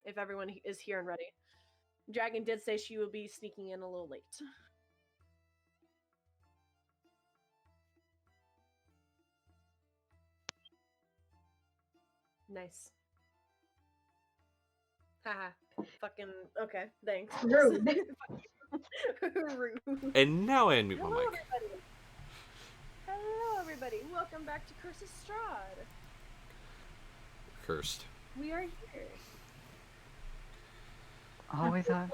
if everyone is here and ready. Dragan did say she will be sneaking in a little late. Nice. Haha. Fucking okay. Thanks. Rude. Rude. And now I unmute my Hello, mic. everybody. Hello, everybody. Welcome back to Curse's Strahd. Cursed. We are here. Always on.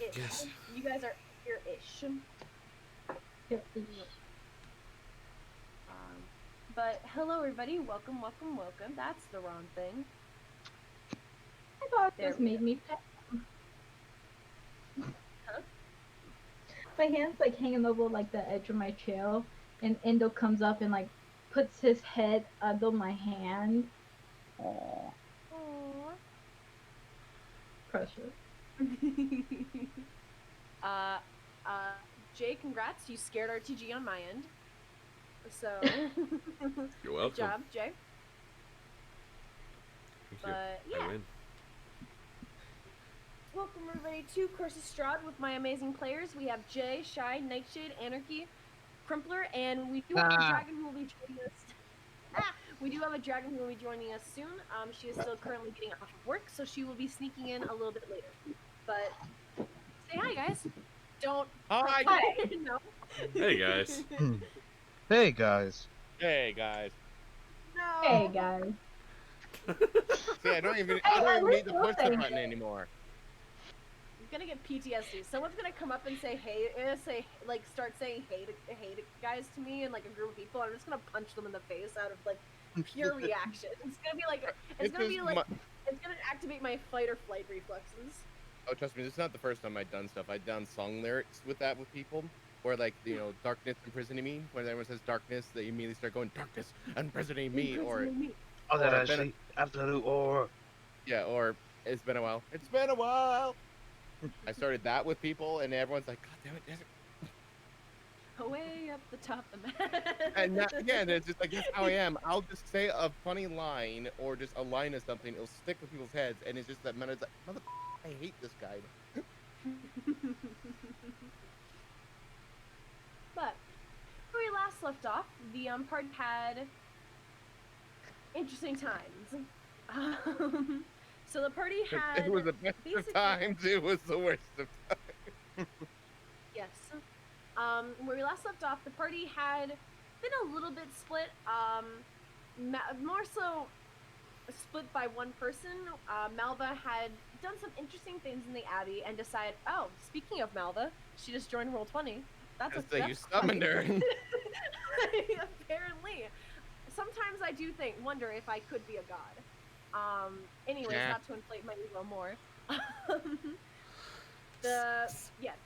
Ish. Yes. You guys are here-ish. But hello, everybody. Welcome, welcome, welcome. That's the wrong thing. I thought There this we made me pet. Huh? My hand's like hanging over like the edge of my chair, and Endo comes up and like puts his head under my hand. Aww. Aww. Precious. Jay, congrats. You scared RTG on my end. So, You're welcome. good job, Jay. Thank you. But I yeah, win. welcome everybody to Curse's Strahd with my amazing players. We have Jay, Shy, Nightshade, Anarchy, Crumpler, and we do have a dragon who will be joining us. We do have a dragon who will be joining us soon. She is still currently getting off of work, so she will be sneaking in a little bit later. But say hi, guys. Don't. Hi. No. Hey guys. Hey guys. Hey guys. No. Hey guys. See, I don't even Hey, need to we're push the saying button hey. anymore. I'm gonna get PTSD. Someone's gonna come up and say hey, start saying hey to guys to me and like a group of people. I'm just gonna punch them in the face out of like pure reaction. It's gonna be like it's gonna activate my fight or flight reflexes. Oh, trust me, this is not the first time I've done stuff. I've done song lyrics with that with people, where like darkness imprisoning me. When everyone says darkness, they immediately start going darkness imprisoning me, or Oh, that Or I see. Absolute or. yeah, or it's been a while. It's been a while. I started that with people, and everyone's like, God damn it, Desert. Way up the top of the map. And that, again, it's just like, that's how I am. I'll just say a funny line or just a line of something. It'll stick with people's heads, and it's just that man is like, mother, I hate this guy. But where we last left off, the party had interesting times. So the party had It was the best of basically- times. It was the worst of times. Yes. Where we last left off, the party had been a little bit split. More so split by one person. Malva had done some interesting things in the Abbey and decided, oh, speaking of Malva, she just joined Roll20. So you summoned her. Apparently. Sometimes I do wonder if I could be a god. Anyways, Yeah. not to inflate my ego more.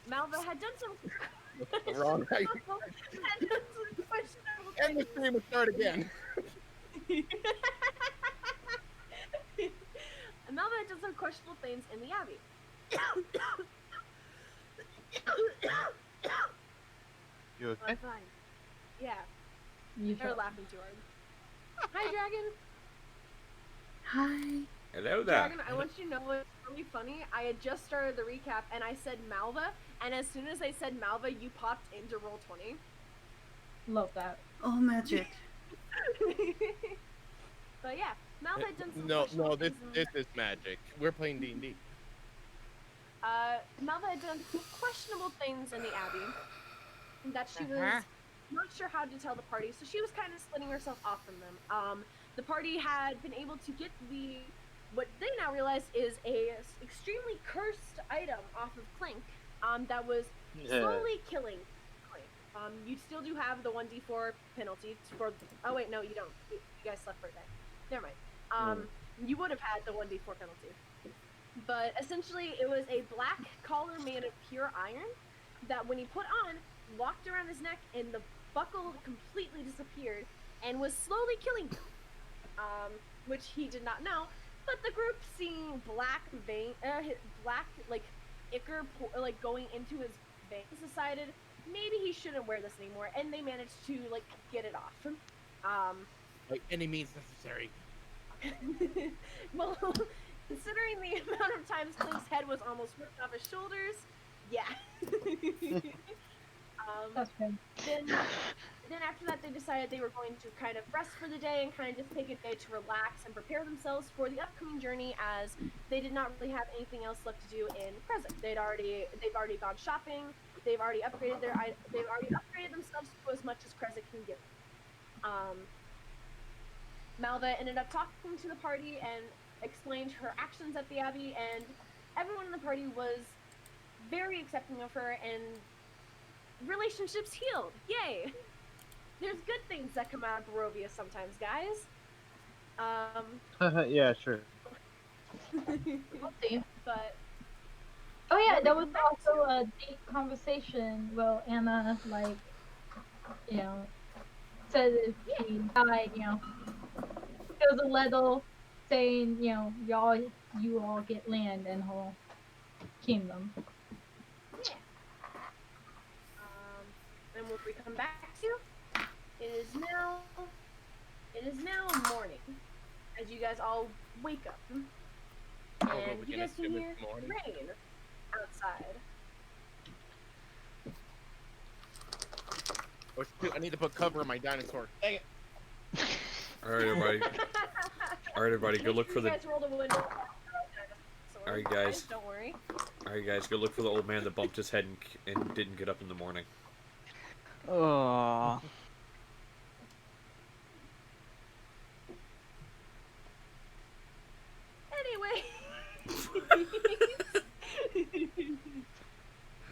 Malva had done some Wrong. had done some questionable And the things. stream will start again. Malva had done some questionable things in the Abbey. You okay? I'm fine. Yeah, You they're shut- laughing too hard. Hi, Dragan. Hi. Hello there. Dragan, I want you to know what's really funny. I had just started the recap and I said Malva, and as soon as I said Malva, you popped into Roll20. Love that. Oh, magic. But yeah, Malva had done some No, questionable this things in- is magic. We're playing D&D. Malva had done some questionable things in the Abbey that she was not sure how to tell the party, so she was kind of splitting herself off from them. The party had been able to get what they now realize is a extremely cursed item off of Klink that was slowly killing Klink. You still do have the 1d4 penalty for. Oh wait, no, you don't. You guys slept for a day. Never mind. You would have had the 1d4 penalty. But essentially, it was a black collar made of pure iron that, when he put on, walked around his neck, and the buckle completely disappeared and was slowly killing him. Which he did not know. But the group, seeing black ichor going into his veins, decided maybe he shouldn't wear this anymore, and they managed to get it off. By any means necessary. Well, Considering the amount of times Klink's head was almost ripped off his shoulders, yeah. That's fair. Then after that, they decided they were going to kind of rest for the day and kind of just take a day to relax and prepare themselves for the upcoming journey, as they did not really have anything else left to do in Kresik. They've already gone shopping. They've already upgraded themselves to as much as Kresik can give. Malva ended up talking to the party and explained her actions at the Abbey, and everyone in the party was very accepting of her, and relationships healed. Yay! There's good things that come out of Barovia sometimes, guys. Yeah, sure. We'll see. But Oh yeah, there was also a deep conversation. Well, Anna, like, you know, said if she died, you know, there was a letter saying, you know, you all get land in her kingdom. yeah. And what we come back to, it is now morning, as you guys all wake up, and you guys can hear rain outside. Oh shoot, I need to put cover on my dinosaur. Dang it. Alright, everybody. Alright, everybody, go look for You the. guys rolled a window. Alright, guys. Don't worry. Alright, guys, go look for the old man that bumped his head and didn't get up in the morning. Oh. Anyway.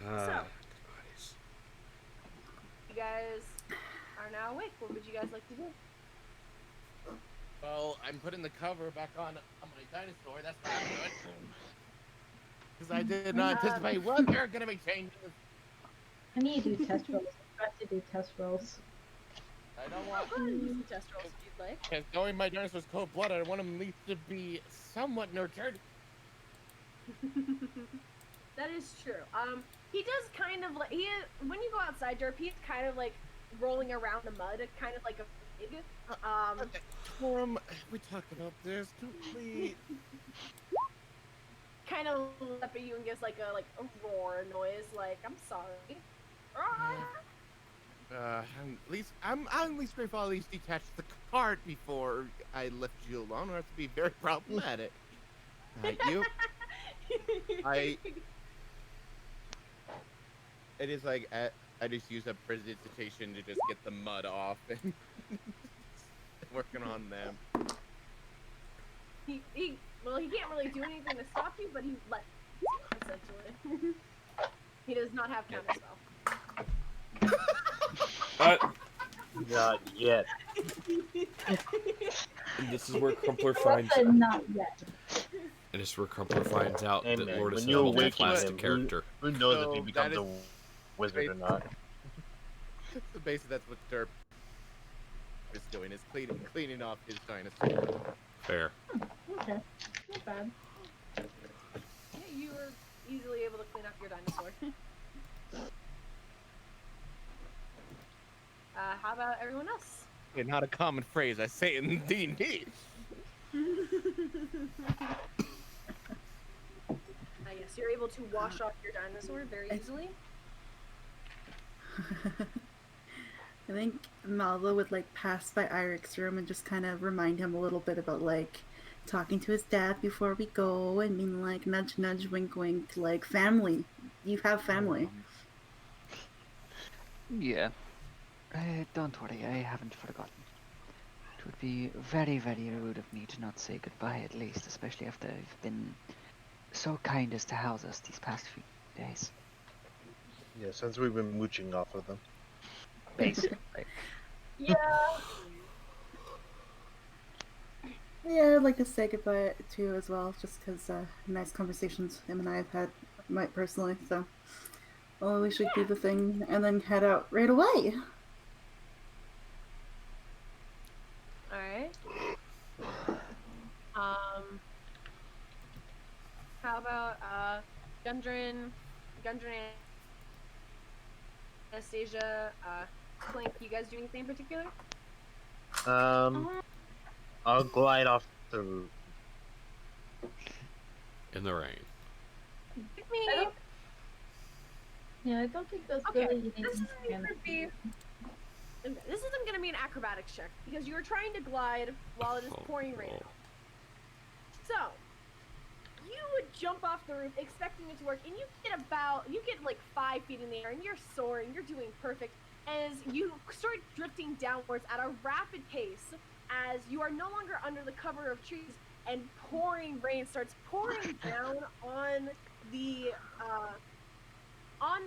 Ah, You guys are now awake. What would you guys like to do? Well, I'm putting the cover back on my dinosaur. That's what I'm doing. Because I did not anticipate what they're gonna be changes. I need to do test rolls. I have to do test rolls. I don't want. Go ahead and do some test rolls if you'd like. Because knowing my dinosaur's cold-blooded, I want him at least to be somewhat nurtured. That is true. He does kind of like when you go outside, Derp, he's kind of like rolling around the mud, kind of like a pig. We talked about this. Please. Kind of looks up at you and gives like a roar noise, like I'm sorry. I'm at least grateful I at least detached the cart before I left you alone. Or have to be very problematic. It is like I just use a precipitation to just get the mud off and working on them. He can't really do anything to stop you, but he lets you, essentially. He does not have counterspell. Not yet. And this is where Crumpler finds. Not yet. And this is where Crumpler finds out Hey, that man, Lord is when a you awaken plastic him, character. Who knows if he So, becomes that a wizard or not? Basically, that's what Derp is doing, is cleaning off his dinosaur. Fair. Okay. Not bad. Yeah, you were easily able to clean up your dinosaur. How about everyone else? And not a common phrase, I say it in D&D. Yes, you're able to wash off your dinosaur very easily. I think Malva would like pass by Airic's room and just kind of remind him a little bit about like talking to his dad before we go and being like nudge nudge wink wink, like family. You have family. Yeah. Don't worry, I haven't forgotten. It would be very, very rude of me to not say goodbye at least, especially after I've been so kind as to house us these past few days. Yeah, since we've been mooching off of them. Basically. Yeah. Yeah, I'd like to say goodbye to you as well, just because nice conversations him and I have had, personally. So, well, we should do the thing and then head out right away. All right. How about Gudrun, Anastasia, Klink? You guys do anything in particular? I'll glide off the roof. in the rain. Pick me. Yeah, I don't think that's Okay, really this anything isn't gonna be. This isn't gonna be an acrobatics check because you are trying to glide while it is pouring rain. Oh. So, you would jump off the roof expecting it to work, and you get like 5 feet in the air, and you're soaring, you're doing perfect, as you start drifting downwards at a rapid pace, as you are no longer under the cover of trees, and pouring rain starts pouring down on the, on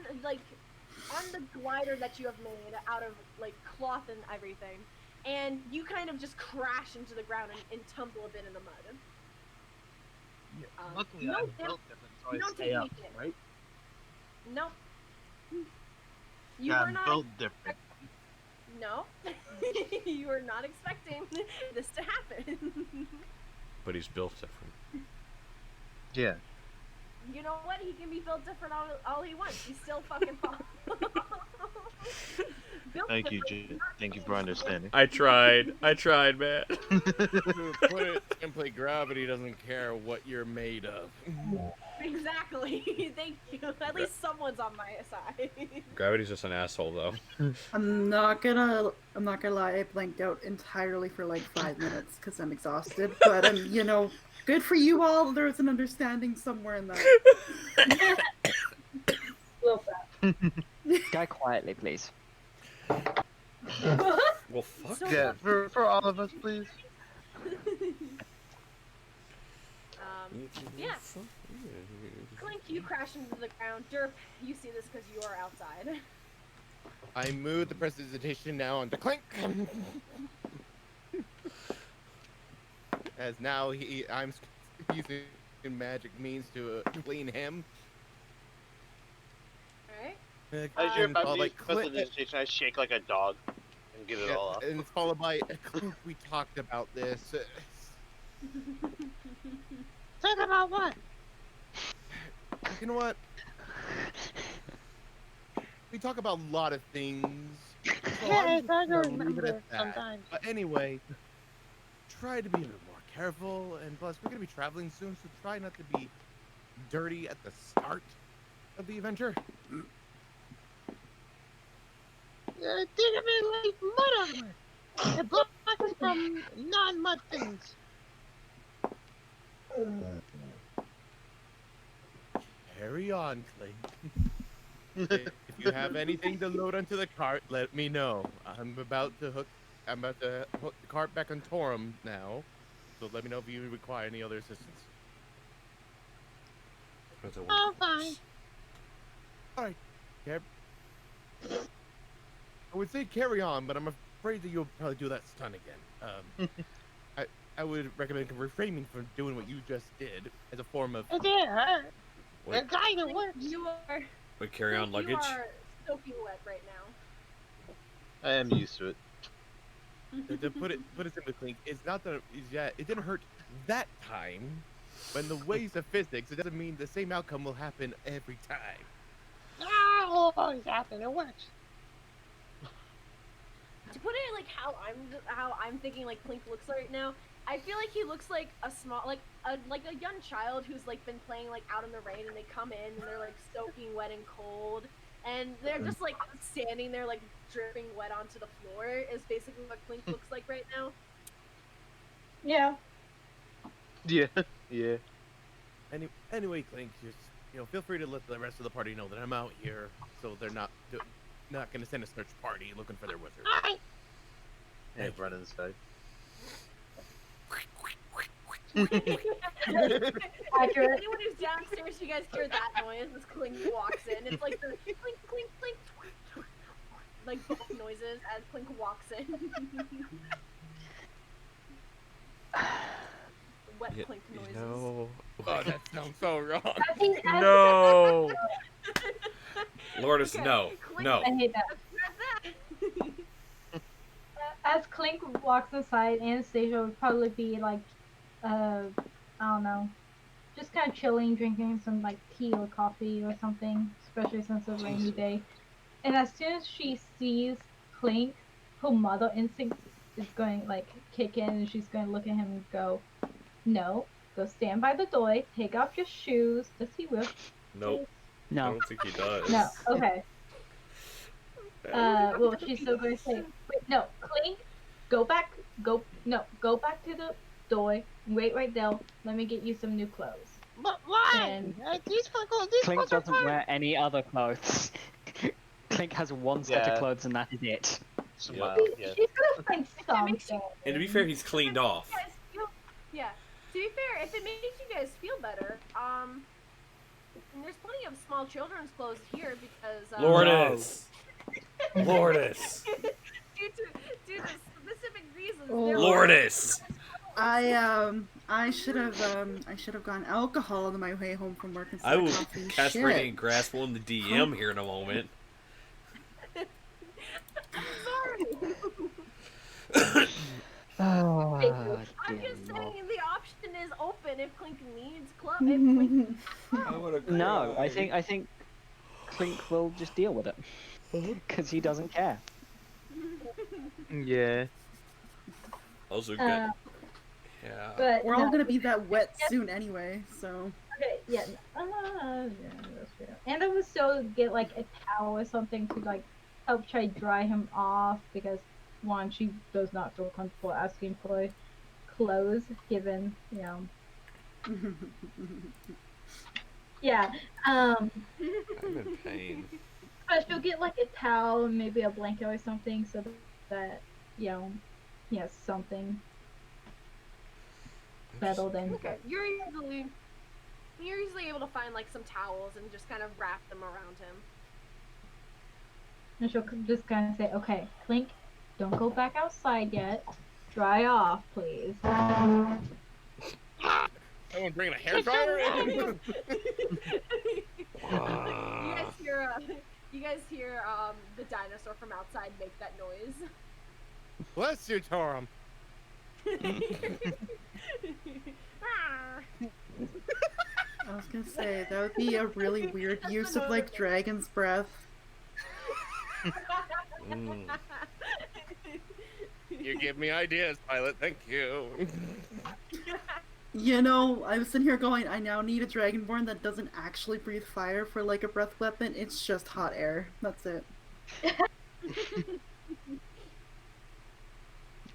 the glider that you have made out of, like, cloth and everything, and you kind of just crash into the ground and tumble a bit in the mud. Yeah, luckily, no I damage. built them, so You I don't stay take up, any damage. right? Nope. You Yeah, were I'm not. built different. No. You were not expecting this to happen. But he's built different. Yeah. You know what? He can be built different all he wants. He's still fucking fun. Thank you, thank you for understanding. I tried, man. To put it simply, gravity doesn't care what you're made of. Exactly. Thank you. At least someone's on my side. Gravity's just an asshole, though. I'm not gonna lie. I blanked out entirely for like 5 minutes because I'm exhausted. But good for you all. There's an understanding somewhere in that. Well, Guy quietly, please. Well, fuck. So Yeah, for all of us, please. Yeah. Klink, you crash into the ground. Derp, you see this because you are outside. I moved the presentation now onto Klink. As now I'm using magic means to clean him. Alright. As you're about to Like use presentation, I shake like a dog and get it all off. And it's followed by Klink. We talked about this. Talk about what? You know what? We talk about a lot of things. So I'm just I gonna don't leave it remember at that. sometimes. But anyway, try to be a little more careful, and plus we're gonna be traveling soon, so try not to be dirty at the start of the adventure. Think of it like mud armor. It blocks from non-mud things. Carry on, Klink. If you have anything to load onto the cart, let me know. I'm about to hook the cart back on Torum now, so let me know if you require any other assistance. Oh, fine. Alright, I would say carry on, but I'm afraid that you'll probably do that stun again. I would recommend refraining from doing what you just did as a form of. It did hurt. Wait. The guy that works. You are. Wait, carry on luggage? You are soaking wet right now. I am used to it. To put it simply, Klink, it's not that it didn't hurt that time. When the ways of physics, it doesn't mean the same outcome will happen every time. Oh, always happen. It works. To put it like how I'm thinking like Klink looks right now, I feel like he looks like a small like a young child who's like been playing like out in the rain, and they come in and they're like soaking wet and cold, and they're just like standing there like dripping wet onto the floor is basically what Klink looks like right now. yeah. Yeah. Yeah. Anyway, Klink, just feel free to let the rest of the party know that I'm out here, so they're not gonna send a search party looking for their wizard. Hey, run inside. Accurate. Anyone who's downstairs, you guys hear that noise as Klink walks in. It's like the clink, clink, clink, like both noises as Klink walks in. Wet Klink noises. No. Oh, that sounds so wrong. I think No. Lourdes, Okay, no. Klink- No. I hate that. That's that. As Klink walks inside, Anastasia would probably be like, I don't know, just kind of chilling, drinking some like tea or coffee or something, especially since it's a rainy day. And as soon as she sees Klink, her mother instinct is going like kick in, and she's going to look at him and go, "No, go stand by the door, take off your shoes. Does he will? Nope. I No. don't think he does. No. Okay. Well, she's still going to say, wait, no, Klink, go back to the door, wait right there, let me get you some new clothes. But why? And- These clothes Klink are doesn't fine. wear any other clothes. Klink has one set Yeah. of clothes and that is it. Smile, yeah. She's gonna find makes something. And to be fair, he's cleaned off. You guys feel- yeah. To be fair, if it makes you guys feel better, and there's plenty of small children's clothes here because Lourdes! Lourdes! due to specific reasons. Oh. there Lourdes! I should have gone alcohol on my way home from work instead I of will coffee. cast Shit. Regain Grasp on the DM here in a moment. Sorry. Oh, I'm dear just Lord. saying the option is open if Klink needs club. If Klink... I wanna No, cry. I think Klink will just deal with it because he doesn't care. Yeah. Also good. Uh, Yeah. but We're all no. gonna be that wet soon anyway, so. Okay, yeah, yeah, that's true. And I would still get like a towel or something to like help try dry him off because one, she does not feel comfortable asking for clothes, given yeah. I'm in pain. But she'll get like a towel, maybe a blanket or something, so that something settled in. Okay, you're easily able to find like some towels and just kind of wrap them around him. And she'll just kind of say, "Okay, Klink, don't go back outside yet. Dry off, please." Someone bringing a hair dryer in? You guys hear the dinosaur from outside make that noise. Bless you, Torum. I was gonna say that would be a really weird use of like dragon's breath. Mm. You give me ideas, Pilot. Thank you. You know, I was sitting here going, I now need a dragonborn that doesn't actually breathe fire for like a breath weapon. It's just hot air. That's it.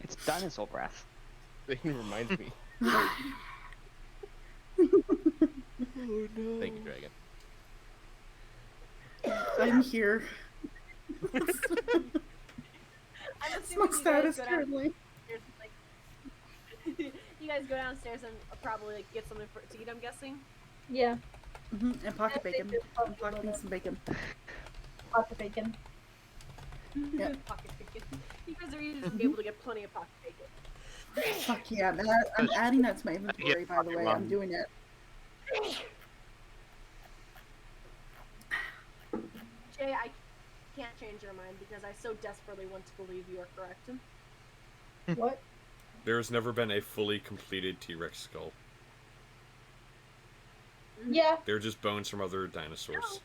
It's dinosaur breath. It reminds me. Oh no. Thank you, Dragon. I'm here. I'm That's my assuming status currently. you guys go downstairs and probably like get something to eat. I'm guessing. Yeah, And pocket bacon. I'm pocketing some bacon. pocket bacon. Yeah. Pocket bacon. You guys are usually able to get plenty of pocket bacon. Fuck yeah, man. I'm adding that to my inventory, by the way. I'm doing it. Jay, I can't change your mind because I so desperately want to believe you are correct. What? There's never been a fully completed T-Rex skull. Yeah, They're just bones from other dinosaurs.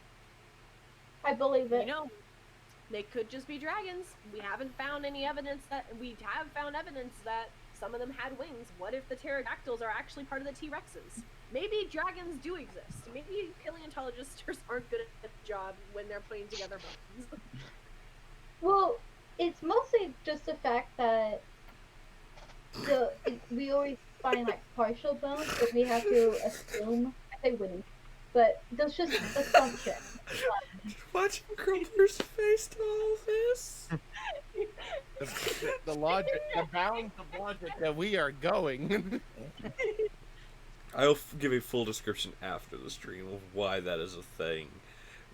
I believe You it. know, they could just be dragons. We haven't found any evidence that we have found evidence that some of them had wings. What if the pterodactyls are actually part of the T-Rexes? Maybe dragons do exist. Maybe paleontologists aren't good at the job when they're putting together bones. Well, it's mostly just the fact that we always find like partial bones, but we have to assume. I say wouldn't, but that's just assumption. Watching Crumpler's face to all this. The logic, the bounds of logic that we are going. I'll give a full description after the stream of why that is a thing.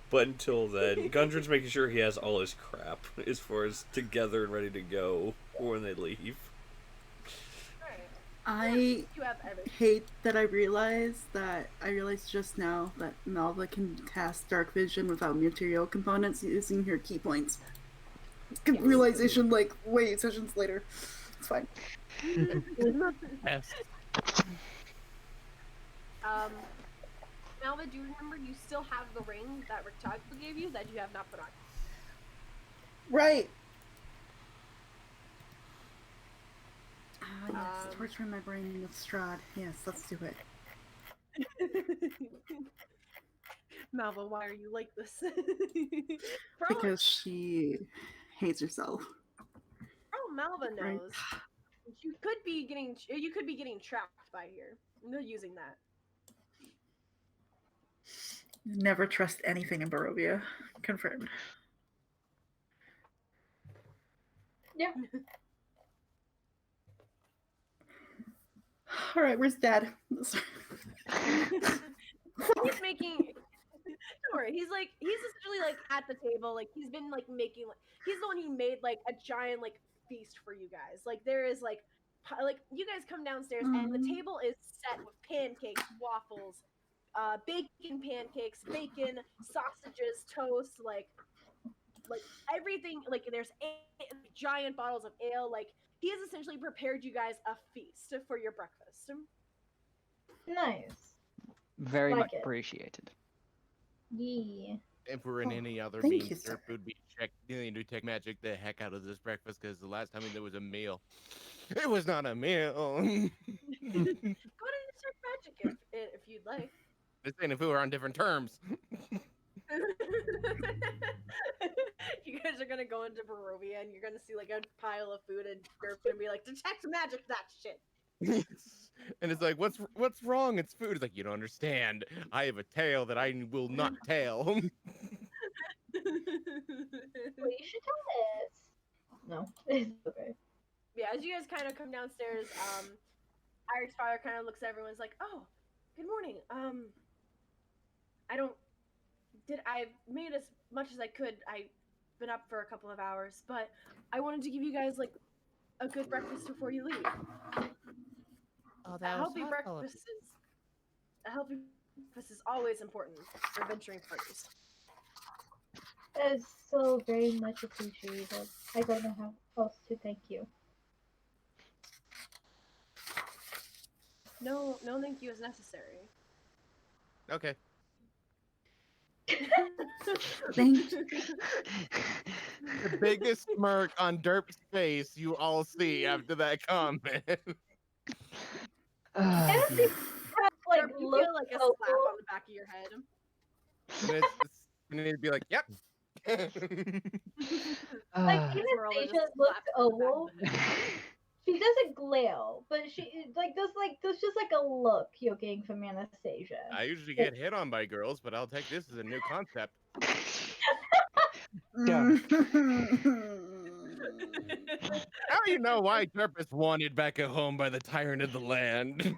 But until then, Gudrun's making sure he has all his crap as far as together and ready to go when they leave. I You have everything. hate that I realized just now that Malva can cast dark vision without material components using her key points. Realization like wait sessions later. It's fine. Yes. Malva, do you remember you still have the ring that Rictaglia gave you that you have not put on? Right. Ah, yes, torturing my brain with Strahd. Yes, let's do it. Malva, why are you like this? Because she hates herself. Oh, Malva Right. knows. You could be getting trapped by here. They're using that. Never trust anything in Barovia. Confirmed. Yeah. All right, where's Dad? He's making. Don't worry. He's essentially like at the table. Like he's been like making. He's the one who made like a giant like feast for you guys. Like there is like you guys come downstairs and the table is set with pancakes, waffles, bacon pancakes, bacon, sausages, toast, like everything. Like there's giant bottles of ale. Like he has essentially prepared you guys a feast for your breakfast. Nice. Very Like much it. appreciated. Yeah. If we're in any other thank means, you, sir. Derp would be to take magic the heck out of this breakfast because the last time there was a meal, it was not a meal. Go ahead and insert magic if you'd like. Just saying, if we were on different terms. You guys are gonna go into Barovia and you're gonna see like a pile of food and Derp's gonna be like, detect magic that shit. And it's like, what's wrong? It's food. It's like, you don't understand. I have a tale that I will not tell. Well, you should tell us. No, it's okay. Yeah, as you guys kind of come downstairs, Airic's father kind of looks at everyone's like, oh, good morning. I made as much as I could. I've been up for a couple of hours, but I wanted to give you guys like a good breakfast before you leave. Oh, A healthy breakfast is always important for venturing parties. That is so very much appreciated. I don't know how else to thank you. No thank you is necessary. Okay. Thank you. The biggest smirk on Derp's face you all see after that comment. I don't think like Derp, you look feel like a so slap on the back of your head. And it'd be like, yep. like Esmeralda Anastasia just looks slapped on the back of old. the head. She doesn't glare, but there's just like a look you're getting from Anastasia. I usually get hit on by girls, but I'll take this as a new concept. Yeah. How do you know why Derp is wanted back at home by the tyrant of the land?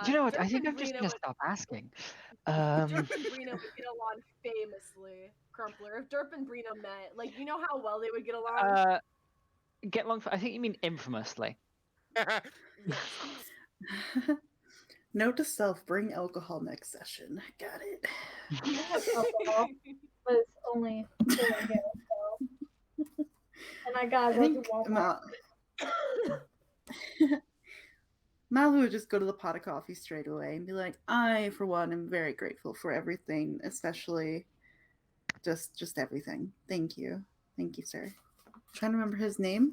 You know what? I Derp think and I'm just Brina gonna would- stop asking. Derp and Brina would get along famously. Crumpler. If Derp and Brina met, like you know how well they would get along. Get along. I think you mean infamously. Note to self: bring alcohol next session. Got it. I have alcohol, but it's only here, so. And I gotta I go to think Walmart. Malva would just go to the pot of coffee straight away and be like, I, for one, am very grateful for everything, especially just everything. Thank you. Thank you, sir. I'm trying to remember his name.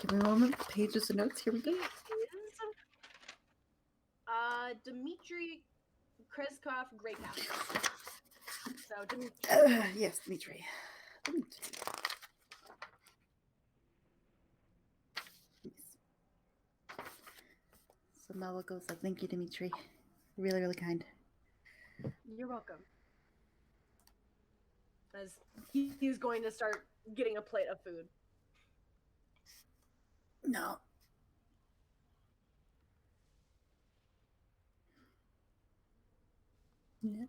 Give me a moment. Pages of notes. Here we go. Is Dmitry Kreskov Greycap. So Dmitry. Yes, Dmitry. So Malva goes like, thank you, Dmitry. Really, really kind. You're welcome. As he's going to start getting a plate of food. No. Yeah.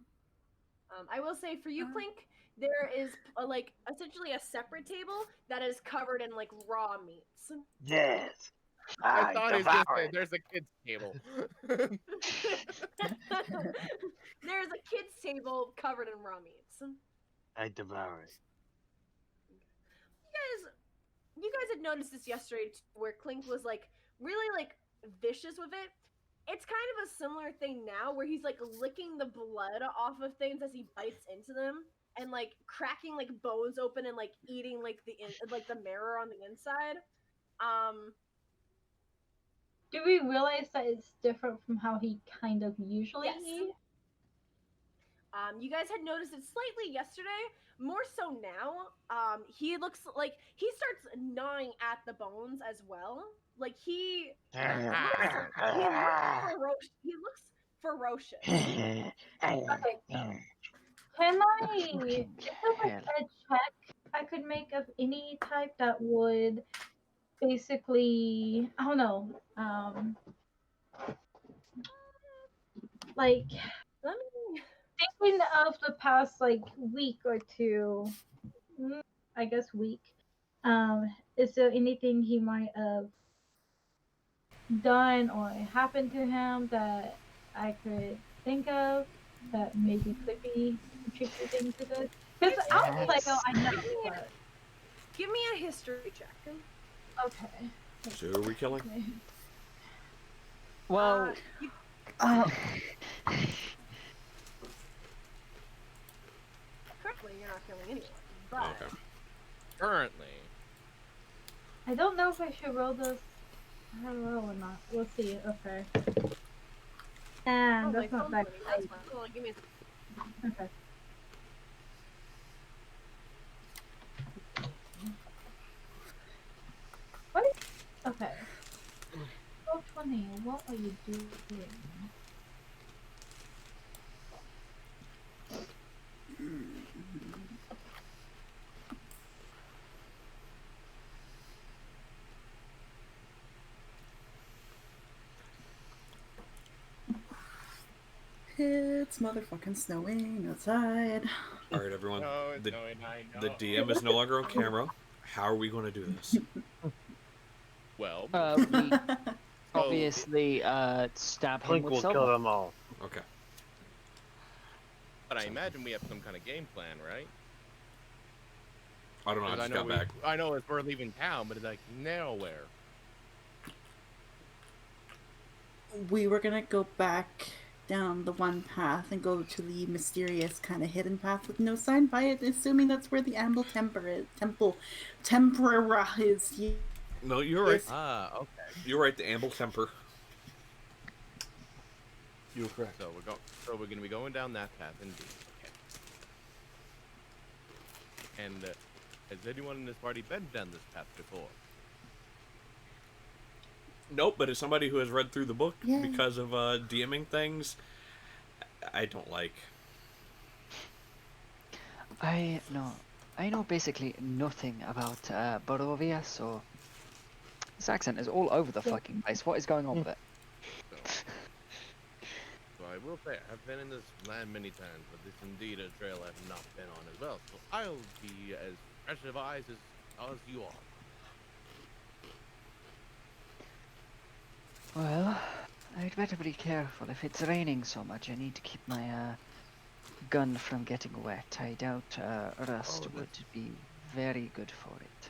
I will say for you, Klink, there is like essentially a separate table that is covered in like raw meats. Yes. I thought he was gonna devour say it. there's a kid's table. There's a kid's table covered in raw meats. I devour it. You guys had noticed this yesterday too, where Klink was like really like vicious with it. It's kind of a similar thing now where he's like licking the blood off of things as he bites into them. and like cracking like bones open and like eating like the mirror on the inside. Do we realize that it's different from how he kind of usually Yes. eats? You guys had noticed it slightly yesterday, more so now. He looks like he starts gnawing at the bones as well. Like he looks ferocious. Okay. Can I? Is there like a check I could make of any type that would basically, I don't know, like Let me. thinking of the past like week or two, I guess week. Is there anything he might have done or happened to him that I could think of that maybe could be contributing to this? Because I'm like, oh, I know, but Give me a history check. okay. So who are we killing? Okay. Well, Currently, you're not killing anyone, but Okay. Currently. I don't know if I should roll this. I don't know or not. We'll see. Okay. And my that's not phone's bad. ringing, that's fine. Hold on, give me a Okay. What is... Okay. 1220, what are you doing? It's motherfucking snowing outside. All right, everyone. No, it's the, knowing I know. the DM is no longer on camera. How are we going to do this? Well, we obviously stab him Klink with will silver. kill them all. Okay. but I imagine we have some kind of game plan, right? I don't know. I 'Cause just got back. I know we're leaving town, but it's like nowhere. We were gonna go back down the one path and go to the mysterious kind of hidden path with no sign by it, assuming that's where the Amble Tempera is. No, you're right. Ah, okay. You're right. The Amble Temper. You're correct. So we're gonna be going down that path indeed. Okay. And has anyone in this party been down this path before? Nope, but as somebody who has read through the book Yeah. because of DMing things, I don't like. I know basically nothing about Barovia, so this accent is all over the fucking place. What is going on with it? So I will say, I've been in this land many times, but this is indeed a trail I've not been on as well. So I'll be as fresh of eyes as you are. Well, I'd better be careful. If it's raining so much, I need to keep my gun from getting wet. I doubt rust would be very good for it.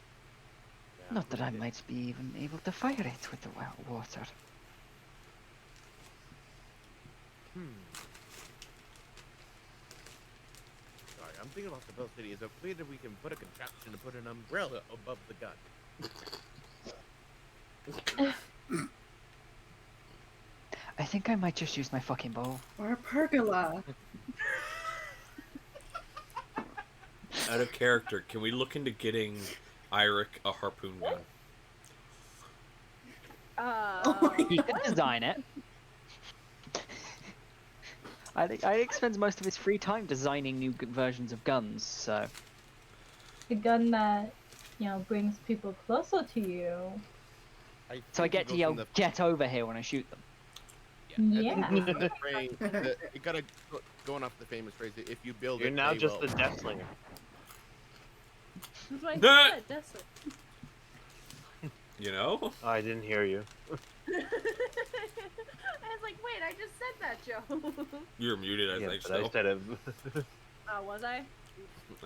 Yeah, Not that I might be even able to fire it with the water. Sorry, I'm thinking about the Bell City. Is it clear that we can put a contraption to put an umbrella above the gun? I think I might just use my fucking bow. Or a pergola. Out of character, can we look into getting Airic a harpoon gun? He could design it. I think Airic spends most of his free time designing new versions of guns, so... A gun that, brings people closer to you. So I get to yell, get over here when I shoot them. Yeah. The phrase, you gotta going off the famous phrase. If you build You're it, now they just will. the Death Slinger. That's what I That- said. That's what. You know? Oh, I didn't hear you. I was like, wait, I just said that, Joe. You're muted, I Yeah, think but so. I said it. Was I?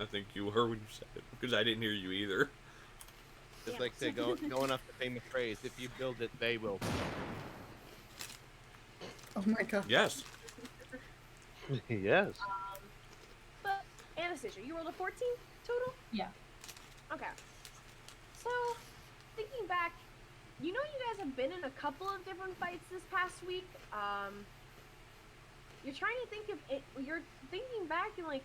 I think you were when you said it, because I didn't hear you either. Just like say, going off the famous phrase. If you build it, they will. Oh my god. Yes. Yes. But Anastasia, Anastasia, you rolled a 14 total? Yeah. Okay. So, thinking back, you know you guys have been in a couple of different fights this past week. You're trying to think of it, you're thinking back and like,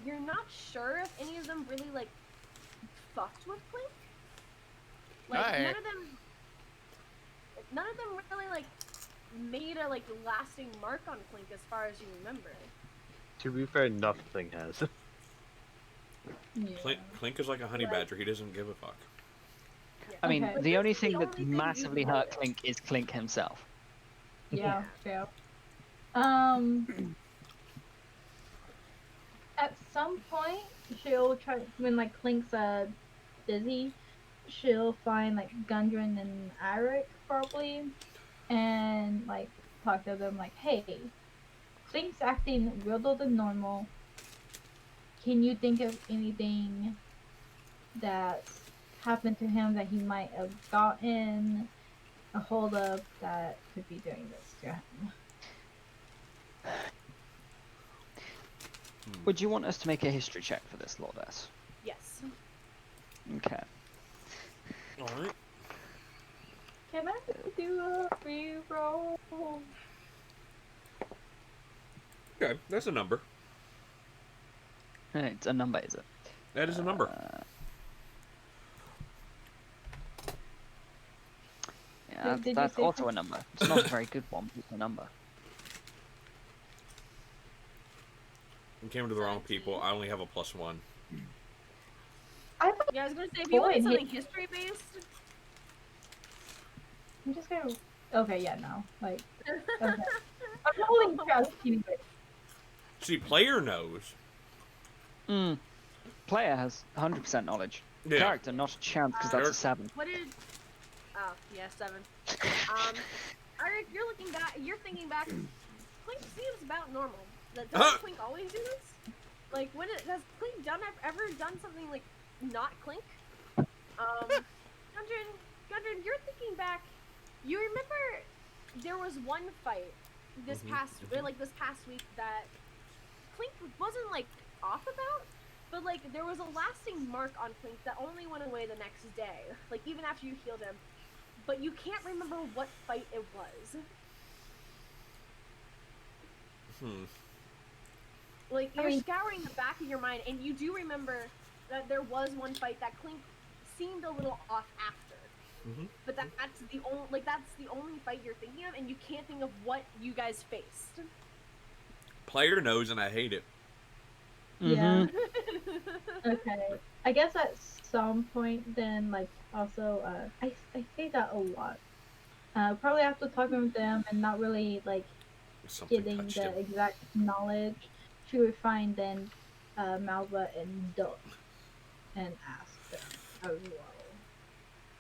you're not sure if any of them really like fucked with Klink. Like none of them really like made a like lasting mark on Klink as far as you remember. To be fair, nothing has. Yeah. Klink is like a honey badger. He doesn't give a fuck. Yeah. I mean, Okay. the only thing only that thing you massively know. hurt Klink is Klink himself. Yeah, true. At some point, she'll try when like Klink's busy. She'll find like Gudrun and Airic probably, and like talk to them like, "Hey, Klink's acting weirder than normal. Can you think of anything that's happened to him that he might have gotten a hold of that could be doing this to him?" Would you want us to make a history check for this, Lordess? Yes. Okay. Alright. Can I do a reroll? Okay, that's a number. It's a number, is it? That is a number. Yeah, Did you that's say also a number. It's not a very good one, but it's a number. You came to the wrong people. I only have a +1. I Yeah, I was gonna say, if you Boy, wanted something hit- history based, I'm just gonna. Okay, yeah, no. Like, okay. I'm rolling trust anyway. See, player knows. Player has 100% knowledge. Yeah. Character, not a chance, because that's a 7. what did? Oh, yeah, 7. Airic, you're looking back. You're thinking back. Klink seems about normal. Does Klink always do this? Like, when has Klink ever done something like not Klink? Gudrun, you're thinking back. You remember there was one fight this past week that Klink wasn't like off about, but like there was a lasting mark on Klink that only went away the next day, like even after you healed him. But you can't remember what fight it was. Like you're scouring the back of your mind, and you do remember that there was one fight that Klink seemed a little off after. But that's the only fight you're thinking of, and you can't think of what you guys faced. Player knows, and I hate it. Yeah. Okay. I guess at some point, then, like, also, I say that a lot. Probably after talking with them and not really, like, Something getting touched the him. exact knowledge, she would find then Malva and Derp and ask them as well.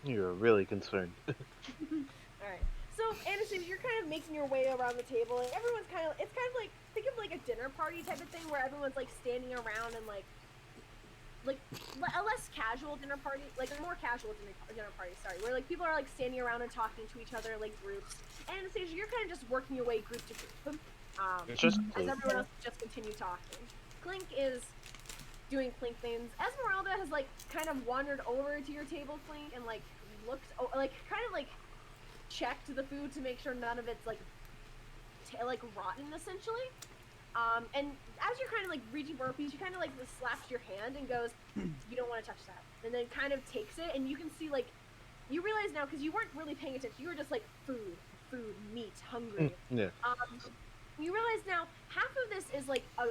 You're really concerned. Alright. So, Anastasia, you're kind of making your way around the table, and everyone's it's kind of like, think of like a dinner party type of thing where everyone's like standing around and like a less casual dinner party, like a more casual dinner party, sorry, where like people are like standing around and talking to each other like groups. And Anastasia, you're kind of just working your way group to group. It's just as Klink. everyone else just continue talking. Klink is doing Klink things. Esmeralda has like kind of wandered over to your table, Klink, and like looked, like kind of like checked the food to make sure none of it's like rotten essentially. And as you're kind of like reaching for a piece, she kind of like slaps your hand and goes, "You don't want to touch that." And then kind of takes it, and you can see like, you realize now because you weren't really paying attention. You were just like food, meat, hungry. Yeah. You realize now half of this is like a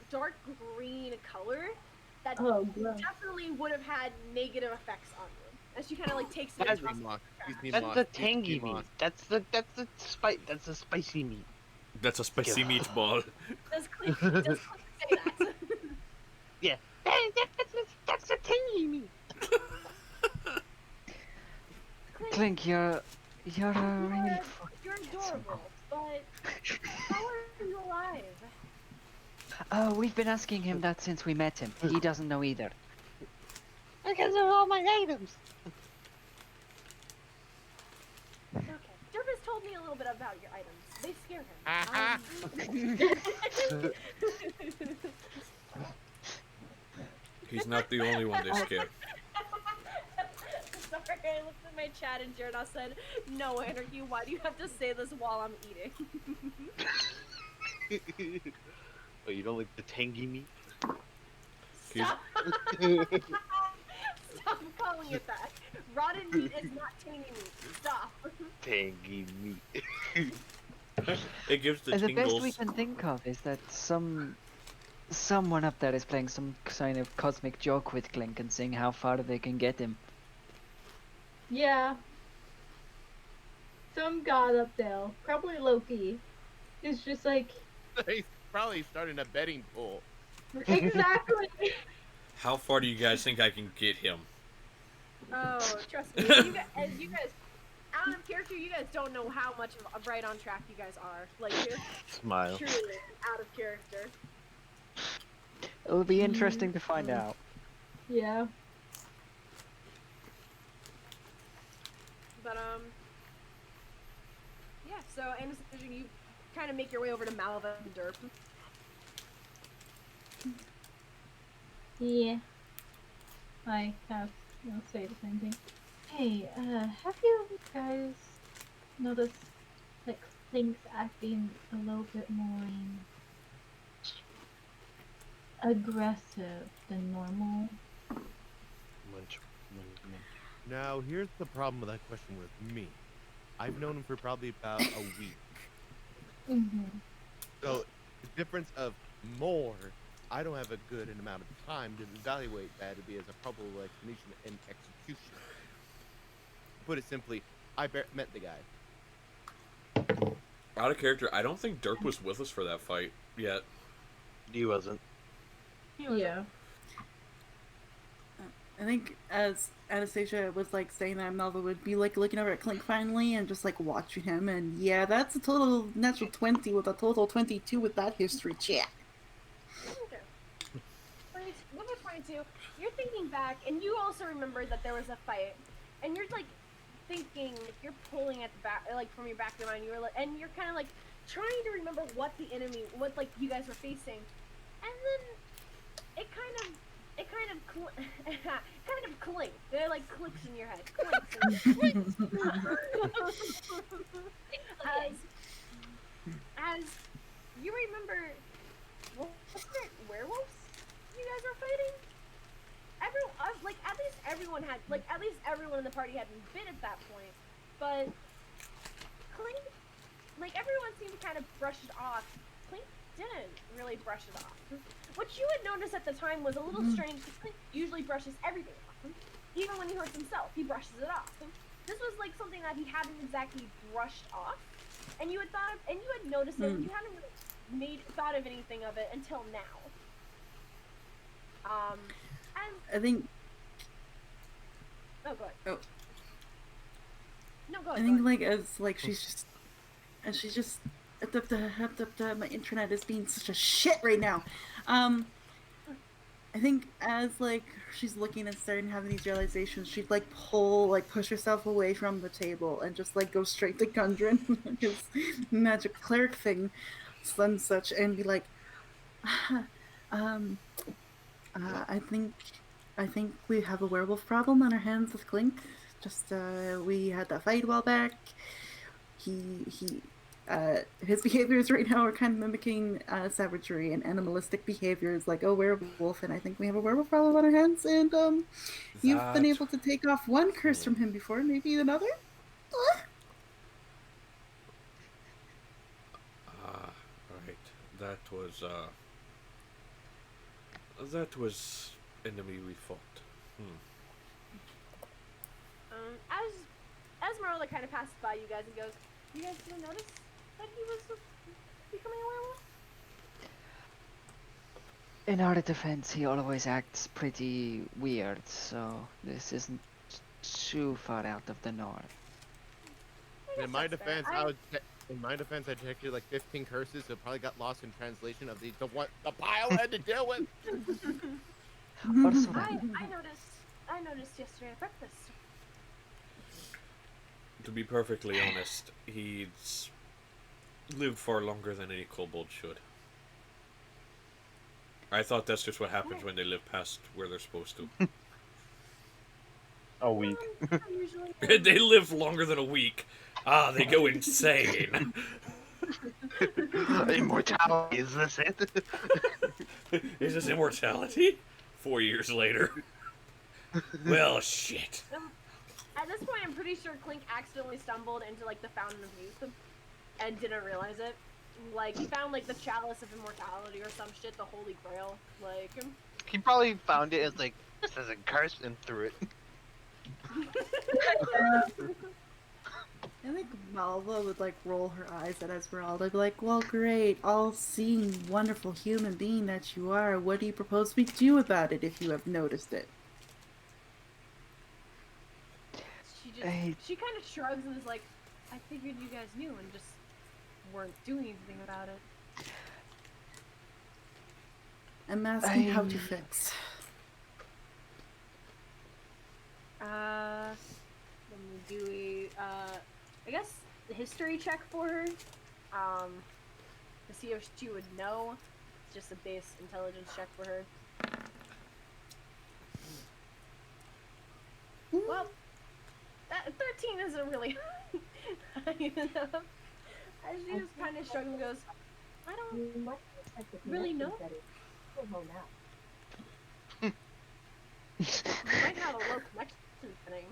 dark green color that Oh, gross. definitely would have had negative effects on you. As she kind of like takes it. That's and tosses it mock. back. That's the tangy meat. That's the spicy meat. That's a spicy meatball. Does Klink say that? Yeah. That's the tangy meat. Klink, you're a really You're adorable, but how are you alive? Oh, we've been asking him that since we met him. He doesn't know either. Because of all my items. Okay. Derp has told me a little bit about your items. They scare him. He's not the only one they scare. Sorry, I looked at my chat and Jared said, "No, Anarchy, why do you have to say this while I'm eating?" Oh, you don't like the tangy meat? Stop! Stop calling it that. Rotten meat is not tangy meat. Stop. Tangy meat. It gives the The best we tingles. can think of is that someone up there is playing some kind of cosmic joke with Klink and seeing how far they can get him. Yeah. Some god up there, probably Loki, is just like, He's probably starting a betting pool. exactly. How far do you guys think I can get him? Oh, trust me. You guys, out of character, you guys don't know how much of right on track you guys are. Like, Smile. truly out of character. It'll be interesting to find out. Yeah. But, yeah, so, Anastasia, you kind of make your way over to Malva and Derp. Yeah. I have, say the same thing. Hey, have you guys noticed, like, things acting a little bit more aggressive than normal? Munch. Now, here's the problem with that question with me. I've known him for probably about a week. Mm-hmm. So, the difference of more, I don't have a good amount of time to evaluate that to be as a probable explanation and execution. Put it simply, I met the guy. Out of character, I don't think Derp was with us for that fight yet. He wasn't. Yeah. I think as Anastasia was like saying that, Malva would be like looking over at Klink finally and just like watching him, and yeah, that's a total natural 20 with a total 22 with that history check. Okay. Number 22, you're thinking back, and you also remember that there was a fight, and you're like thinking, you're pulling at the back, like from your back of your mind, you were like, and you're kind of like trying to remember what the enemy, what like you guys were facing, and then it kind of clinks. It like clicks in your head. Clinks. as you remember, what was it, werewolves you guys were fighting? At least everyone in the party had been bit at that point, but Klink, like everyone seemed to kind of brush it off. Klink didn't really brush it off. What you had noticed at the time was a little strange, because Klink usually brushes everything off. Even when he hurts himself, he brushes it off. This was like something that he hadn't exactly brushed off, and you had noticed it, and you hadn't really thought of anything of it until now. I think. Oh, go ahead. Oh. No, go I ahead. think like as like she's just my internet is being such a shit right now. I think as like she's looking and starting having these realizations, she'd like push herself away from the table and just like go straight to Gudrun, his magic cleric thing, and such, and be like, I think we have a werewolf problem on our hands with Klink. Just we had that fight a while back. His behaviors right now are kind of mimicking savagery and animalistic behaviors like a werewolf, and I think we have a werewolf problem on our hands, and you've been able to take off one curse from him before, maybe another? Right. That was enemy we fought. As Marla kind of passes by you guys and goes, you guys didn't notice that he was becoming a werewolf? In our defense, he always acts pretty weird, so this isn't too far out of the norm. In my defense, I checked like 15 curses, so probably got lost in translation of the pile I had to deal with. Also, I noticed yesterday at breakfast. To be perfectly honest, he's lived far longer than any kobold should. I thought that's just what happens when they live past where they're supposed to. A week. Usually. They live longer than a week. Ah, they go insane. Immortality, is this it? Is this immortality? 4 years later. Well, shit. At this point, I'm pretty sure Klink accidentally stumbled into like the Fountain of Youth and didn't realize it. Like he found like the Chalice of Immortality or some shit, the Holy Grail. Like He probably found it as like, this isn't cursed, and threw it. I think Malva would like roll her eyes at Esmeralda, be like, "Well, great, all-seeing, wonderful human being that you are. What do you propose we do about it if you have noticed it?" she kind of shrugs and is like, "I figured you guys knew and just weren't doing anything about it." I'm asking how to fix. Let me do I guess the history check for her, to see if she would know. Just a base intelligence check for her. Well, that 13 isn't really high enough. As she just kind of shrugs and goes, "I don't really know. You might have a low connection thing."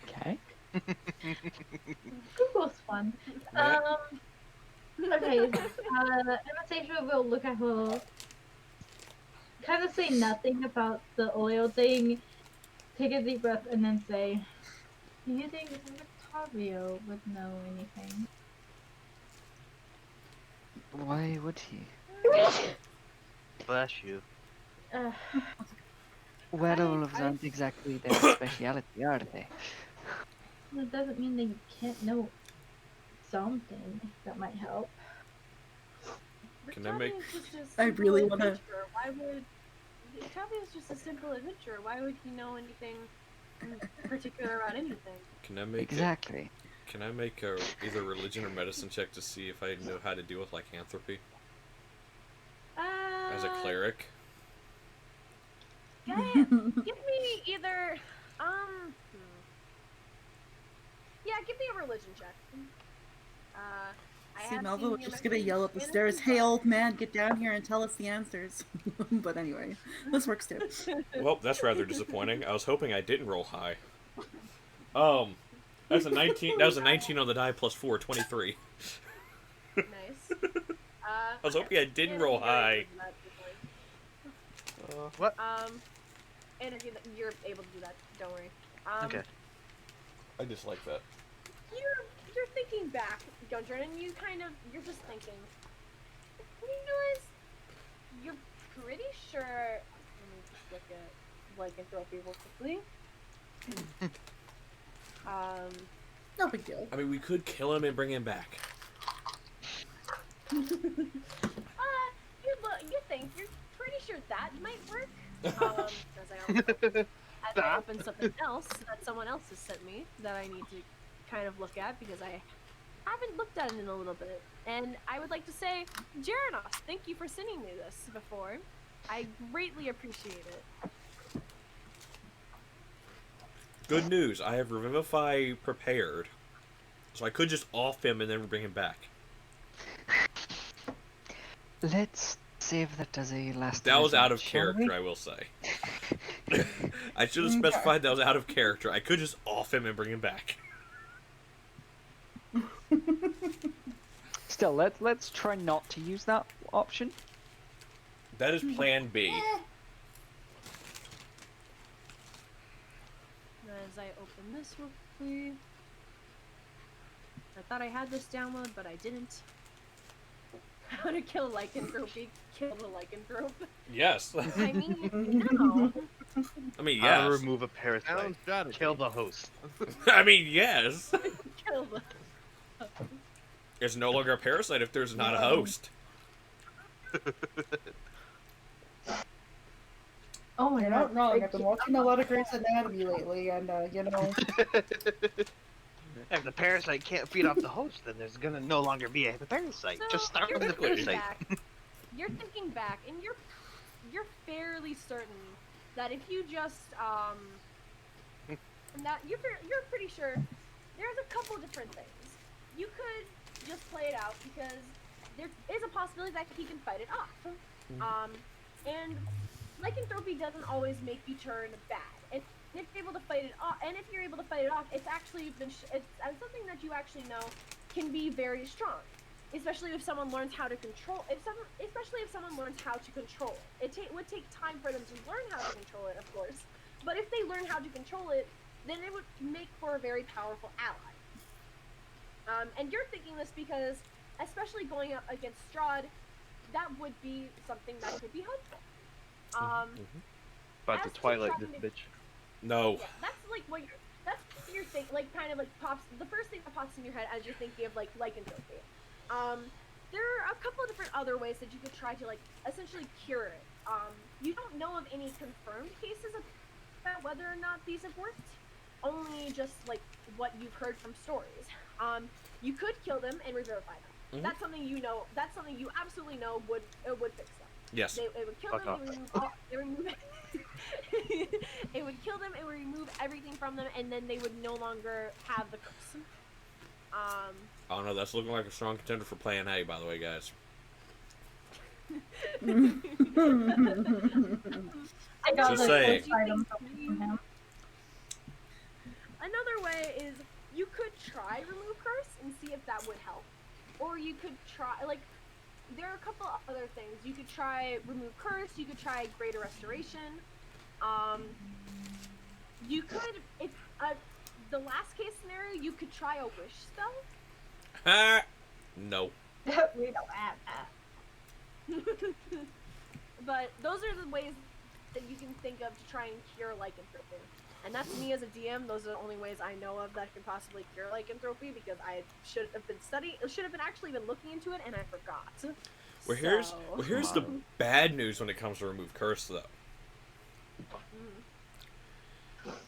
Okay. Google's fun. Okay, Anastasia will look at her, kind of say nothing about the oil thing, take a deep breath, and then say, "Do you think Octavio would know anything?" Why would he? Bless you. Werewolves aren't exactly their speciality, are they? It doesn't mean they can't know something that might help. Can I make... I really wanna- Why would... Octavio's just a simple adventurer. Why would he know anything in particular about anything? Can I make Exactly. Can I make a either religion or medicine check to see if I know how to deal with lycanthropy as a cleric? Give me either, yeah, give me a religion check. I See, have Malva seen was your just gonna messages yell up the in stairs, a "Hey, old man, get down here and tell us the answers." But anyway, this works too. Well, that's rather disappointing. I was hoping I didn't roll high. That's a 19. That was a 19 on the die plus 4, 23. Nice. I was hoping I didn't roll high. What? Anarchy, you're able to do that. Don't worry. Okay. I just like that. You're thinking back, Gudrun, and you're just thinking. You realize you're pretty sure. Let me just look at lycanthropy real quickly. No big deal. I mean, we could kill him and bring him back. You think you're pretty sure that might work? As I open something else that someone else has sent me that I need to kind of look at because I haven't looked at it in a little bit. And I would like to say, Jeranos, thank you for sending me this before. I greatly appreciate it. Good news, I have Revivify prepared. So I could just off him and then bring him back. Let's save that as a last. That was resort, out of shall we? character, I will say. I should have specified that was out of character. I could just off him and bring him back. Still, let's try not to use that option. That is plan B. As I open this real quickly. I thought I had this download, but I didn't. How to kill lycanthropy? Kill the lycanthrope? Yes. I mean, no. I mean, How to yes. remove a parasite. Kill the host. I mean, yes. Kill the... It's no longer a parasite if there's not a host. Oh my You're god. not wrong. I've been watching a lot of Grey's Anatomy lately, and you know. If the parasite can't feed off the host, then there's gonna no longer be a parasite. So Just start you're with the thinking parasite. back. You're thinking back, and you're fairly certain that if you just that you're pretty sure there's a couple different things. You could just play it out because there is a possibility that he can fight it off. And lycanthropy doesn't always make you turn bad. And if you're able to fight it off, it's actually been it's something that you actually know can be very strong. Especially if someone learns how to control. Especially if someone learns how to control it. It would take time for them to learn how to control it, of course. But if they learn how to control it, then it would make for a very powerful ally. And you're thinking this because, especially going up against Strahd, that would be something that could be helpful. About to as to twilight trying this to- bitch. No. Yeah, that's like what you're thinking, like kind of like pops. The first thing that pops in your head as you're thinking of like lycanthropy. There are a couple of different other ways that you could try to like essentially cure it. You don't know of any confirmed cases about whether or not these have worked. Only just like what you've heard from stories. You could kill them and revivify them. That's something you know. That's something you absolutely know would fix them. Yes. It would kill them. It would remove it would kill them. It would remove everything from them, and then they would no longer have the curse. Oh no, that's looking like a strong contender for Plan A, by the way, guys. I got Just the saying. first item from him. Another way is you could try remove curse and see if that would help, or you could try like there are a couple other things. You could try remove curse. You could try greater restoration. You could if the last case scenario you could try a wish spell. No. We don't have that. But those are the ways that you can think of to try and cure lycanthropy. And that's me as a DM. Those are the only ways I know of that can possibly cure lycanthropy because I should have been actually been looking into it and I forgot. Well, here's the bad news when it comes to remove curse, though.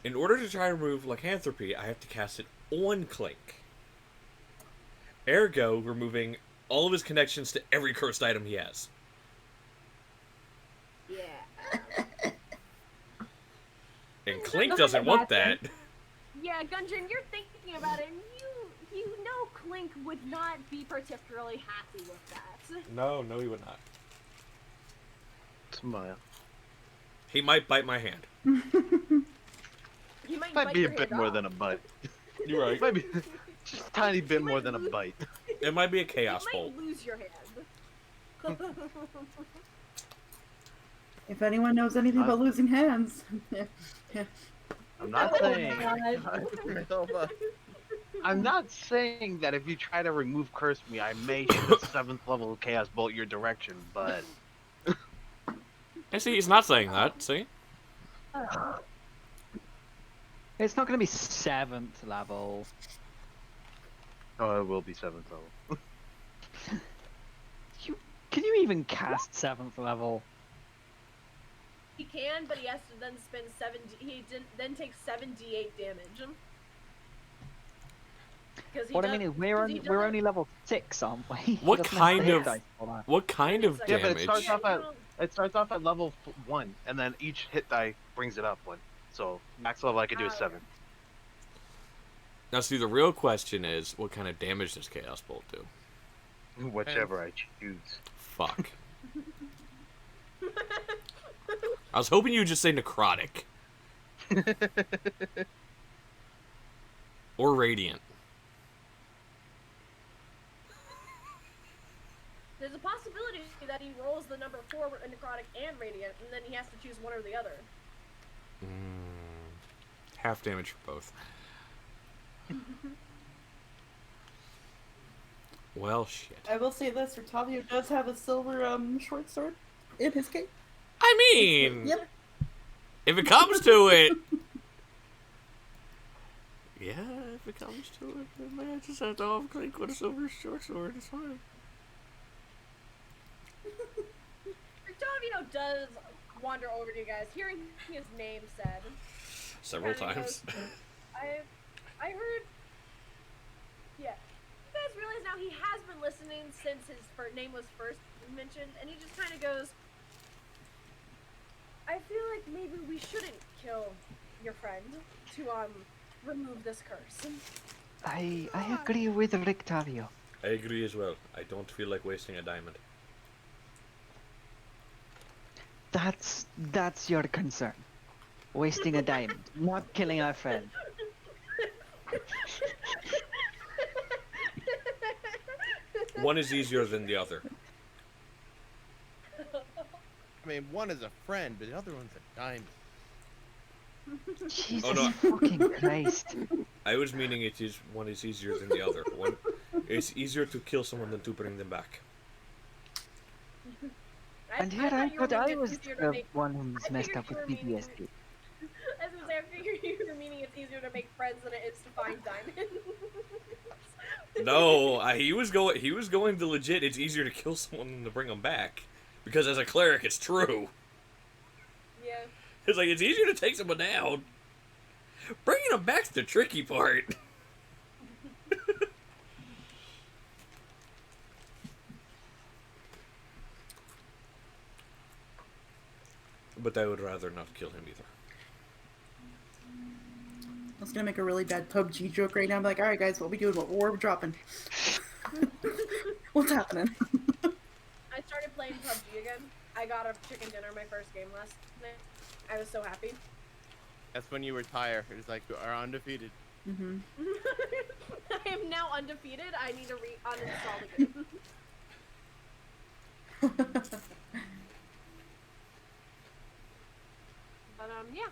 In order to try to remove lycanthropy, I have to cast it on Klink. Ergo, removing all of his connections to every cursed item he has. Yeah. And Klink doesn't want that. Yeah, Gudrun, you're thinking about it, and you know Klink would not be particularly happy with that. No, he would not. Smile. He might bite my hand. He might Might bite be a your bit hand more off. than a bite. You're right. Might be just a tiny bit more than a bite. It might be a chaos You bolt. might lose your hand. If anyone knows anything about losing hands, I'm not Oh saying. my God. I'm not saying that if you try to remove curse from me, I may shoot a 7th level chaos bolt your direction, but And see, he's not saying that, see? It's not going to be 7th level. oh, it will be 7th level. Can you even cast 7th level? He can, but he has to then spend then take 7d8 damage. What I mean is, we're only level 6, aren't we? He What doesn't have kind hit of- dice for that. What kind of Yeah, Yeah, but it damage? starts off at level 1, and then each hit die brings it up 1. So max level I could do is 7. Now, see, the real question is, what kind of damage does Chaos Bolt do? Whichever I choose. Fuck. I was hoping you'd just say necrotic. Or radiant. There's a possibility that he rolls the number 4 with necrotic and radiant, and then he has to choose one or the other. Half damage for both. Well, shit. I will say this: Rotavio does have a silver short sword in his cape. I mean, Yep. if it comes to it. Yeah, if it comes to it, then I just have to off Klink with a silver short sword. It's fine. Rotavio does wander over to you guys, hearing his name said. Several Kinda times. goes, I heard Yeah. You guys realize now he has been listening since his name was first mentioned, and he just kind of goes, I feel like maybe we shouldn't kill your friend to, remove this curse. I agree with Rictavio. I agree as well. I don't feel like wasting a diamond. That's your concern. Wasting a diamond, not killing our friend. One is easier than the other. I mean, one is a friend, but the other one's a diamond. Jesus Oh, no. fucking Christ. I was meaning one is easier than the other. It's easier to kill someone than to bring them back. And here I thought I was the the one who's messed up with PTSD. As I say, I figured you were meaning it's easier to make friends than it is to find diamonds. No, he was going to legit. It's easier to kill someone than to bring them back, because as a cleric, it's true. Yeah. It's like it's easier to take someone down. Bringing them back's the tricky part. But I would rather not kill him either. I was gonna make a really bad PUBG joke right now. I'm like, all right, guys, what we doing? What we're dropping? What's happening? I started playing PUBG again. I got a chicken dinner my first game last night. I was so happy. That's when you retire. It's like you are undefeated. Mm-hmm. I am now undefeated. I need to uninstall the game. But yeah.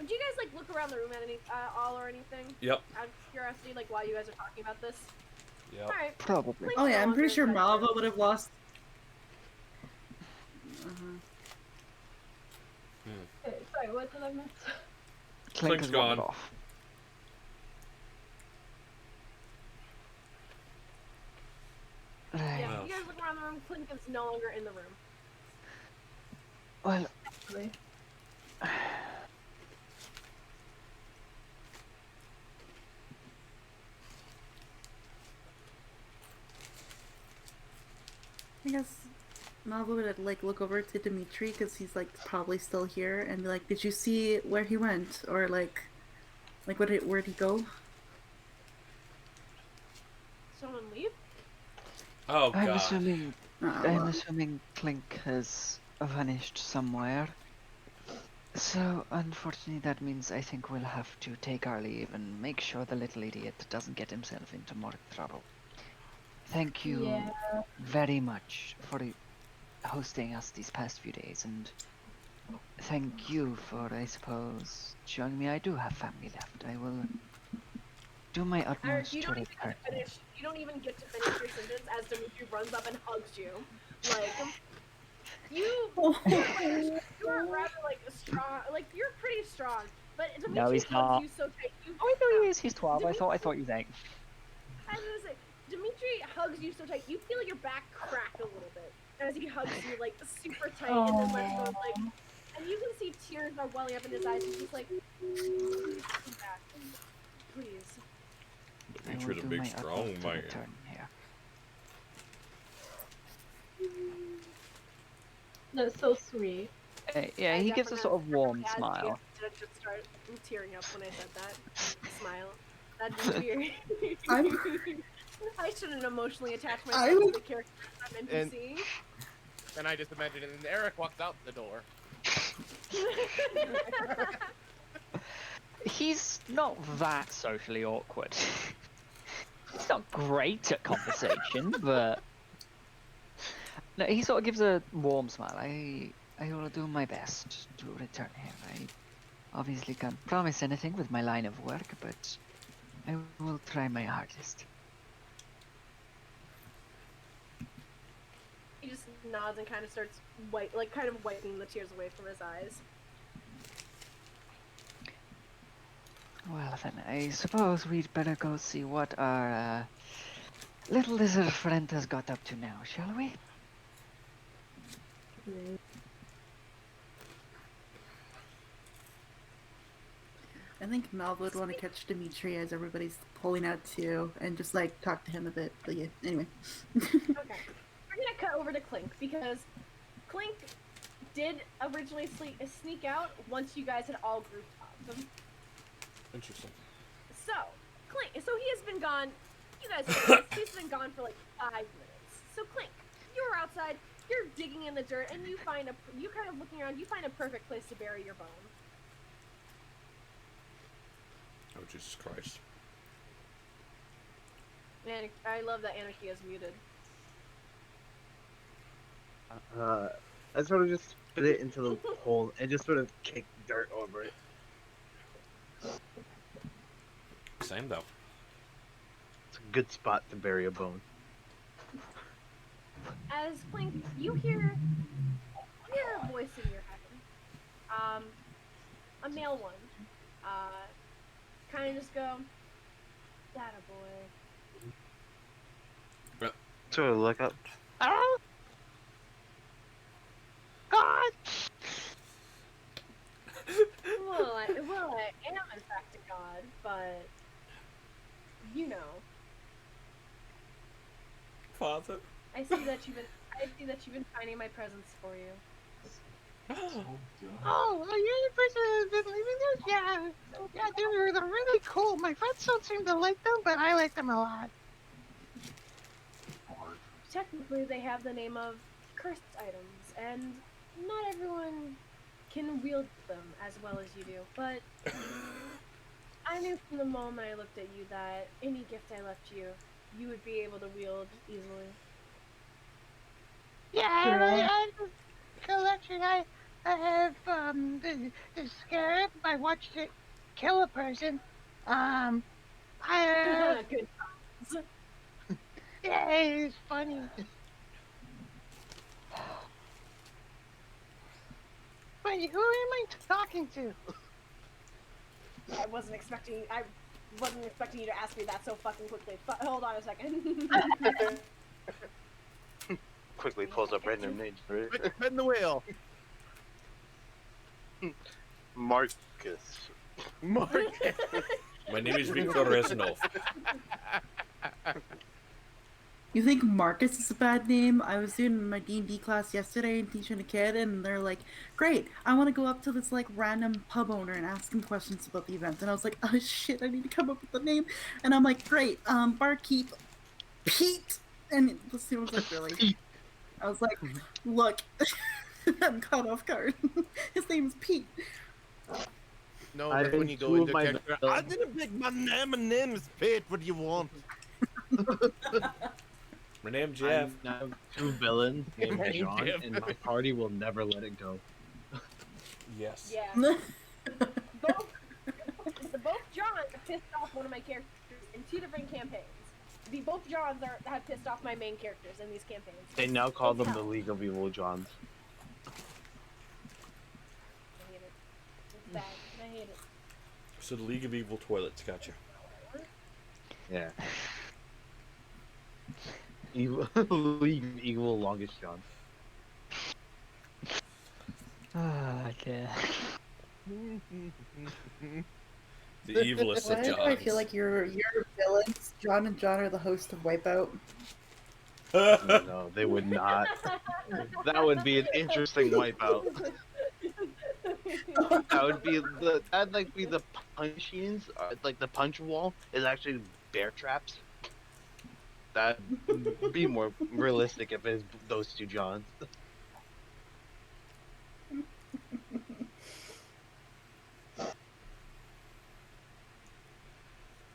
Did you guys like look around the room at any all or anything? Yep. Out of curiosity, like while you guys are talking about this. Yep. All right. Probably. Oh yeah, I'm pretty sure Malva would have lost. Sorry, what did I miss? Klink Klink's has wandered gone. off. Right. Yeah, Wow. you guys look around the room. Klink is no longer in the room. Well, Actually. I guess Malva would like look over to Dimitri because he's like probably still here and be like, "Did you see where he went, or like where'd he go?" Someone leave? Oh I'm god. assuming Oh, I'm well. assuming Klink has vanished somewhere. So, unfortunately, that means I think we'll have to take our leave and make sure the little idiot doesn't get himself into more trouble. Thank you Yeah. very much for hosting us these past few days, and thank you for, I suppose, showing me I do have family left. I will do my Eric, utmost you to don't even return. get to finish. You don't even get to finish your sentence as Dimitri runs up and hugs you. Like you are rather like strong. Like you're pretty strong, but Dimitri No, he's hugs not. you so tight. Oh, I know he is. He's 12. I thought you was 8. I was gonna say, Dimitri hugs you so tight. You feel your back crack a little bit as he hugs you like super tight, and then lets go like, and you can see tears are welling up in his eyes. He's just like, please come back, please. I You're will the do big my strong utmost to man. return here. That's so sweet. Yeah, I he gives a sort of warm definitely smile. had to just start tearing up when I said that. Smile. That'd be weird. I shouldn't emotionally attach myself to the character I'm NPC. Then I just imagine it, and Airic walks out the door. He's not that socially awkward. He's not great at conversation, but no, he sort of gives a warm smile. I will do my best to return here. I obviously can't promise anything with my line of work, but I will try my hardest. He just nods and kind of starts kind of wiping the tears away from his eyes. Well then, I suppose we'd better go see what our little lizard friend has got up to now, shall we? I think Malva would want to catch Dimitri as everybody's pulling out too, and just like talk to him a bit. But yeah, anyway. Okay. We're gonna cut over to Klink because Klink did originally sneak out once you guys had all grouped up. Interesting. So, Klink, so he has been gone. You guys know this, he's been gone for like 5 minutes. So Klink, you're outside, you're digging in the dirt, and you kind of looking around, you find a perfect place to bury your bone. Oh, Jesus Christ. Man, I love that Anarchy is muted. I sort of just put it into the hole and just sort of kick dirt over it. Same though. It's a good spot to bury a bone. As Klink, you hear a voice in your head. A male one. Kind of just go, "That a boy." Sort of look up. Oh! God! Well, I am in fact a god, but you know. Father. I see that you've been finding my presents for you. Oh, you're the person who's been leaving those? Yeah. Yeah, they're really cool. My friends don't seem to like them, but I like them a lot. Technically, they have the name of cursed items, and not everyone can wield them as well as you do, but I knew from the moment I looked at you that any gift I left you, you would be able to wield easily. Yeah, I have a collection. I have the scarab. I watched it kill a person. I have, Good. yeah, it's funny. Wait, who am I talking to? I wasn't expecting you to ask me that so fucking quickly. But hold on a second. Quickly pulls up random names for it. Spin the wheel. Marcus. Marcus. My name is Victor Reznov. You think Marcus is a bad name? I was doing my D&D class yesterday and teaching a kid, and they're like, "Great, I want to go up to this like random pub owner and ask him questions about the event." And I was like, "Oh shit, I need to come up with a name." And I'm like, "Great, barkeep Pete." And the student was like, "Really?" I was like, "Look, I'm caught off guard. His name's Pete." No, I that's when think you go two of into my character. I didn't pick my name. My name is Pete. What do you want? My name's Jeff. I have two villains named My John, Jeff. and my party will never let it go. Yes. Yeah. both Johns have pissed off one of my characters in 2 different campaigns. Both Johns have pissed off my main characters in these campaigns. They now call It's them the hell. League of Evil Johns. I hate it. It's bad. I hate it. So the League of Evil Toilets, gotcha. Yeah. Evil League of Evil Longest John. Ah, dear. The evilest of Why Johns. do I feel like your villains, John and John, are the host of Wipeout? No, they would not. That would be an interesting wipeout. That'd like be the punchings, like the punch wall is actually bear traps. That'd be more realistic if it's those two Johns.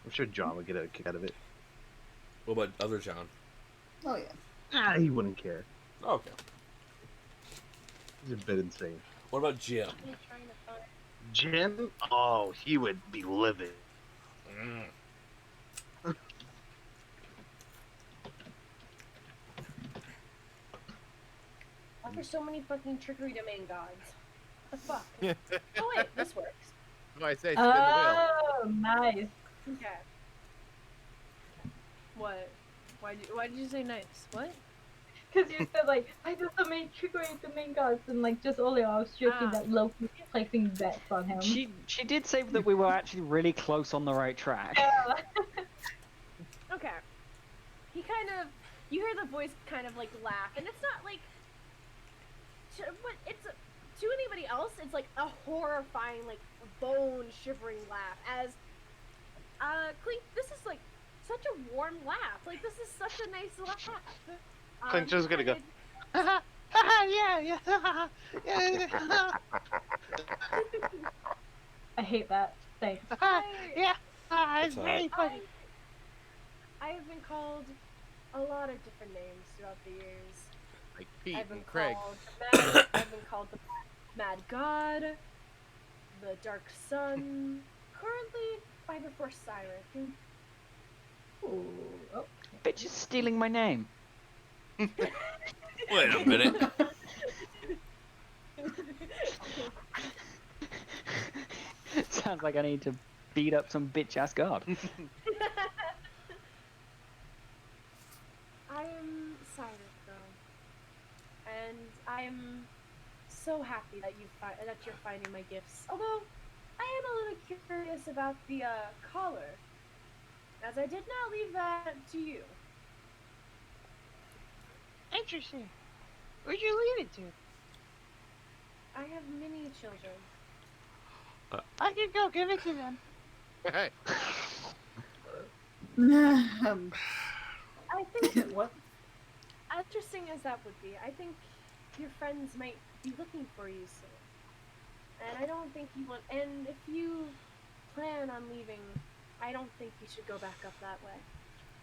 I'm sure John would get a kick out of it. What about other John? Oh yeah. Ah, he wouldn't care. Okay. He's a bit insane. What about Jim? I'm trying to find. Jim? Oh, he would be livid. Why are so many fucking trickery domain gods? The fuck? Oh wait, this works. No, I say spin the wheel. Oh, nice. Okay. What? Why did you say nice? What? Because you said like, I just the main triggering the main gods, and like just only I was joking that Loki placing bets on him. She did say that we were actually really close on the right track. Yeah. Okay. He kind of, you hear the voice kind of like laugh, and it's not like, to anybody else, it's like a horrifying, like bone shivering laugh. As, Klink, this is like such a warm laugh. Like this is such a nice laugh. Klink just gonna go. yeah, yeah. I hate that. Thanks. Yeah, it's very funny. I have been called a lot of different names throughout the years. Like Pete I've been and Craig. called I've been called the Mad God, the Dark Sun, currently by the Force Siren. Ooh, oh. Bitch is stealing my name. Wait a minute. Sounds like I need to beat up some bitch ass god. I am Cyrus, though, and I am so happy that that you're finding my gifts. Although I am a little curious about the collar, as I did not leave that to you. Interesting. Where'd you leave it to? I have many children. I can go give it to them. Hey, I think, What? interesting as that would be, I think your friends might be looking for you soon. And I don't think you want. And if you plan on leaving, I don't think you should go back up that way.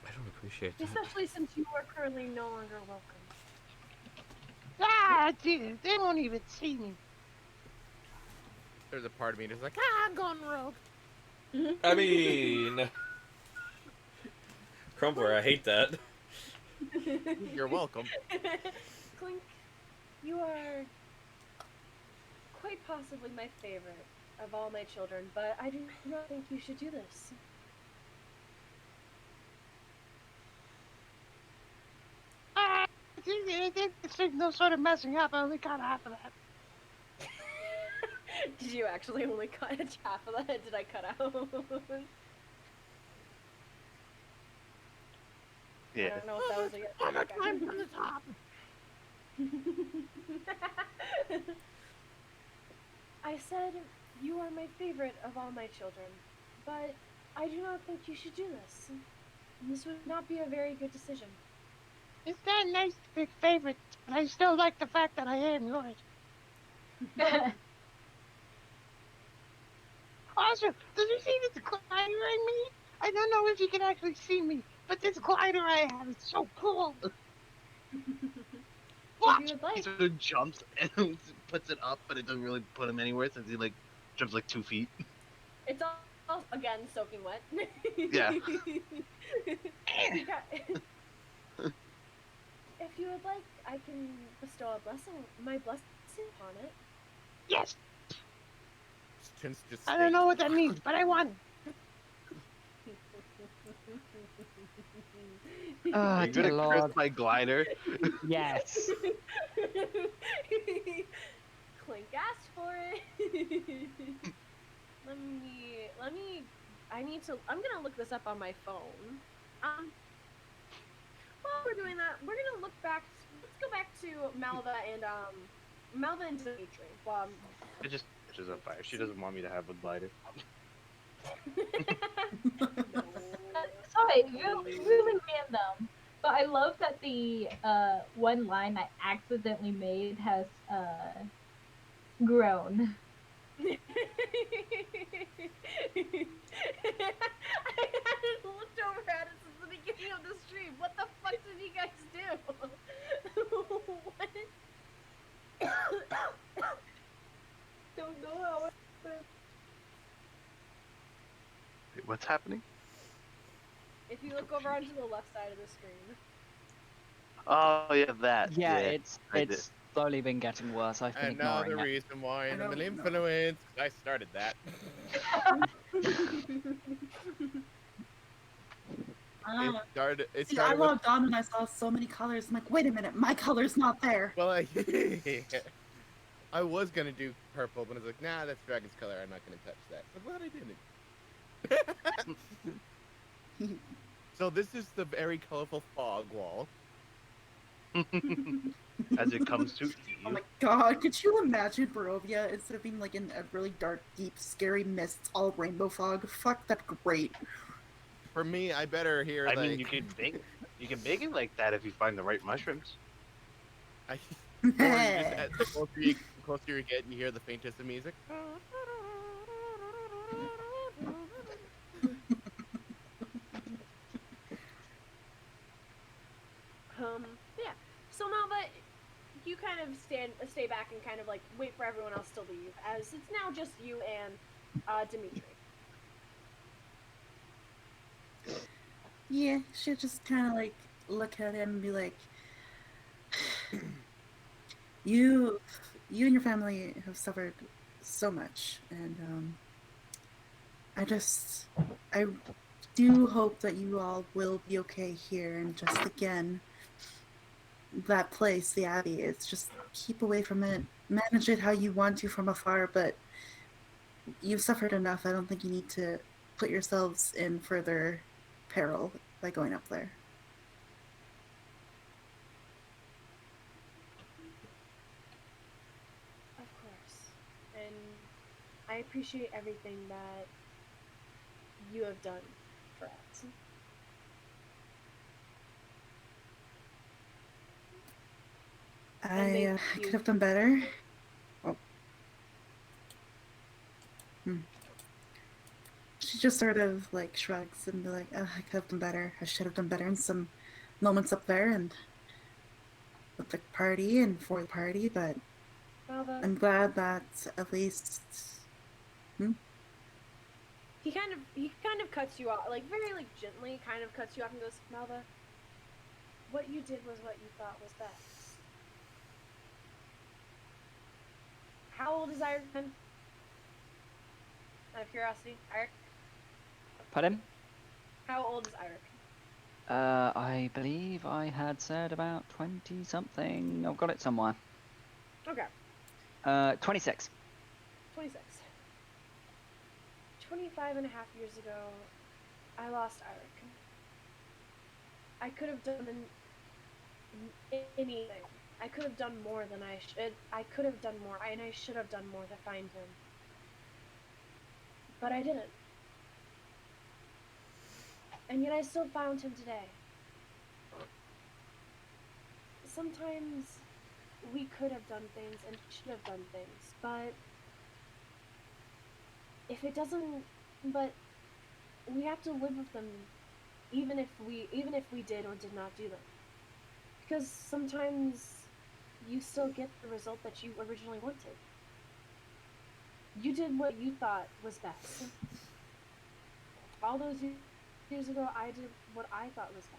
I don't appreciate that. Especially since you are currently no longer welcome. Ah, dude, they won't even see me. there's a part of me that's like, I'm going rogue. I mean, Crumpler, I hate that. You're welcome. Klink, you are quite possibly my favorite of all my children, but I do not think you should do this. Ah, there's no sort of messing up. I only got half of that. Did you actually only cut half of that? Did I cut out? I Yeah. don't know if that was a yes. I'm gonna climb from the top. I said you are my favorite of all my children, but I do not think you should do this. This would not be a very good decision. It's that nice to pick favorites, but I still like the fact that I am yours. Also, did you see this glider I made? I don't know if you can actually see me, but this glider I have is so cool. If Watch! you would like. He sort of jumps and puts it up, but it doesn't really put him anywhere since he like jumps like 2 feet. It's all again soaking wet. Yeah. If you would like, I can bestow my blessing upon it. Yes! Since just I don't know what that means, but I want it. Oh, You're dear gonna lord. curse my glider. Yes. Klink asked for it. I'm gonna look this up on my phone. While we're doing that, we're gonna let's go back to Malva and Dimitri. It just catches on fire. She doesn't want me to have a glider. Sorry, really random. But I love that the one line I accidentally made has grown. I hadn't looked over at it since the beginning of the stream. What the fuck did you guys do? What? Don't know how it happened. Wait, what's happening? If you look over onto the left side of the screen. Oh yeah, that. Yeah, I did. it's slowly been getting worse. I've been Another ignoring it. reason why I animal don't know. influence. I started that. It See, I started with logged on and I saw so many colors. I'm like, wait a minute, my color's not there. well, I was gonna do purple, but I was like, nah, that's Dragon's color. I'm not gonna touch that. I'm glad I didn't. So this is the very colorful fog wall. As it comes to eat Oh you. my god, could you imagine Barovia instead of being like in a really dark, deep, scary mist, it's all rainbow fog? Fuck, that's great. For me, I better hear I like mean, you can make it like that if you find the right mushrooms. or you just the closer you get, you hear the faintest of music. Yeah. So Malva, you kind of stay back and kind of like wait for everyone else to leave, as it's now just you and Dimitri. Yeah, she'll just kind of like look at him and be like, you and your family have suffered so much, and I do hope that you all will be okay here. And just again, that place, the Abbey, it's just keep away from it, manage it how you want to from afar, but you've suffered enough. I don't think you need to put yourselves in further peril by going up there. Of course. And I appreciate everything that you have done for us. I could have done better. Oh. She just sort of like shrugs and be like, oh, I could have done better. I should have done better in some moments up there and with the party and for the party, but Malva, I'm glad that at least. he kind of cuts you off, like very like gently kind of cuts you off and goes, Malva, what you did was what you thought was best. How old is Airic then? Out of curiosity, Airic? Pardon? How old is Airic? I believe I had said about 20 something. I've got it somewhere. Okay. 26. 26. 25 and a half years ago, I lost Airic. I could have done anything. I could have done more than I should. I could have done more, and I should have done more to find him. But I didn't. And yet I still found him today. Sometimes we could have done things and should have done things, but if it doesn't, but we have to live with them even if we did or did not do them. Because sometimes you still get the result that you originally wanted. You did what you thought was best. All those years ago, I did what I thought was best.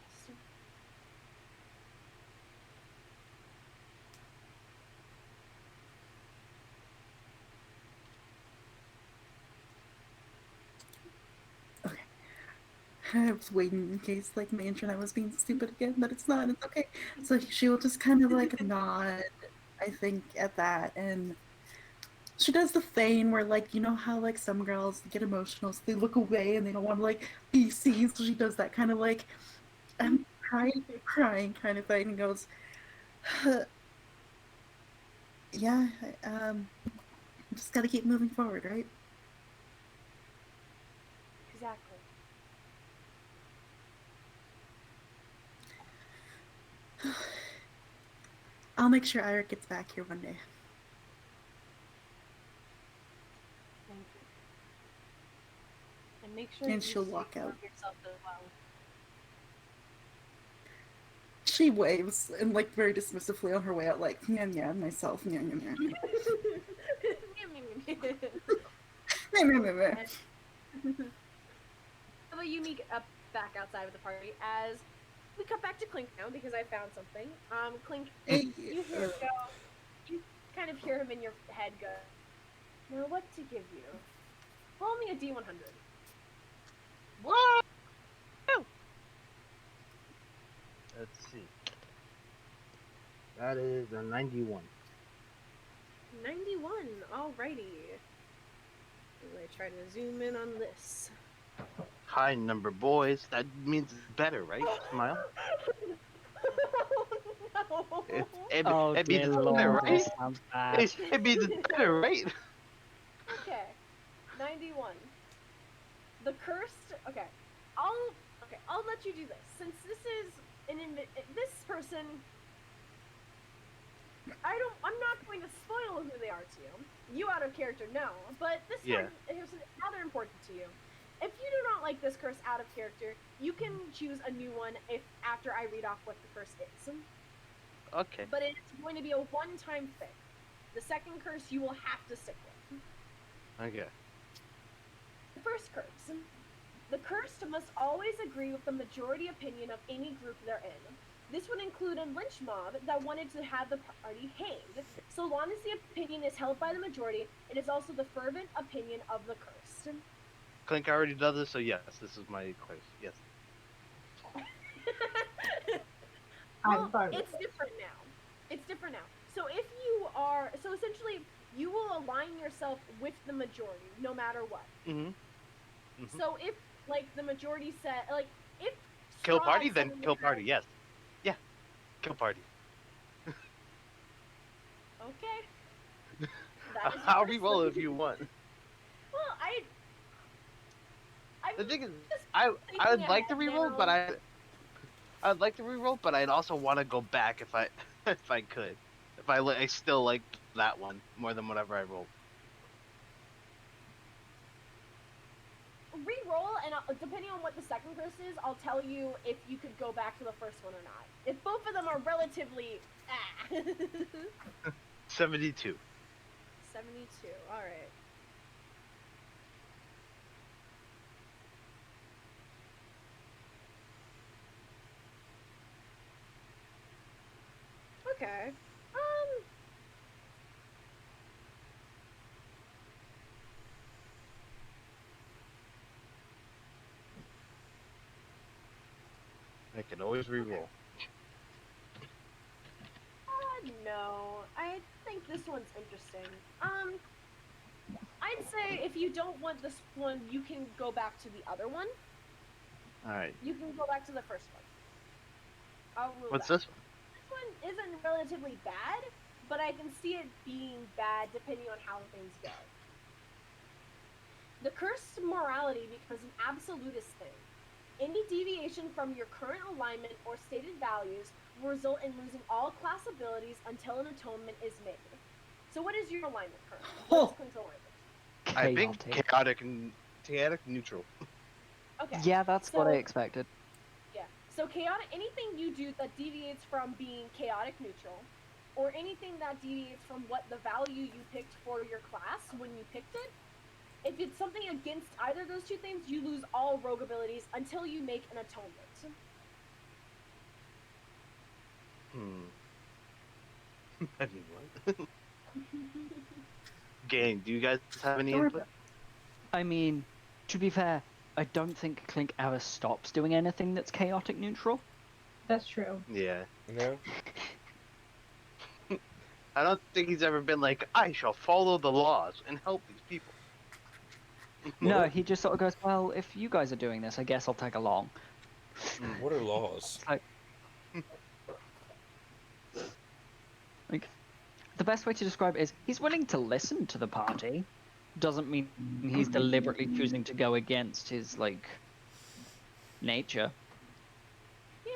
I was waiting in case like my internet was being stupid again, but it's not. It's okay. So she will just kind of like nod, I think, at that, and she does the feign where like you know how like some girls get emotional, so they look away and they don't want to like be seen. So she does that kind of like I'm crying kind of thing, and goes, "Yeah, just gotta keep moving forward, right?" Exactly. I'll make sure Airic gets back here one day. Thank you. And make sure And you she'll take walk care out. of yourself as well. She waves and like very dismissively on her way out, like yeah, myself, yeah. Well, you meet up back outside of the party as we cut back to Klink now because I found something. Klink, you hear go. You kind of hear him in your head go. Now what to give you? Roll me a D100. Whoa! Let's see. That is a 91. 91. Alrighty. I'm gonna try to zoom in on this. High number, boys. That means it's better, right? Smile. Oh, no. Oh It dear means it's better, lord, right? this sounds bad. It means it's better, right? Okay, 91. The cursed. Okay, I'll let you do this since this is this person. I'm not going to spoil who they are to you. You out of character, no. But this Yeah. one is rather important to you. If you do not like this curse out of character, you can choose a new one if after I read off what the curse is. Okay. But it's going to be a one-time thing. The second curse you will have to stick with. Okay. The first curse. The cursed must always agree with the majority opinion of any group they're in. This would include a lynch mob that wanted to have the party hanged. So long as the opinion is held by the majority, it is also the fervent opinion of the cursed. Klink already does this, so yes, this is my curse. Yes. Well, it's different now. It's different now. So so essentially, you will align yourself with the majority, no matter what. So if, like, the majority said, like, if Kill Strahd party, then suddenly kill had- party. Yes. Yeah. Kill party. Okay. That is I'll your reroll first if you want. Well, The thing is, just I would thinking like to ahead reroll, now. but I'd like to reroll, but I'd also want to go back if I if I could. If I still like that one more than whatever I rolled. Re-roll, and depending on what the second curse is, I'll tell you if you could go back to the first one or not. If both of them are relatively 72. 72. All right. Okay. I can always reroll. No. I think this one's interesting. I'd say if you don't want this one, you can go back to the other one. All right. You can go back to the first one. I'll rule What's that. this one? This one isn't relatively bad, but I can see it being bad depending on how things go. The cursed morality becomes an absolutist thing. Any deviation from your current alignment or stated values will result in losing all class abilities until an atonement is made. So what is your alignment currently? What is Klink's alignment? I think Chaotic. chaotic neutral. Okay. Yeah, that's what I So- expected. Yeah. So chaotic, anything you do that deviates from being chaotic neutral, or anything that deviates from what the value you picked for your class when you picked it, if it's something against either of those two things, you lose all rogue abilities until you make an atonement. I mean, what? Gang, do you guys have any Don't worry input? I mean, to be fair, I don't think Klink ever stops doing anything that's chaotic neutral. That's true. Yeah. No? I don't think he's ever been like, I shall follow the laws and help these people. No, he just sort of goes, well, if you guys are doing this, I guess I'll tag along. What are laws? Like, the best way to describe it is he's willing to listen to the party. Doesn't mean he's deliberately choosing to go against his, like, nature. Yeah.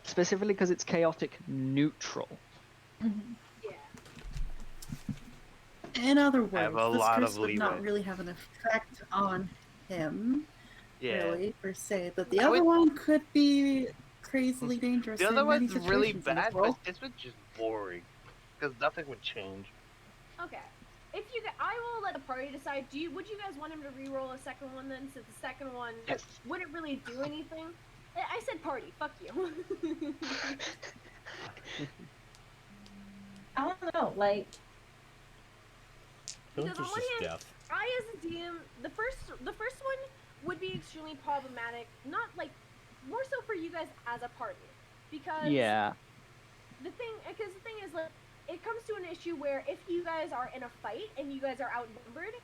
Specifically because it's chaotic neutral. Yeah. In other words, have a this lot curse of would not leeway. really have an effect on him, Yeah. really, per se. But the I other would- one could be crazily dangerous. The other in many one's really situations in this bad, world. but this one's just boring. Because nothing would change. Okay. I will let the party decide. Would you guys want him to re-roll a second one then, since the second one Yes. wouldn't really do anything? I said party. Fuck you. I don't know, like, Don't Because on just one hand, death. I as a DM, the first one would be extremely problematic. Not like more so for you guys as a party, because Yeah. the thing is, like, it comes to an issue where if you guys are in a fight and you guys are outnumbered,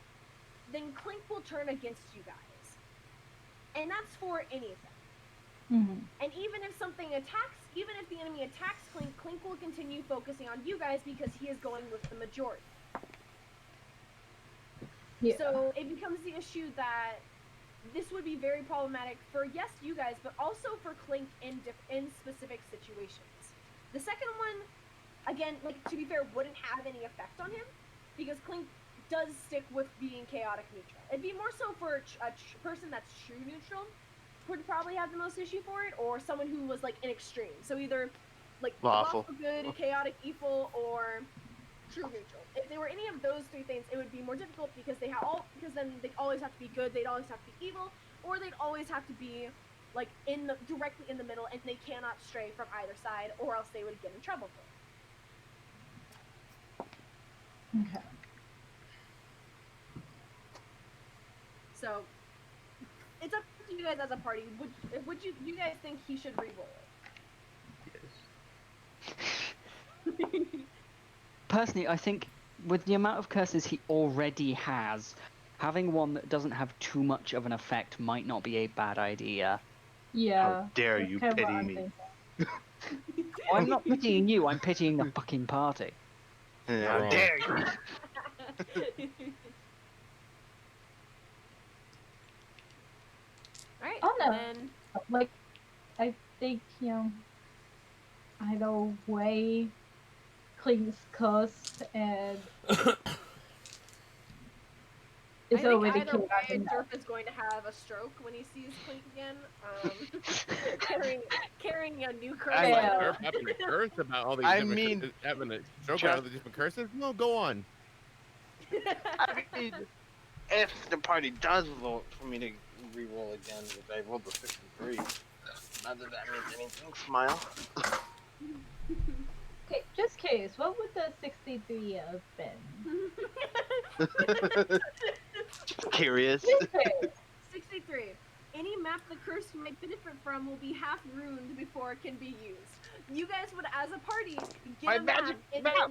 then Klink will turn against you guys, and that's for anything. And even if even if the enemy attacks Klink, Klink will continue focusing on you guys because he is going with the majority. Yeah. So it becomes the issue that this would be very problematic for, yes, you guys, but also for Klink in specific situations. The second one, again, like, to be fair, wouldn't have any effect on him because Klink does stick with being chaotic neutral. It'd be more so for a person that's true neutral would probably have the most issue for it, or someone who was like in extreme. So either like Lawful. good, chaotic evil, or true neutral. If they were any of those three things, it would be more difficult because because then they always have to be good, they'd always have to be evil, or they'd always have to be like directly in the middle, and they cannot stray from either side, or else they would get in trouble for it. Okay. So it's up to you guys as a party. Would you guys think he should re-roll it? Personally, I think with the amount of curses he already has, having one that doesn't have too much of an effect might not be a bad idea. Yeah. How dare that's you kind of what pity I'm me? thinking. I'm not pitying you, I'm pitying the fucking party. How Wrong. dare you? Alright, Oh, no. then Like, I think, either way, Klink's cursed and I it's think already either killed way, out. Derp is going to have a stroke when he sees Klink again. Carrying a new curse. I- Yeah. Derp having a curse about all these I different mean, having a joke about all the different curses? No, go on. I mean, if the party does vote for me to re-roll again, which I rolled a 63, not that that means anything, smile. Okay, just curious, what would the 63 have been? Just curious. Just curious. 63. Any map the curse might benefit from will be half ruined before it can be used. You guys would, as a party, get My a map. magic and map!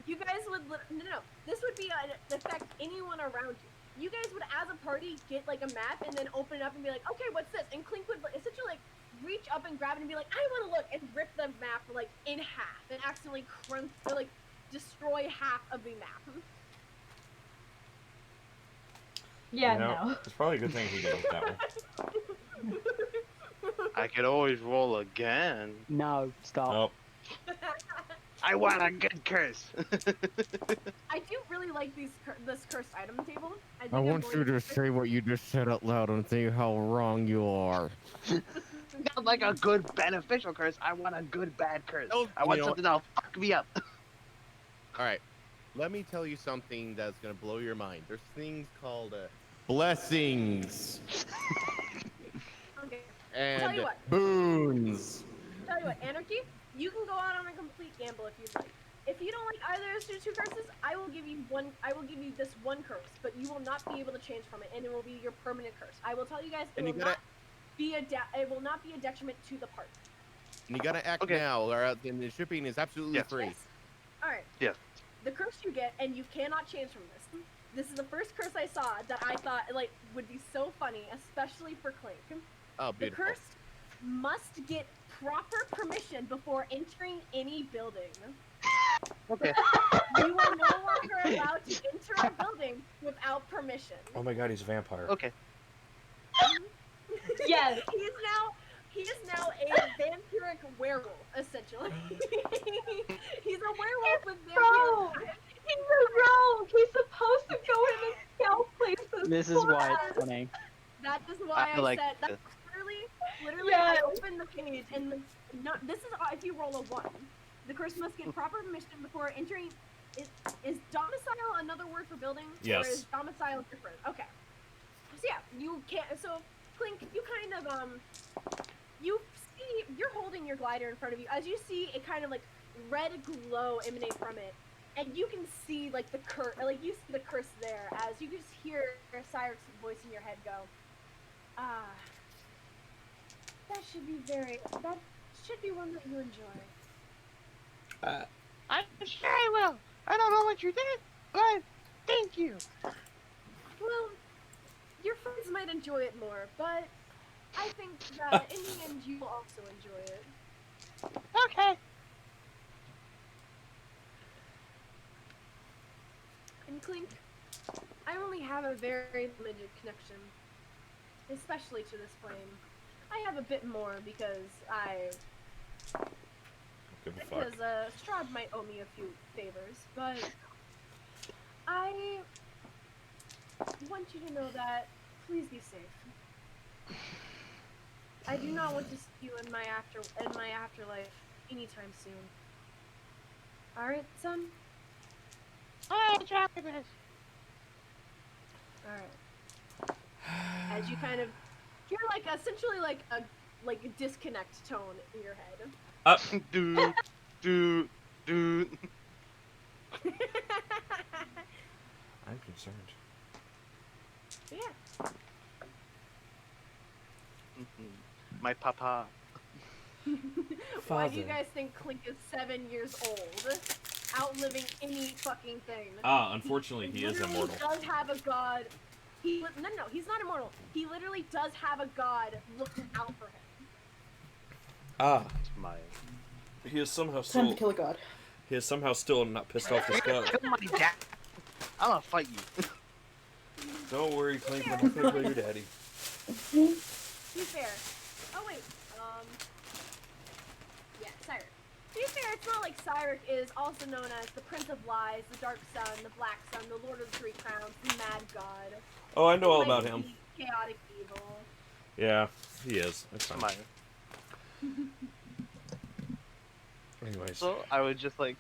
You guys would no. This would be an affect anyone around you. You guys would, as a party, get like a map and then open it up and be like, okay, what's this? And Klink would essentially like reach up and grab it and be like, I want to look, and rip the map like in half and accidentally destroy half of the map. Yeah, You know, no. It's probably a good thing he didn't that one. I could always roll again. No, stop. Oh, I want a good curse. I do really like this cursed item table. I want you to say what you just said out loud and see how wrong you are. Not like a good beneficial curse. I want a good bad curse. Oh, I want you know something that'll fuck me up. Alright, let me tell you something that's gonna blow your mind. There's things called blessings Okay. and Tell you what. boons. Tell you what, Anarchy, you can go out on a complete gamble if you'd like. If you don't like either of those two curses, I will give you this one curse, but you will not be able to change from it, and it will be your permanent curse. I will tell you guys, it will not be a detriment to the party. And you gotta act Okay. now, or else then the shipping is absolutely Yes. free. Yes. All right. Yes. The curse you get, and you cannot change from this. This is the first curse I saw that I thought like would be so funny, especially for Klink. Oh, The beautiful. curse must get proper permission before entering any building. Okay. You are no longer allowed to enter a building without permission. oh my god, he's a vampire. Okay. Yes. He is now a vampiric werewolf, essentially. He's a werewolf with Bro, vampire. he's a rogue. He's supposed to go in and scout places. This is why it's funny. That is why I I like said this. that's literally Yeah. I opened the page and this is if you roll a 1. The curse must get proper permission before entering. Is domicile another word for building? Yes. Or is domicile different? Okay. So yeah, you can't. So Klink, you kind of you're holding your glider in front of you. As you see, it kind of like red glow emanate from it, and you can see like the curse there. As you just hear Cyric's voice in your head go, That should be one that you enjoy. I'm sure I will. I don't know what you did, but thank you. Well, your friends might enjoy it more, but I think that in the end you will also enjoy it. Okay. And Klink, I only have a very limited connection, especially to this plane. I have a bit more because Strahd might owe me a few favors, but I want you to know that please be safe. I do not want to see you in my afterlife anytime soon. All right, son. Alright, try my best. All right. As you kind of hear essentially a disconnect tone in your head. Dude. I'm concerned. Yeah. My papa. Why do you guys think Klink is 7 years old? Outliving any fucking thing. Unfortunately, he is literally immortal. Does have a god. No, he's not immortal. He literally does have a god looking out for him. My. He is somehow Time still. to kill a god. He is somehow still not pissed off this god. Kill my dad. I'm gonna fight you. Don't worry, Klink. I'm not gonna kill your daddy. Be fair. Oh wait. Yeah, Cyric. To be fair, it's not like Cyric is also known as the Prince of Lies, the Dark Sun, the Black Sun, the Lord of the Three Crowns, the Mad God. Oh, I know all about him. Chaotic evil. Yeah, he is. It's fine. My. Anyways. So I would just like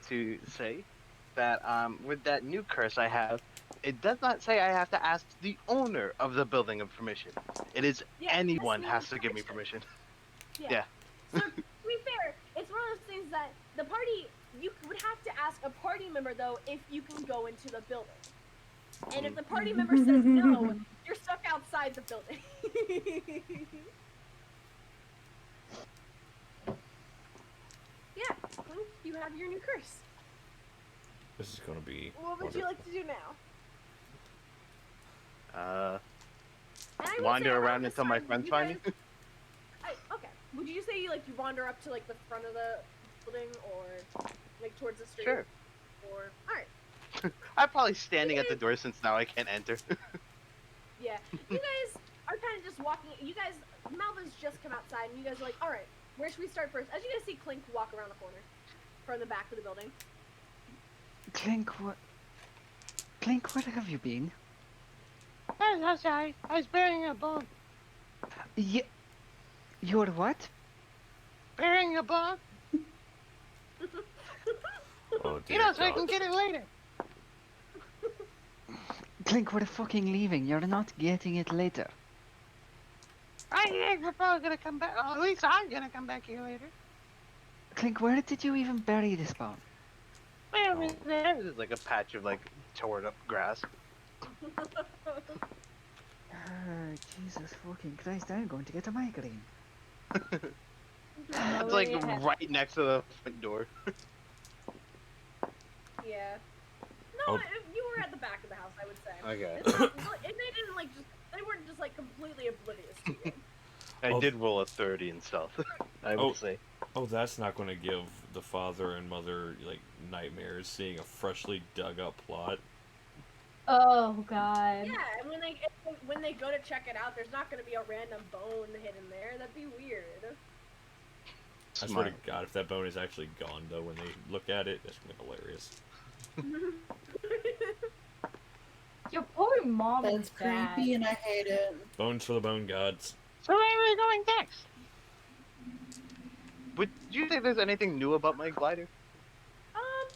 to say that with that new curse I have, it does not say I have to ask the owner of the building of permission. It is anyone has to give me permission. Yeah. So to be fair, it's one of those things that the party you would have to ask a party member though if you can go into the building. And if the party member says no, you're stuck outside the building. Yeah, Klink, you have your new curse. This is gonna be. What would you like to do now? And I will Wander say around this until my time, friends you find me. guys- Okay. Would you say you wander up to the front of the building or towards the street? Sure. Or alright. I'm probably standing at the door since now I can't enter. Yeah. You guys are kind of just walking. You guys, Malva's just come outside, and you guys are like, alright, where should we start first? As you guys see Klink walk around the corner from the back of the building. Klink, where have you been? I'm so sorry. I was burying a bone. You're what? Burying a bone? Oh, dear You know, so I God. can get it later. Klink, we're fucking leaving. You're not getting it later. I think we're probably gonna come back. Well, at least I'm gonna come back here later. Klink, where did you even bury this bone? Where was there? This is like a patch of torn up grass. Jesus fucking Christ, I'm going to get a migraine. It's right next to the front door. Yeah. No, Oh. you were at the back of the house, I would say. Okay. And they didn't they weren't just completely oblivious to you. I did roll a 30 in stealth. I will say. Oh, that's not going to give the father and mother nightmares seeing a freshly dug up plot. Oh god. Yeah, and when they go to check it out, there's not going to be a random bone hidden there. That'd be weird. I swear to God, if that bone is actually gone though, when they look at it, that's gonna be hilarious. Your poor mom That's is bad. creepy and I hate it. Bones for the bone gods. So where are we going next? Would you think there's anything new about my glider? I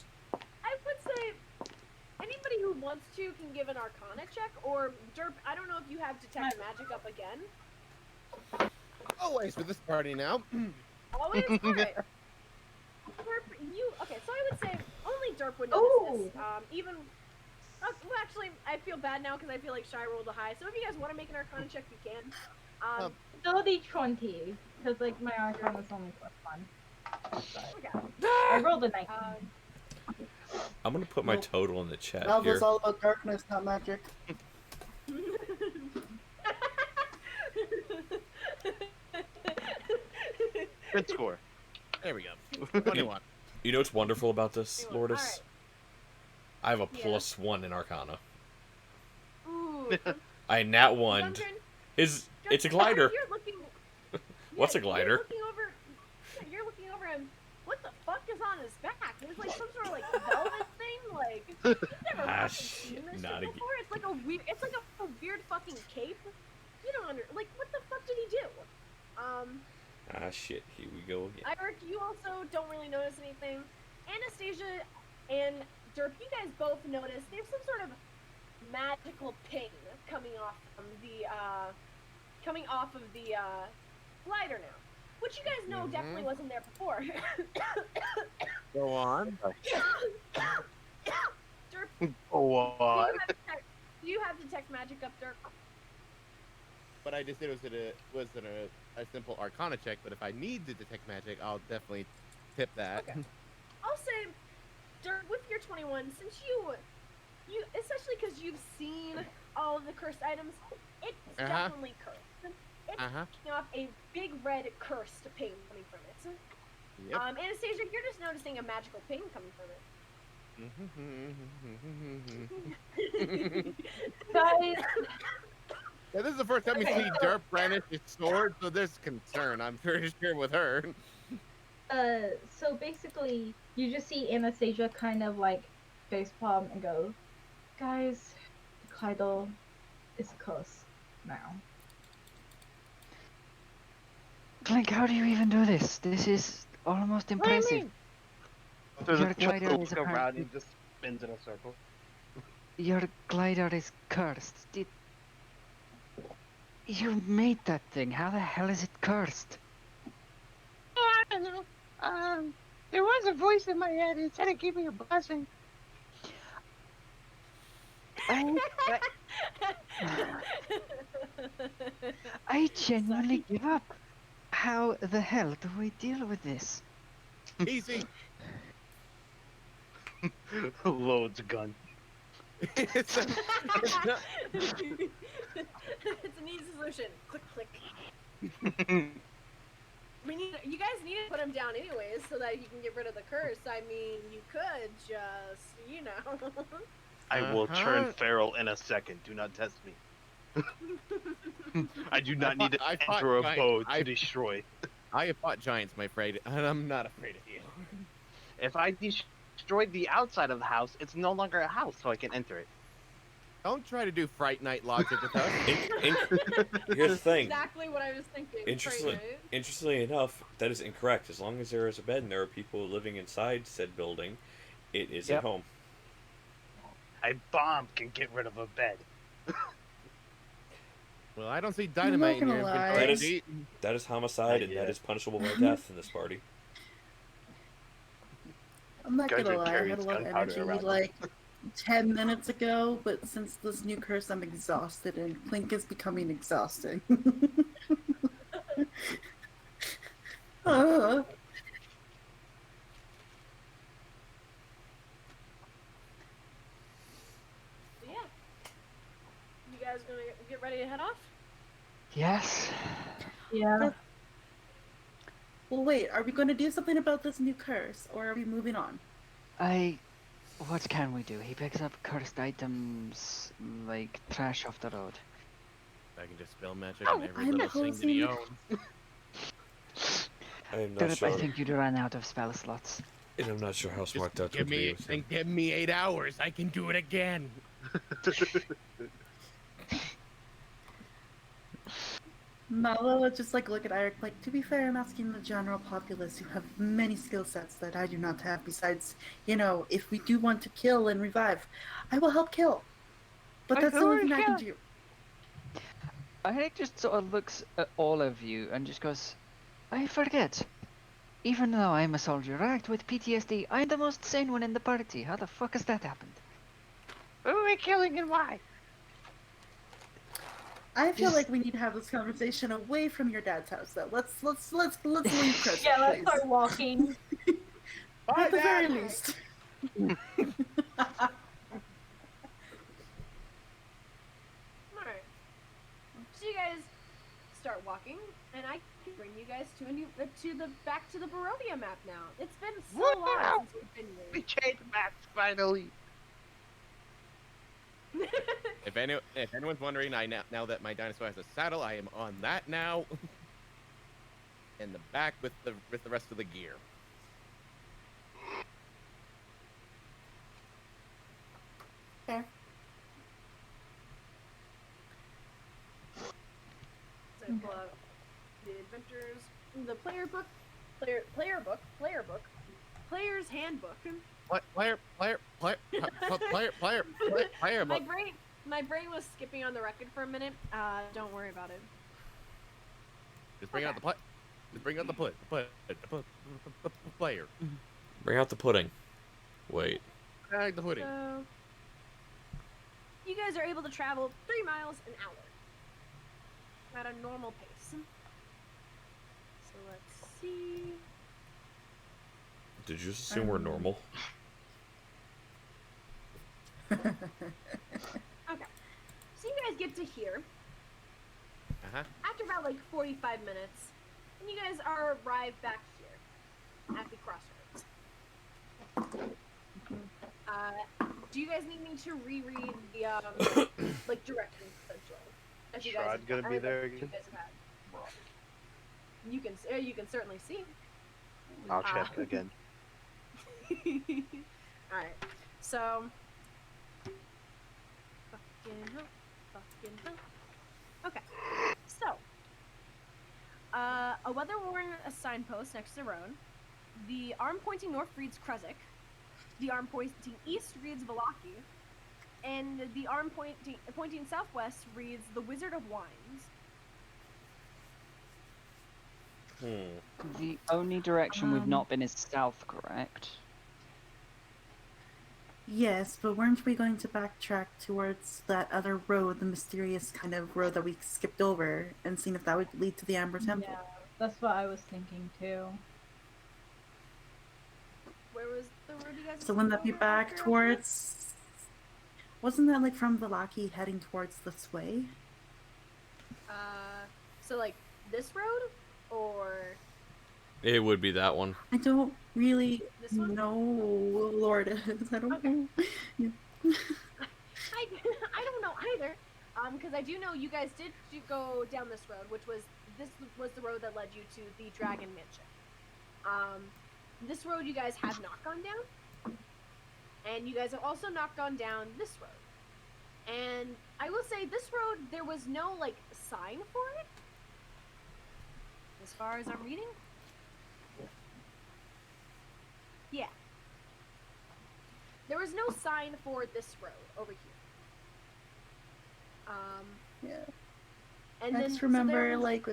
would say anybody who wants to can give an Arcana check, or Derp. I don't know if you have Detect Magic up again. Always with this party now. Always? Alright. Derp, okay, so I would say only Derp would notice this. Even. Well, actually, I feel bad now because I feel like Shy rolled a high. So if you guys want to make an Arcana check, you can. Um, Still the 20, because like my Arcana is only +1. okay. I rolled a 19. I'm gonna put my Nope. total in the chat Malva's here. all about darkness, not magic. Good score. There we go. 21. You know what's wonderful about this, Alright. Lourdes? I have a Yeah. +1 in Arcana. Ooh. I nat one. Gudrun, It's a glider. You're looking. What's a You're glider? looking over. Yeah, you're looking over him. What the fuck is on his back? There's like some sort of like velvet thing. Like you've never fucking seen this not shit again. before. It's like a weird. It's like a weird fucking cape. You don't like what the fuck did he do? Shit. Here we go again. Airic, you also don't really notice anything. Anastasia and Derp, you guys both notice there's some sort of magical ping coming off of the glider now, which you guys know definitely wasn't there before. Go on. Derp, Go on. do you have detect magic up, Derp? But I just did wasn't a simple Arcana check. But if I need to detect magic, I'll definitely tip that. Okay. I'll say, Derp, with your 21, since you especially because you've seen all of the cursed items, it's definitely cursed. It's kicking off a big red cursed ping coming from it. Yep. Anastasia, you're just noticing a magical ping coming from it. Guys, Yeah, this is the first time we see Derp brandish his sword, so there's concern. I'm pretty sure with her. so basically, you just see Anastasia kind of like facepalm and go, guys, Kaido is cursed now. Klink, how do you even do this? This is almost impressive. So Your the glider chuckle is go around apparently... and just spins in a circle. Your glider is cursed. You made that thing. How the hell is it cursed? Oh, I don't know. There was a voice in my head that said it gave me a blessing. I genuinely give up. How the hell do we deal with this? Easy. Loads of gun. It's not- It's an easy solution. Click, click. You guys need to put him down anyways, so that you can get rid of the curse. I mean, you could just, you know. I will turn feral in a second. Do not test me. I do not need to I fought enter a giants. bow to destroy. I have fought giants, my friend, and I'm not afraid of you. If I destroyed the outside of the house, it's no longer a house, so I can enter it. Don't try to do Fright Night logic with us. Here's the thing. Exactly what I was thinking. Interestingly enough, that is incorrect. As long as there is a bed and there are people living inside said building, it is at home. A bomb can get rid of a bed. Well, I don't see dynamite in gonna your lie. inventory. That is homicide, and that is punishable by death in this party. I'm not gonna Gudrun lie, I carries had a lot of gunpowder energy around like 10 minutes ago, but since this new curse, I'm exhausted, and Klink is becoming exhausting. uh. Yeah. You guys gonna get ready to head off? Yes. Yeah. Well, wait, are we going to do something about this new curse, or are we moving on? What can we do? He picks up cursed items like trash off the road. I can just spell magic Oh, on every I'm little thing that he hosing. owns. I am not Derp, sure. I think you ran out of spell slots. And I'm not sure how smart that Give would be. me, with him. give me 8 hours. I can do it again. Malva would just like look at Airic like, to be fair, I'm asking the general populace who have many skill sets that I do not have. Besides, you know, if we do want to kill and revive, I will help kill. But that's the only thing I can do. Airic just sort of looks at all of you and just goes, I forget. Even though I'm a soldier racked with PTSD, I'm the most sane one in the party. How the fuck has that happened? Who are we killing and why? I feel like we need to have this conversation away from your dad's house, though. Let's leave Chris. Yeah, let's please. start walking. Bye, At the very Dad. least. Alright. So you guys start walking, and I can bring you guys to a new back to the Barovia map now. It's been so long Wow. since we've been We here. changed maps finally. If anyone's wondering, now that my dinosaur has a saddle, I am on that now. In the back with the rest of the gear. Fair. So I pull out the adventures, the player's handbook. Player. My brain was skipping on the record for a minute. Don't worry about it. Just bring out the player. Bring out the pudding. Wait. Bag the pudding. So you guys are able to travel 3 miles an hour at a normal pace. So let's see. Did you just assume we're normal? Okay. So you guys get to here after about like 45 minutes, and you guys are arrived back here at the crossroads. Do you guys need me to reread the like directions essentially? As you guys Strahd gonna be there you again? guys have had. You can certainly see. I'll check again. Alright, so fucking hell. Okay, so a weather warning signpost next to the road. The arm pointing north reads Krezek. The arm pointing east reads Valaki. And the arm pointing southwest reads The Wizard of Wines. The only direction we've not been is south, correct? Yes, but weren't we going to backtrack towards that other road, the mysterious kind of road that we skipped over, and seeing if that would lead to the Amber Temple? Yeah, that's what I was thinking too. Where was the road you guys So wouldn't that be over back after towards... Wasn't that like from Valaki heading towards this way? So like this road? Or It would be that one. I don't really This one? know, Lourdes. I don't know. Yeah. I don't know either. Because I do know you guys did go down this road, which was the road that led you to the Dragon Mansion. This road you guys have not gone down, and you guys have also not gone down this road. And I will say this road there was no like sign for it, as far as I'm reading. Yeah. There was no sign for this road over here. Yeah. And I then just so remember, there was- like,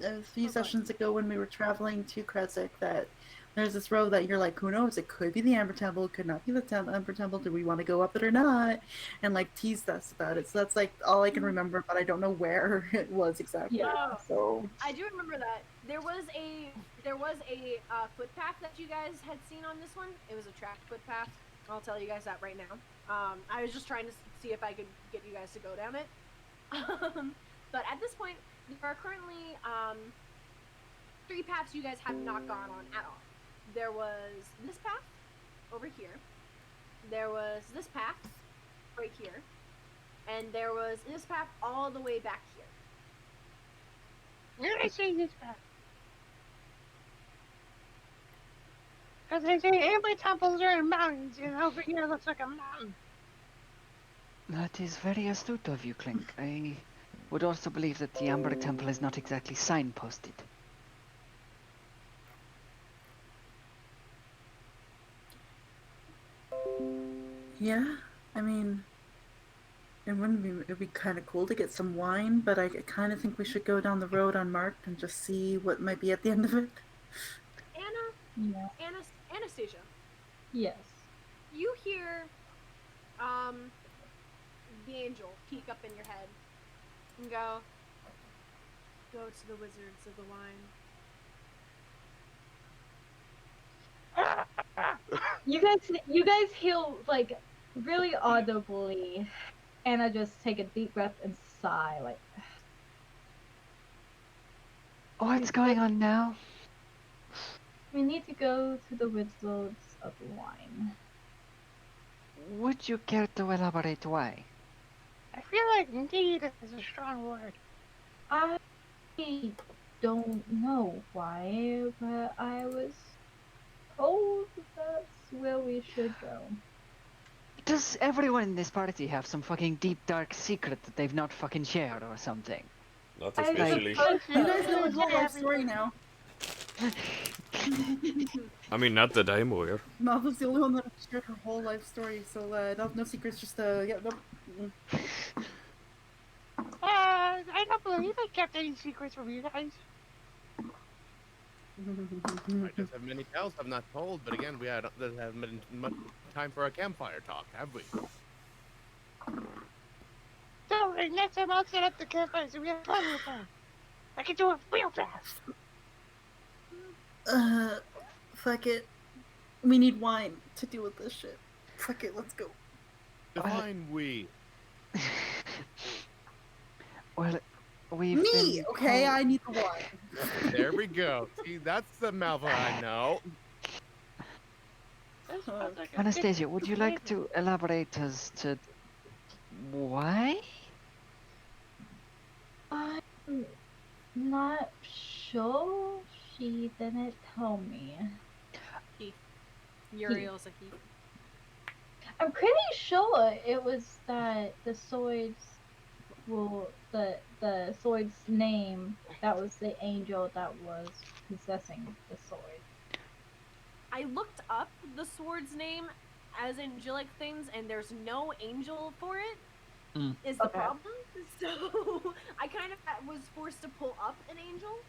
a few sessions ago when we were traveling to Krezek, that there's this road that you're like, who knows? It could be the Amber Temple, it could not be the Amber Temple. Do we want to go up it or not? And like teased us about it. So that's like all I can remember, but I don't know where it was exactly. Yeah. So I do remember that there was a footpath that you guys had seen on this one. It was a tracked footpath. I'll tell you guys that right now. I was just trying to see if I could get you guys to go down it. But at this point, there are currently 3 paths you guys have not gone on at all. There was this path over here. There was this path right here. And there was this path all the way back here. Where did I see this path? Because they say Amber temples are in mountains, and over here looks like a mountain. That is very astute of you, Klink. I would also believe that the Amber Temple is not exactly signposted. yeah, I mean, it'd be kind of cool to get some wine, but I kind of think we should go down the road unmarked and just see what might be at the end of it. Yeah. Anastasia, Yes. you hear the angel peek up in your head and go to the Wizards of the Wine. You guys heal like really audibly, and I just take a deep breath and sigh like. What's going on now? We need to go to the Wizards of the Wine. Would you care to elaborate why? I feel like need is a strong word. I don't know why, but I was told that's where we should go. Does everyone in this party have some fucking deep dark secret that they've not fucking shared or something? Not I officially. suppose You guys know Yeah, his whole life everyone. story now. I mean, not that I'm aware. Malva's the only one that shared her whole life story, so no secrets, just yeah, nope. I don't believe I kept any secrets from you guys. I just have many tales I'm not told, but again, we haven't been much time for a campfire talk, have we? Don't worry, next time I'll set up the campfire so we have plenty of time. I can do it real fast. Fuck it. We need wine to deal with this shit. Fuck it, let's go. Define we. Well, we've Me, been okay? told- I need the wine. There we go. See, that's the Malva I know. This sounds like a Anastasia, good would you like to elaborate as to why? I'm not sure. She didn't tell me. Uriel's a he. I'm pretty sure it was that the swords, well, the sword's name, that was the angel that was possessing the sword. I looked up the sword's name as angelic things, and there's no angel for it. Is the Okay. problem? So I kind of was forced to pull up an angel.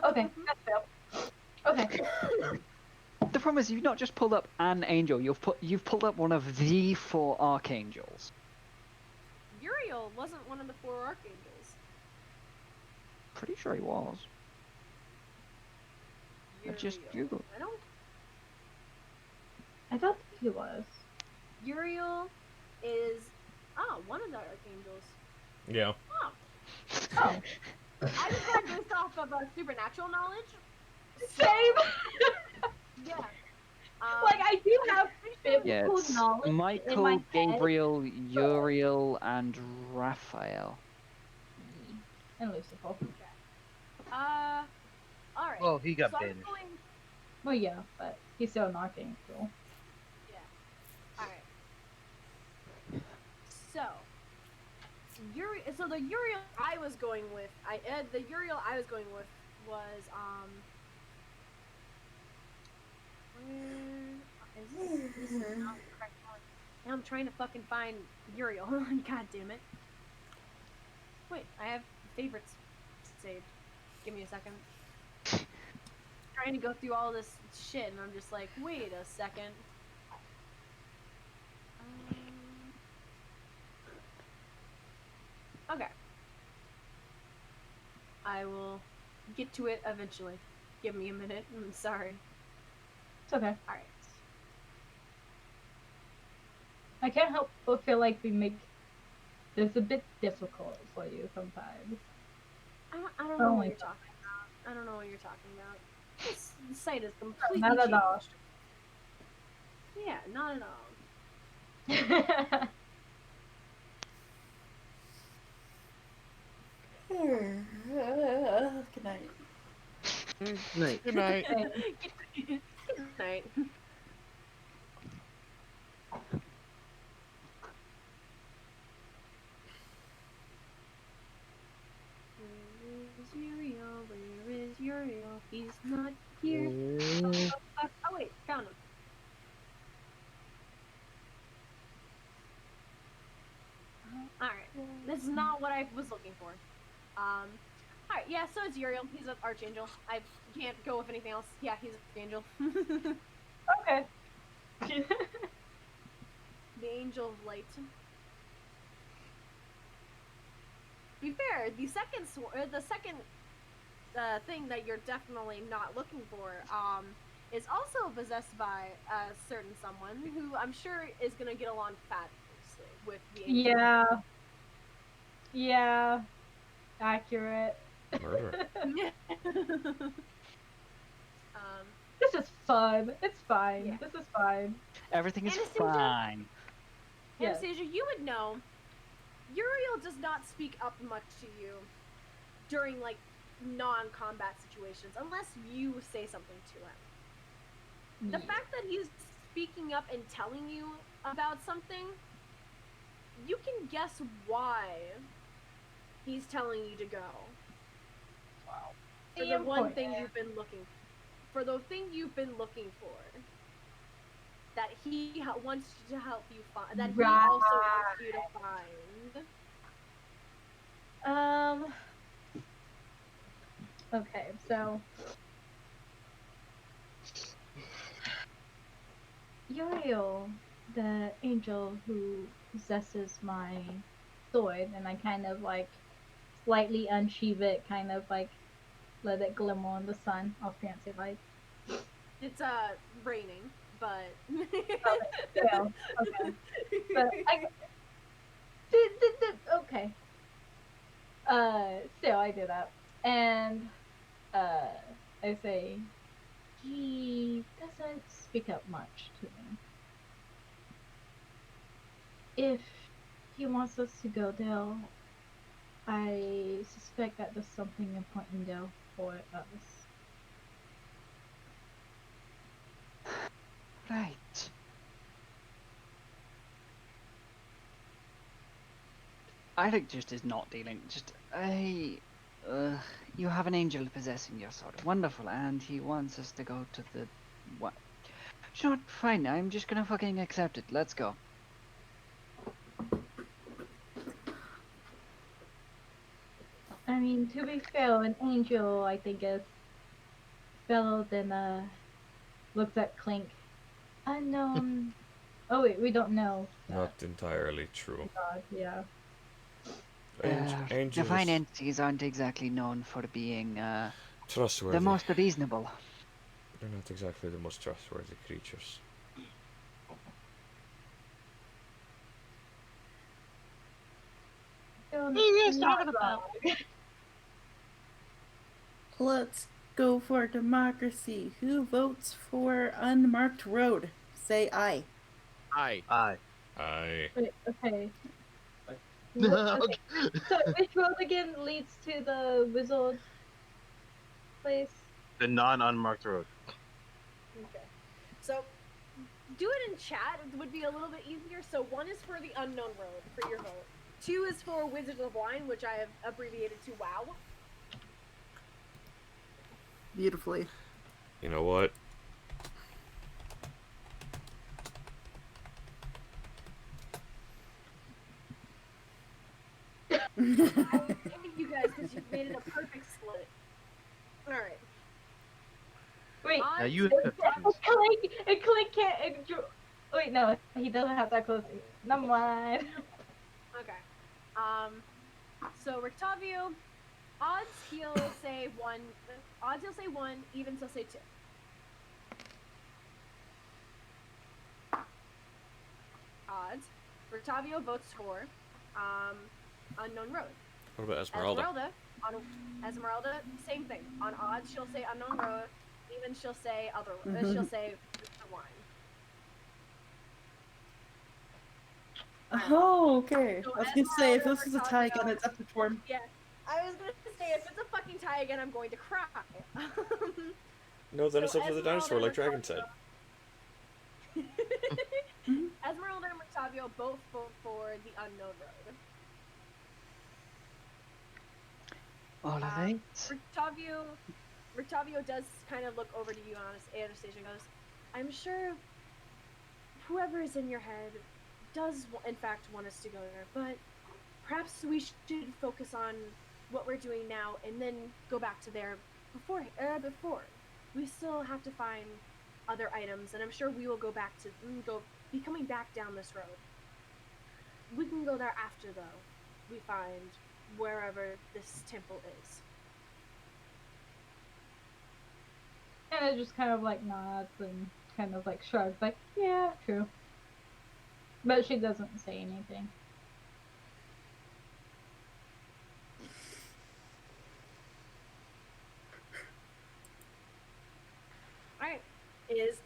Okay, that's fair. Okay. The problem is you've not just pulled up an angel, you've pulled up one of the 4 archangels. Uriel wasn't one of the 4 archangels. Pretty sure he was. I just Uriel. googled. I don't. I thought he was. Uriel is one of the archangels. Yeah. Oh. I just read this off of supernatural knowledge. Same! Yeah. Like, I do have biblical Yeah, it's knowledge in my Michael, head. Gabriel, Uriel, and Raphael. And Lucifer. Alright. Well, he got So I'm banished. going. Well, yeah, but he's still an archangel. Alright. So, so the Uriel I was going with, the Uriel I was going with was, this is not the correct one. Now I'm trying to fucking find Uriel. God damn it. Wait, I have favorites saved. Give me a second. Trying to go through all this shit, and I'm just like, wait a second. Okay. I will get to it eventually. Give me a minute. I'm sorry. It's okay. Alright. I can't help but feel like we make this a bit difficult for you sometimes. I don't know what you're talking about. I don't know what you're talking about. This site is completely Not at all. changed. Yeah, not at all. Good night. Night. Good night. Good night. Where is Uriel? He's not here. Oh wait, found him. Alright, this is not what I was looking for. Alright, yeah, so it's Uriel. He's an archangel. I can't go with anything else. Yeah, he's an archangel. Okay. The angel of light. be fair, the second thing that you're definitely not looking for is also possessed by a certain someone who I'm sure is gonna get along fabulously with the angel. Yeah. Yeah. Accurate. Murder. This is fun. It's fine. Yeah. This is fine. Everything is Anastasia? fine. Yes. Anastasia, you would know, Uriel does not speak up much to you during like non-combat situations unless you say something to him. The fact that he's speaking up and telling you about something, you can guess why he's telling you to go. Wow. For the one thing you've been looking for. The thing you've been looking for. That he wants to help you find. That he also wants you to find. Okay, so Uriel, the angel who possesses my sword, and I kind of like slightly unsheath it, kind of like let it glimmer in the sun, all fancy like. It's raining, but Yeah, okay. But okay. Still I do that. And I say he doesn't speak up much to me. If he wants us to go there, I suspect that there's something important there for us. Right. Airic just is not dealing. You have an angel possessing your sword. Wonderful, and he wants us to go to the what? Sure, fine. I'm just gonna fucking accept it. Let's go. I mean, to be fair, an angel, I think, is fellow than looks at Klink. Unknown. Oh wait, we don't know. Not entirely true. God, yeah. Angels Divine entities aren't exactly known for being trustworthy. the most reasonable. They're not exactly the most trustworthy creatures. What are you guys talking about? Let's go for democracy. Who votes for unmarked road? Say aye. Aye. Aye. Aye. Wait, okay. Okay. So which road again leads to the wizard place? The non-unmarked road. Okay. So do it in chat. It would be a little bit easier. So 1 is for the unknown road for your vote. 2 is for Wizards of the Blind, which I have abbreviated to WoW. Beautifully. You know what? Thank you guys because you've made it a perfect split. All right. Wait, Now you. Klink can't. Wait, no, he doesn't have that close. Never mind. Okay. So Rictavio, odds he'll say 1. Odds he'll say 1. Evens he'll say 2. Odds. Rictavio votes for unknown road. What about Esmeralda? Esmeralda, same thing. On odds, she'll say unknown road. Even she'll say other. She'll say the wine. Oh, okay. So I was gonna say, if Esmeralda this is a tie Rictavio- again, it's up to form. Yeah, I was gonna say if it's a fucking tie again, I'm going to cry. No, then it's So up to the Esmeralda dinosaur, like Dragan Rictavio- said. Esmeralda and Rictavio both vote for the unknown road. All right. Rictavio does kind of look over to you, Anastasia, and goes, I'm sure whoever is in your head does, in fact, want us to go there, but perhaps we should focus on what we're doing now and then go back to there before. We still have to find other items, and I'm sure we will be coming back down this road. We can go there after, though, we find wherever this temple is. Anna just kind of like nods and kind of like shrugs, like, yeah, true. But she doesn't say anything. Alright. Is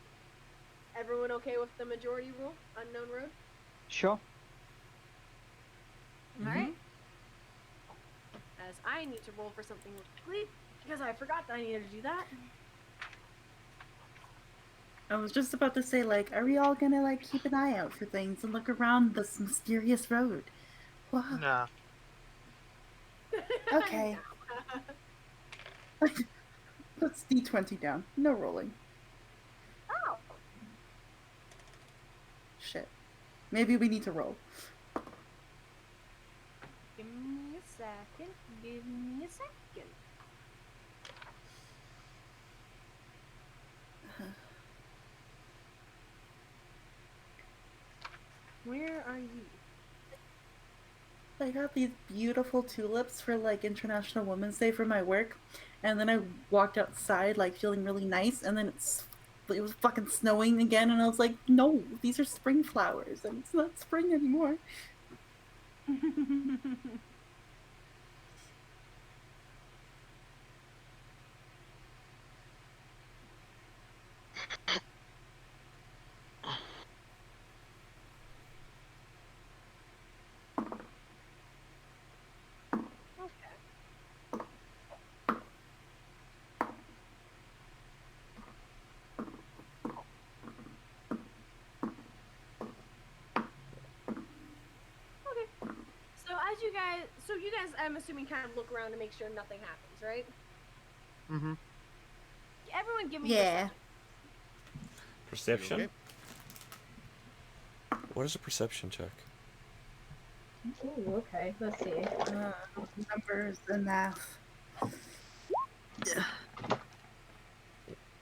everyone okay with the majority rule? Unknown road? Sure. Alright. As I need to roll for something quickly, because I forgot that I needed to do that. I was just about to say, like, are we all gonna, like, keep an eye out for things and look around this mysterious road? Wow. Nah. Okay. Let's D20 down. No rolling. Oh! Shit. Maybe we need to roll. Give me a second. Give me a second. Where are you? I got these beautiful tulips for like International Women's Day for my work, and then I walked outside like feeling really nice, and then it was fucking snowing again, and I was like, no, these are spring flowers, and it's not spring anymore. So you guys, I'm assuming, kind of look around to make sure nothing happens, right? Mm-hmm. Everyone give me Yeah. Perception? Okay. What is a perception check? Ooh, okay. Let's see. Numbers and math.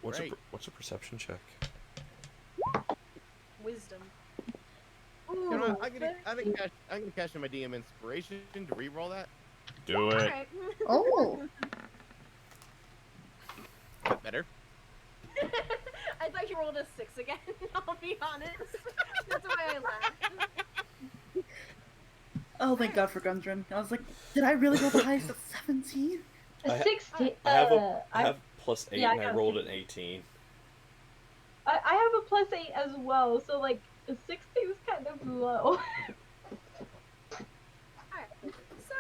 What's Right. what's a perception check? Wisdom. Ooh, You know what? I'm gonna cash in my DM inspiration to re-roll that. Do it. Alright. Oh. That better. I thought you rolled a 6 again, I'll be honest. That's why I laughed. Oh, thank God for Gudrun. I was like, did I really go the highest of 17? I 16. I have plus 8 yeah, and I I got rolled an 18. I have a plus 8 as well, so like a 16 is kind of low. Alright. So,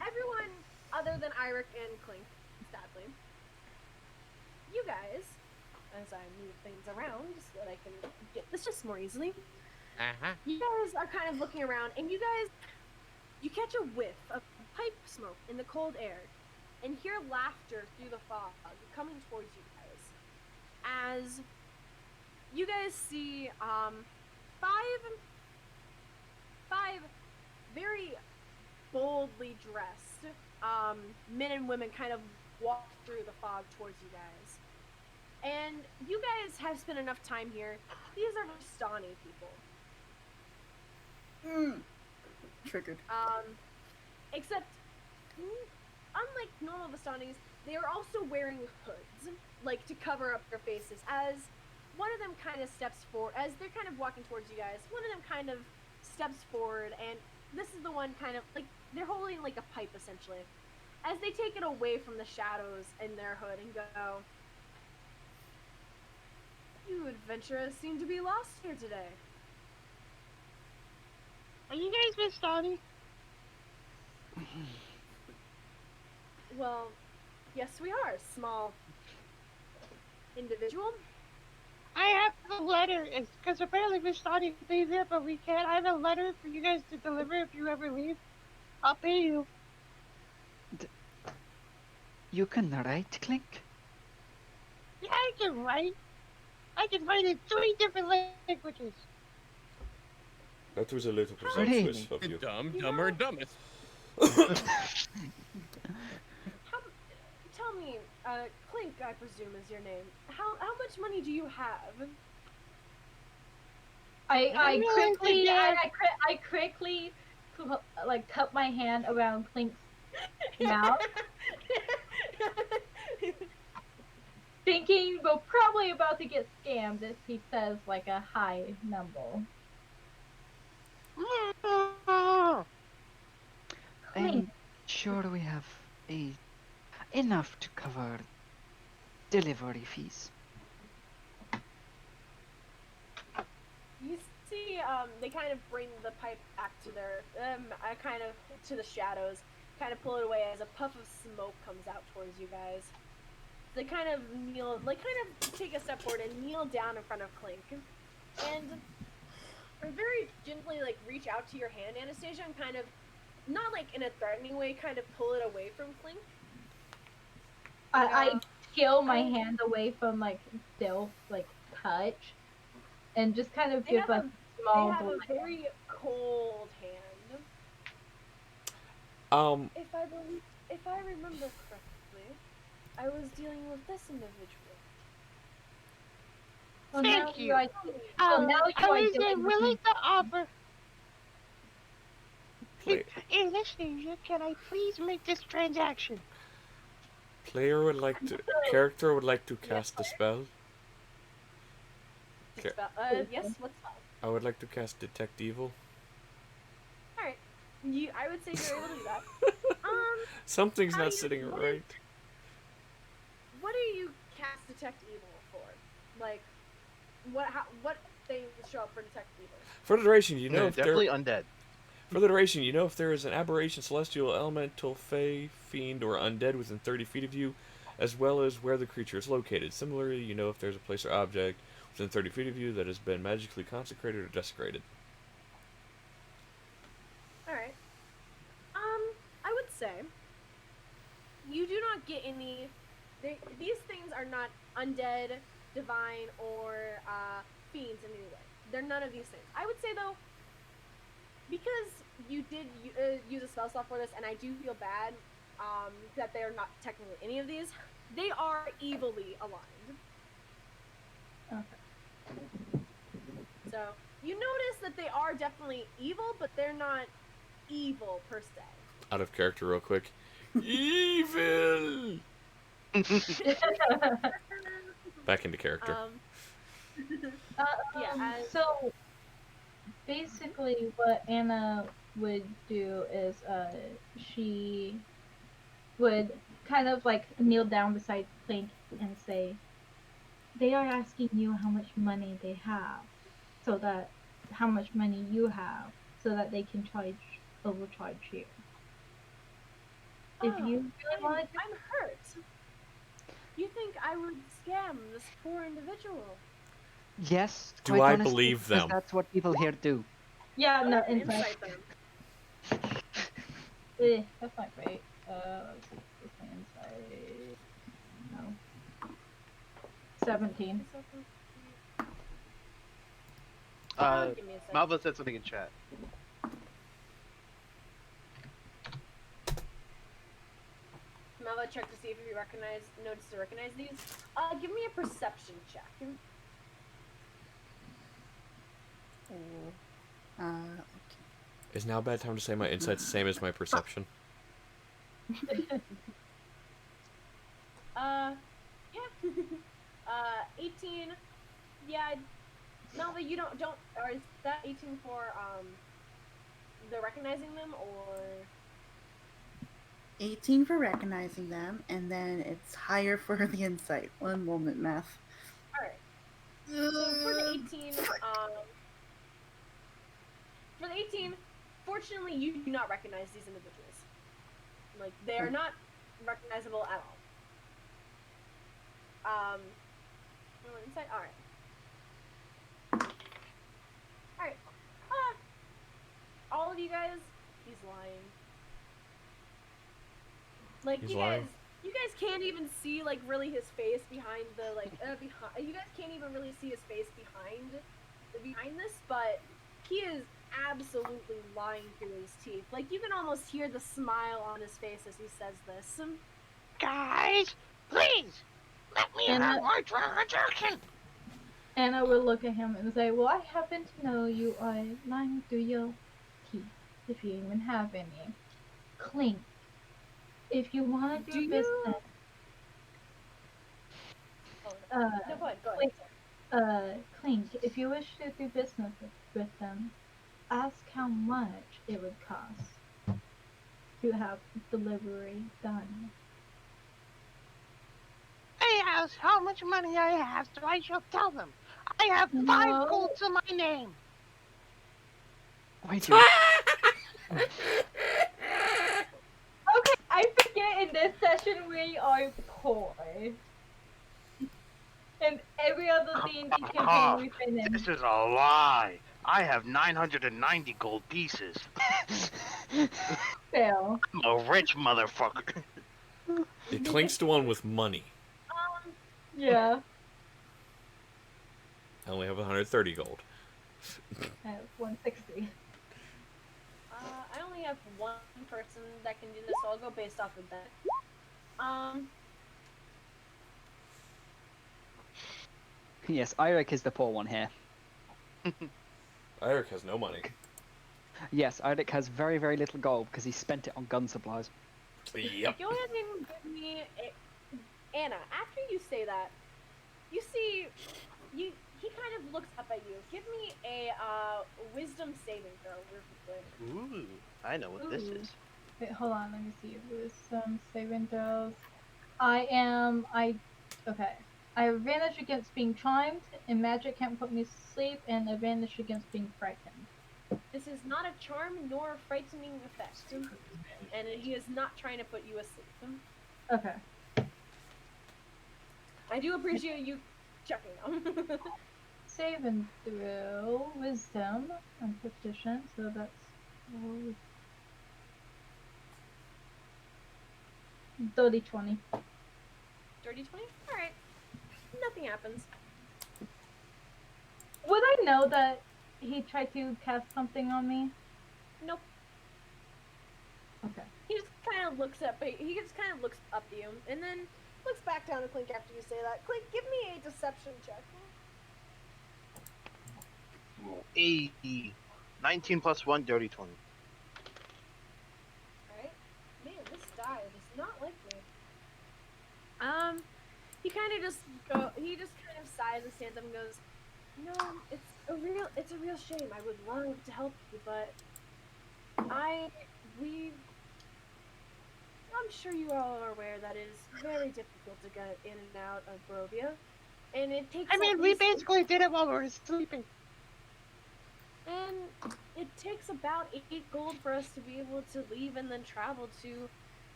everyone other than Airic and Klink, sadly, you guys, as I move things around so that I can get this just more easily, you guys are kind of looking around, and you catch a whiff of pipe smoke in the cold air, and hear laughter through the fog coming towards you guys. As you guys see, five very boldly dressed men and women kind of walk through the fog towards you guys. And you guys have spent enough time here. These are Vistani people. Triggered. Except, unlike normal Vistanis, they are also wearing hoods, like to cover up their faces. As one of them kind of steps forward, as they're kind of walking towards you guys, one of them kind of steps forward, and this is the one kind of, like, they're holding like a pipe essentially. As they take it away from the shadows in their hood and go, "You adventurers seem to be lost here today." Are you guys Vistani? Well, yes we are, small individual. I have a letter. It's because apparently Vistani leave here, but we can't. I have a letter for you guys to deliver if you ever leave. I'll pay you. You can write, Klink? Yeah, I can write. I can write in 3 different languages. That was a little Really? presumptuous of you. Dumb, dumber, and dumbest. Tell me, Klink, I presume is your name. How much money do you have? I quickly like cup my hand around Klink's Now, thinking we're probably about to get scammed if he says like a high number. I'm sure we have enough to cover delivery fees. You see, they kind of bring the pipe back to their, kind of to the shadows, kind of pull it away as a puff of smoke comes out towards you guys. They kind of kneel, like kind of take a step forward and kneel down in front of Klink, and very gently like reach out to your hand, Anastasia, and kind of, not like in a threatening way, kind of pull it away from Klink. I peel my hand away from like Dilf's like touch, and just kind of give a small. They have a very cold hand. If I remember correctly, I was dealing with this individual. Well, Thank you. Now is willing to offer. Anastasia, can I please make this transaction? Character would like to cast a spell. Yes, what spell? I would like to cast Detect Evil. Alright. I would say you're able to do that. Something's not sitting right. What do you cast Detect Evil for? Like, what things show up for Detect Evil? For the duration, you know if definitely undead. For the duration, you know if there is an aberration, celestial, elemental, fey, fiend, or undead within 30 feet of you, as well as where the creature is located. Similarly, you know if there's a place or object within 30 feet of you that has been magically consecrated or desecrated. Alright. I would say you do not get any. These things are not undead, divine, or fiends in any way. They're none of these things. I would say though, because you did use a spell slot for this, and I do feel bad that they are not technically any of these, they are evilly aligned. Okay. So, you notice that they are definitely evil, but they're not evil per se. Out of character real quick. Evil! Back into character. So basically what Anna would do is she would kind of like kneel down beside Klink and say, they are asking you how much money they have, so that how much money you have, so that they can overcharge you. If you really wanted to, I'm hurt. You think I would scam this poor individual? Yes. Do I honestly, believe them? That's what people here do. yeah, no, Insight them. That's not great. Let's see, what's my insight? No. 17. Give me a second. Malva said something in chat. Malva, check to see if you notice to recognize these. Give me a perception check. Okay. Is now a bad time to say my insight's the same as my perception? Yeah. 18. Yeah. Malva, you don't, or is that 18 for, the recognizing them, or? 18 for recognizing them, and then it's higher for the insight. One moment, math. Alright. So for the 18, fortunately, you do not recognize these individuals. Like, they are not recognizable at all. Insight? Alright. Alright. All of you guys, he's lying. Like, He's you lying. guys can't even see, like, really his face behind the, like, you guys can't even really see his face behind this, but he is absolutely lying through his teeth. Like, you can almost hear the smile on his face as he says this. Guys, please, let me have my transaction. Anna will look at him and say, well, I happen to know you are lying through your teeth, if you even have any. Klink, if you want to do business, No, go ahead. Klink, if you wish to do business with them, ask how much it would cost to have delivery done. They ask how much money I have, so I shall tell them. I have 5 gold to my name. Wait, you... Okay, I forget in this session we are poor. And every other D&D campaign we've been in. This is a lie. I have 990 gold pieces. Fail. I'm a rich motherfucker. It Klink's the one with money. Yeah. I only have 130 gold. I have 160. I only have one person that can do this, so I'll go based off of that. Yes, Airic is the poor one here. Airic has no money. Yes, Airic has very, very little gold because he spent it on gun supplies. Yep. Go ahead and give me Anna, after you say that, you see, he kind of looks up at you. Give me a wisdom saving throw real quick. Ooh, I know what this is. Wait, hold on, let me see. Wisdom saving throws. Okay. I have advantage against being charmed, and magic can't put me to sleep, and advantage against being frightened. This is not a charm nor a frightening effect, and he is not trying to put you asleep. Okay. I do appreciate you checking them. Save and throw wisdom. I'm proficient, so that's dirty 20. Dirty 20? Alright. Nothing happens. Would I know that he tried to cast something on me? Nope. Okay. He just kind of looks up. He just kind of looks up to you, and then looks back down to Klink after you say that. Klink, give me a deception check. 80. 19 plus 1, dirty 20. Alright. Man, this die does not like me. He kind of sighs and stands up and goes, "No, it's a real shame. I would love to help you, but I'm sure you all are aware that it is very difficult to get in and out of Barovia, and it takes. I mean, we basically did it while we were sleeping. And it takes about 8 gold for us to be able to leave and then travel to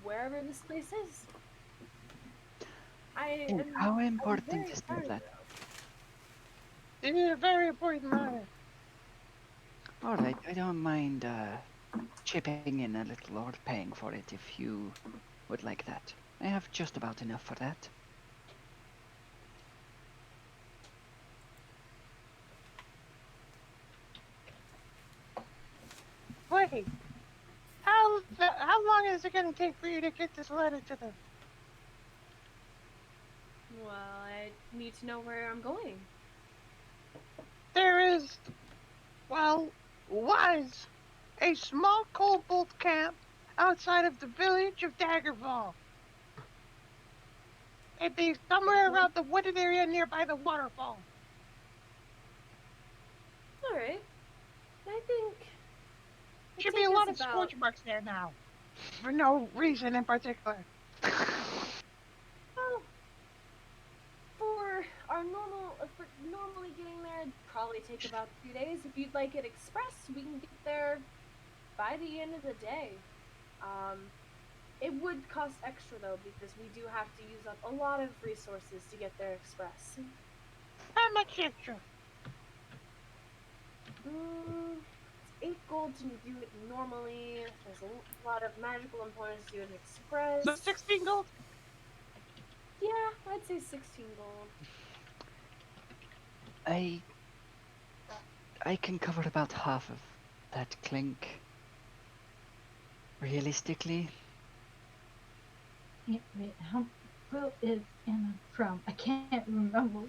wherever this place is. How important is that? It is a very important matter. Alright, I don't mind chipping in a little or paying for it if you would like that. I have just about enough for that. Wait, how long is it going to take for you to get this letter to them? Well, I need to know where I'm going. There was a small kobold camp outside of the village of Daggerfall. It'd be somewhere around the wooded area nearby the waterfall. Alright. I think... Should be a lot of scorch marks there now. For no reason in particular. Well, for normally getting there, it'd probably take about 2 days. If you'd like it express, we can get there by the end of the day. It would cost extra though, because we do have to use up a lot of resources to get there express. How much extra? It's 8 gold to do it normally. There's a lot of magical components to do it express. So 16 gold? Yeah, I'd say 16 gold. I can cover about half of that, Klink. Realistically. Wait, where is Anna from? I can't remember.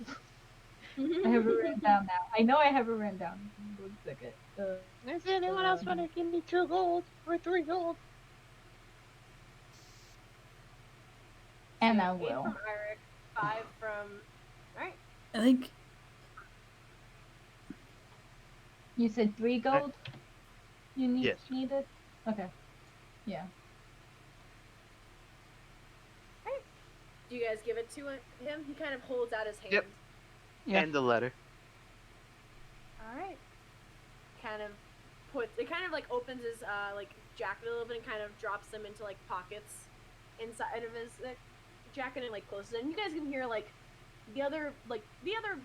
I have it written down now. I know I have it written down. 1 second. Is anyone else want to give me 2 gold or 3 gold? And 2, I 8 will. from Airic, 5 from. Alright. I think You said 3 gold? You Yes. needed? Okay. Yeah. Do you guys give it to him? He kind of holds out his hand. Yep. Yeah. And the letter. Alright. It kind of like opens his like jacket a little bit and kind of drops them into like pockets inside of his jacket and like closes it. And you guys can hear like the other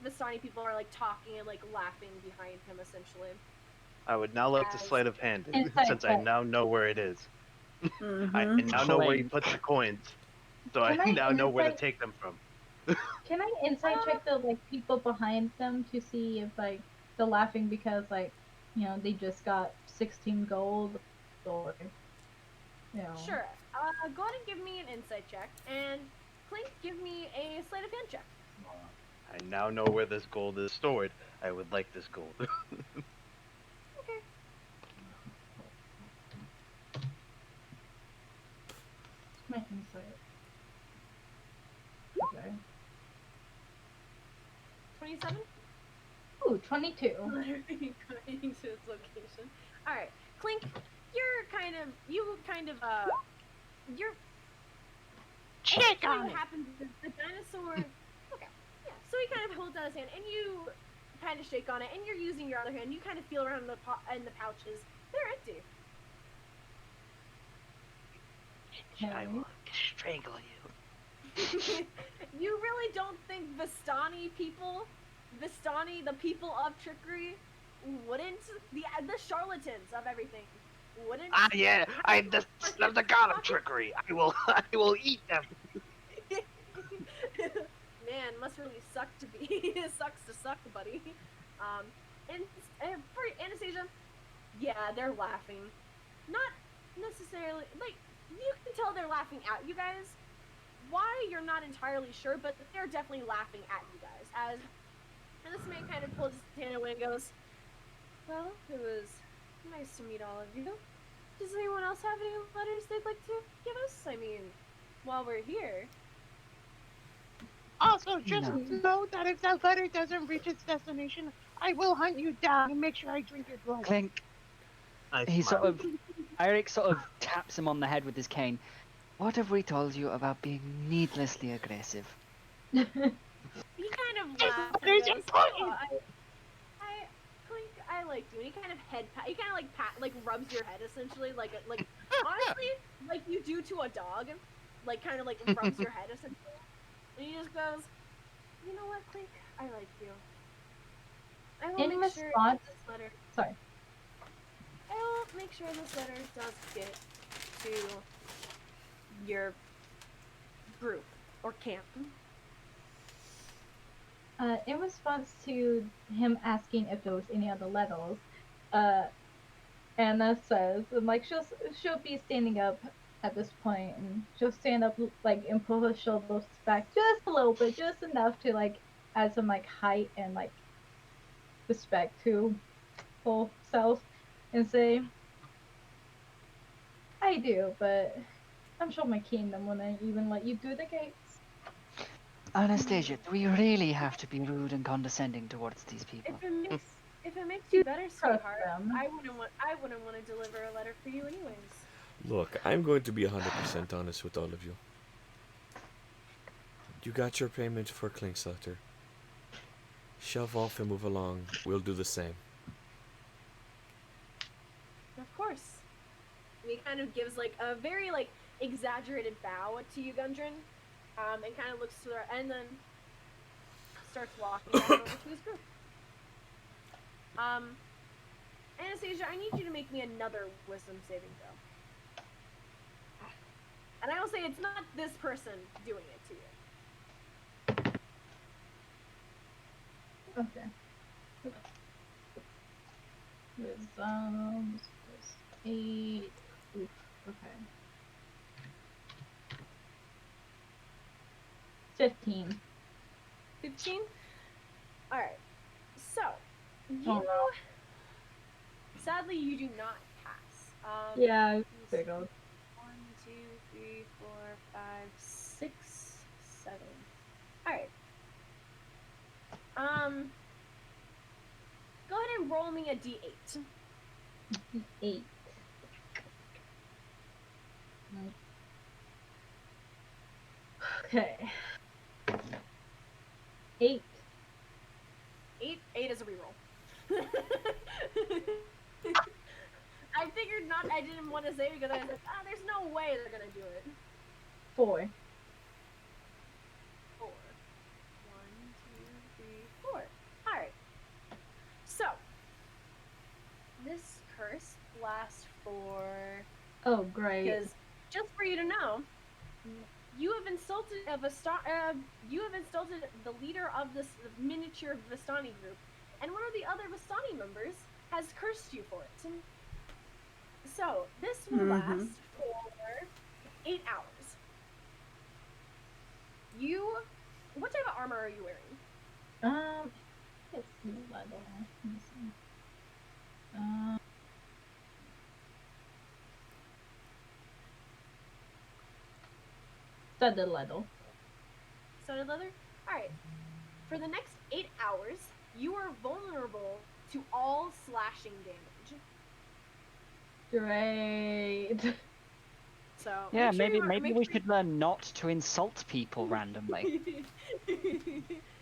Vistani people are like talking and like laughing behind him essentially. I would now like to As- sleight of hand it, Inside since I check. now know where it is. I mhm. now know where he Clank. puts the coins. So Can I I now know where to insight- take them from. Can I insight check the like people behind them to see if like they're laughing because like, you know, they just got 16 gold or you know. Sure. Go ahead and give me an insight check, and Klink, give me a sleight of hand check. I now know where this gold is stored. I would like this gold. Okay. My insight. Okay. 27. Ooh, 22. Literally going to its location. All right, Klink, you're Check what on it. happened to the dinosaur? Okay, yeah. So he kind of holds out his hand, and you kind of shake on it, and you're using your other hand. You kind of feel around in the pouches. They're empty. I will strangle you. You really don't think the people of trickery, wouldn't the charlatans of everything, wouldn't? Ah, yeah, I'm the god of trickery. I will eat them. Man, must really suck to be. It sucks to suck, buddy. And for Anastasia, yeah, they're laughing. Not necessarily like you can tell they're laughing at you guys. Why you're not entirely sure, but they're definitely laughing at you guys. And this man kind of pulls his hand away and goes, "Well, it was nice to meet all of you. Does anyone else have any letters they'd like to give us? I mean, while we're here." Also, just No. know that if that letter doesn't reach its destination, I will hunt you down and make sure I drink your blood. Clink. He sort of, Airic sort of taps him on the head with his cane. What have we told you about being needlessly aggressive? He kind of laughs and There's goes, important. Klink, I like you. And he kind of like rubs your head essentially, like honestly, like you do to a dog, like kind of like rubs your head essentially. And he just goes, "You know what, Klink? I like you. I will In make sure response- this letter. Sorry. I will make sure this letter does get to your group or camp." In response to him asking if there was any other letters, Anna says, and like she'll be standing up at this point, and she'll stand up like and pull her shoulders back just a little bit, just enough to like add some like height and like respect to herself, and say, "I do, but I'm sure my kingdom wouldn't even let you through the gates." Anastasia, do we really have to be rude and condescending towards these people? If it makes you better, Trust sweetheart, them. I wouldn't want to deliver a letter for you anyways. Look, I'm going to be 100% honest with all of you. You got your payment for Klink's letter. Shove off and move along. We'll do the same. Of course. And he kind of gives like a very like exaggerated bow to you, Gudrun, and kind of looks to her, and then starts walking back over to his group. Anastasia, I need you to make me another wisdom saving throw. And I will say it's not this person doing it to you. Okay. Wisdom plus 8. Oof, okay. 15. 15? Alright. So, you... Oh, no. Sadly, you do not pass. Yeah, I let me see. figured. 1, 2, 3, 4, 5, 6. 7. All right. Go ahead and roll me a d8. 8. Okay. 8. 8 is a reroll. I figured not. I didn't want to say it because I was like, there's no way they're gonna do it. 4. 4. 1, 2, 3, 4. All right. So this curse lasts for. Oh, great. Because just for you to know, you have insulted the leader of this miniature Vistani group, and one of the other Vistani members has cursed you for it. So this will last for 8 hours. What type of armor are you wearing? It's leather. Let me see. Studded leather. Studded leather? Alright. For the next 8 hours, you are vulnerable to all slashing damage. Great. So Yeah, make sure maybe we should learn not to insult people randomly.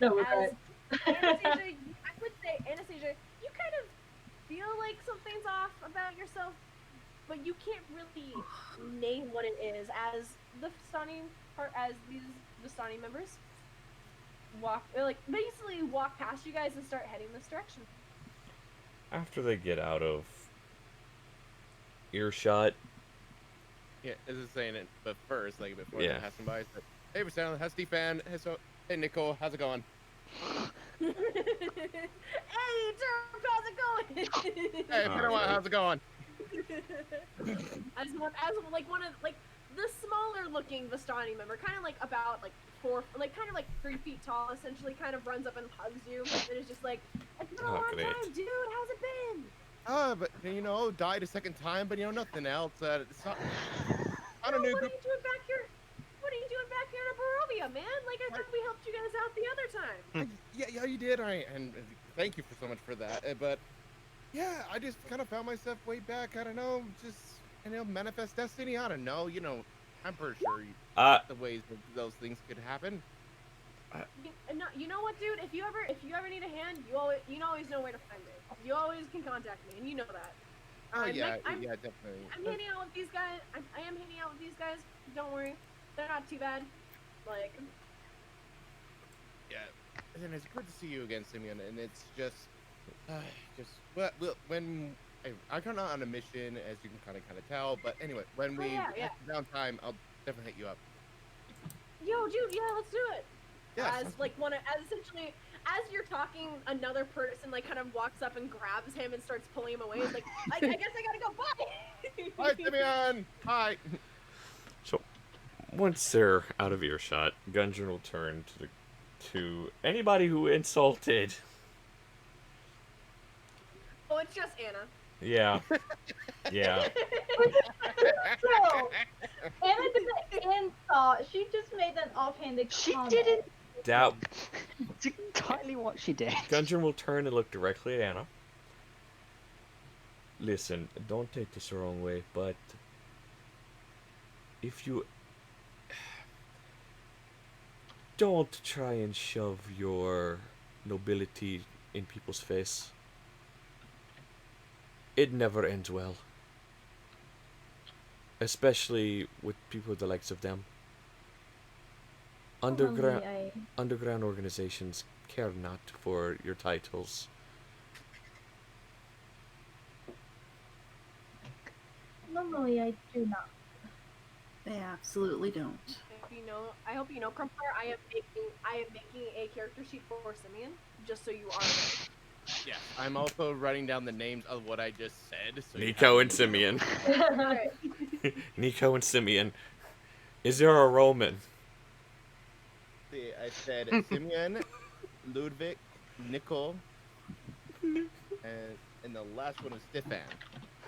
No, we're As good. Anastasia, I would say, Anastasia, you kind of feel like something's off about yourself, but you can't really name what it is. As these Vistani members basically walk past you guys and start heading this direction. After they get out of earshot. Yeah, as I was saying it, but first, before Yeah. they're passing by, it's like, hey, Stefan, how's Stefan? Hey, Nicole, how's it going? Hey, Derp, how's it going? Hey, how's it going? as one of the smaller looking Vistani member, kind of about 3 feet tall, essentially, kind of runs up and hugs you, and is just like, it's been a long great. time, dude. How's it been? But died a second time, but nothing else. It's not. I don't What know. are you doing back here? What are you doing back here in Barovia, man? I thought we helped you guys out the other time. Yeah, you did. And thank you so much for that. But yeah, I just kind of found myself way back. I don't know, just manifest destiny. I don't know. I'm pretty sure the ways that those things could happen. You know what, dude? If you ever need a hand, you always know where to find me. You always can contact me, and you know that. Oh yeah, I'm definitely. I'm hanging out with these guys. I am hanging out with these guys. Don't worry, they're not too bad. Yeah, and it's good to see you again, Simeon. And it's when I'm kind of on a mission, as you can kind of tell. But anyway, when we have downtime, I'll definitely hit you up. Yo, dude, yeah, let's do it. Yeah. Essentially, as you're talking, another person kind of walks up and grabs him and starts pulling him away. It's like, I guess I gotta go. Bye. Hi, Simeon. Hi. So, once they're out of earshot, Gudrun will turn to anybody who insulted. Oh, it's just Anna. Yeah. Yeah. So, Anna didn't insult. She just made an offhanded comment. She didn't. That. It's entirely what she did. Gudrun will turn and look directly at Anna. Listen, don't take this the wrong way, but if you don't try and shove your nobility in people's face, it never ends well. Especially with people the likes of them. Underground organizations care not for your titles. Normally, I do not. They absolutely don't. I hope you know, Crumpler. I am making a character sheet for Simeon, just so you are aware. Yeah, I'm also writing down the names of what I just said. So Nico and Simeon. Nico and Simeon. Is there a Roman? See, I said Simeon, Ludwig, Nicole, and the last one is Stefan.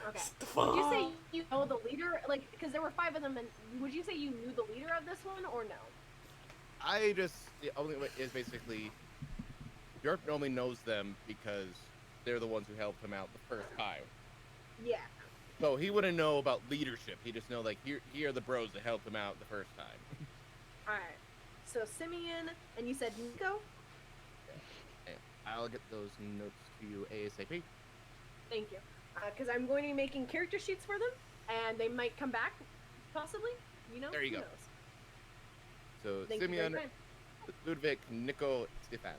Okay. Would you say you know the leader? Because there were 5 of them, and would you say you knew the leader of this one, or no? The only way is basically, Derp only knows them because they're the ones who helped him out the first time. Yeah. So he wouldn't know about leadership. He just know like here are the bros that helped him out the first time. All right. So Simeon, and you said Nico. Okay. I'll get those notes to you ASAP. Thank you. Because I'm going to be making character sheets for them, and they might come back, possibly. You know. There you Who go. knows? So Thank you, Simeon, very kind. Ludwig, Nico, Stefan.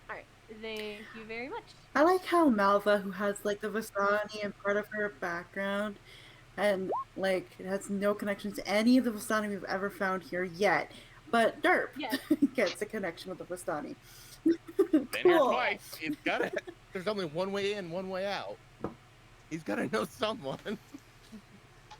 All right. Thank you very much. I like how Malva, who has like the Vistani and part of her background, and like it has no connection to any of the Vistani we've ever found here yet, but Derp Yes. gets a connection with the Vistani. Been here Cool. twice. He's got it. There's only one way in, one way out. He's got to know someone.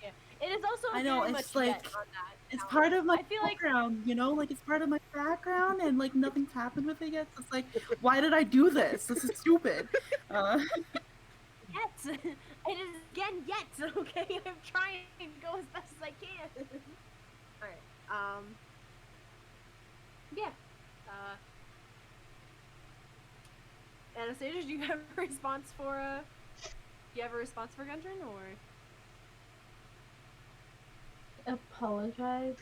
Yeah. It is also I know, very it's much like- yet on that. It's part of my I feel like- background, you know, like it's part of my background, and like nothing's happened with it yet. So it's like, why did I do this? This is stupid. Yet. It is again yet. Okay. I'm trying to go as best as I can. All right. Yeah. Anastasia, do you have a response for Do you have a response for Gudrun, or? Apologize,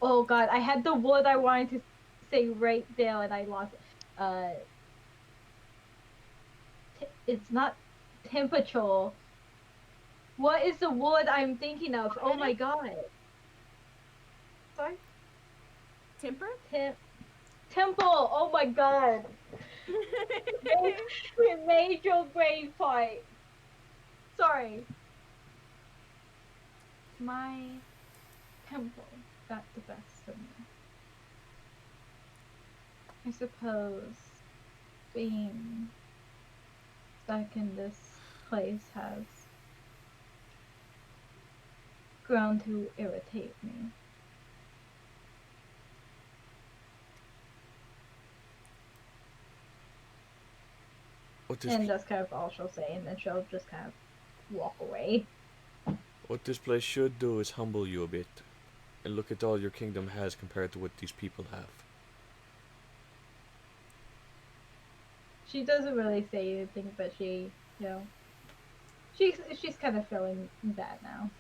oh god, I had the word I wanted to say right there and I lost it. It's not temperature. What is the word I'm thinking of? Oh my god. Sorry? Temper? Temple! Oh my god. It made your brain fight. Sorry. My temple got the best of me. I suppose being stuck in this place has grown to irritate me. And that's kind of all she'll say, and then she'll just kind of walk away. What this place should do is humble you a bit, and look at all your kingdom has compared to what these people have. She doesn't really say anything, but she, you know, she's kind of feeling bad now.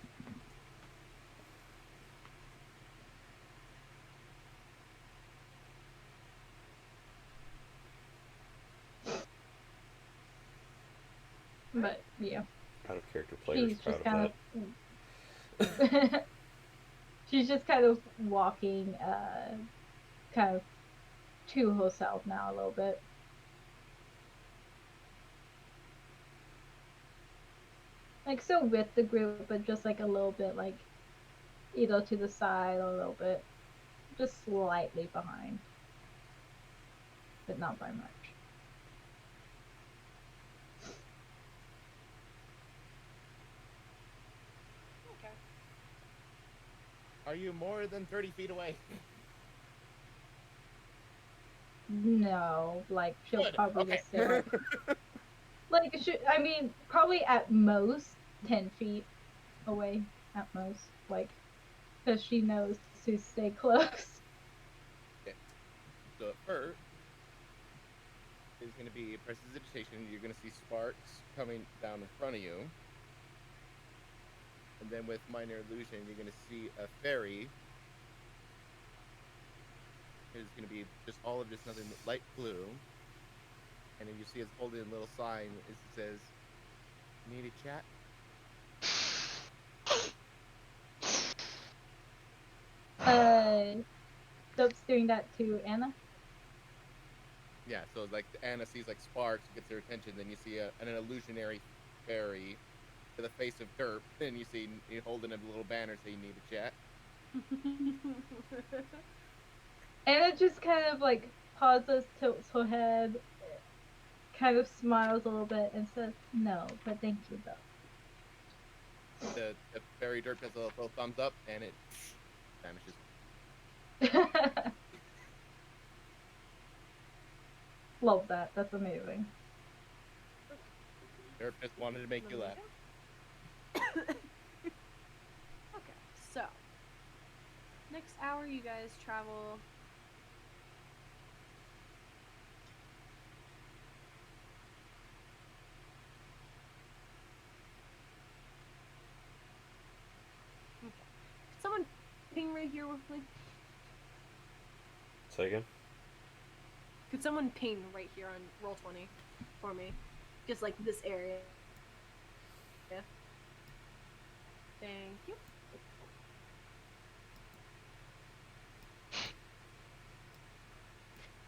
But yeah, Out of character players, she's proud just of kind that. of she's just kind of walking, kind of to herself now a little bit. Like still with the group, but just like a little bit, like either to the side or a little bit, just slightly behind, but not by much. Okay. Are you more than 30 feet away? No, like she'll Good, probably okay. just say like I mean probably at most 10 feet away at most, like because she knows to stay close. Okay. So first is going to be prestidigitation. You're going to see sparks coming down in front of you. And then with minor illusion, you're going to see a fairy. It's going to be just all of just nothing but light blue. And then you see it's holding a little sign. It says, "Need a chat?" Dope's doing that to Anna. Yeah, so like Anna sees like sparks, gets her attention. Then you see an illusionary fairy with the face of Derp. And you see you holding a little banner saying, "Need a chat?" Anna just kind of like pauses, tilts her head, kind of smiles a little bit, and says, "No, but thank you though." The fairy Derp has a little thumbs up, and it vanishes. Love that. That's amazing. Derp just wanted to make you laugh. Okay, so next hour you guys travel. Okay. Could someone ping right here with me? Say again? Could someone ping right here on roll 20 for me? Just like this area. Yeah. Thank you.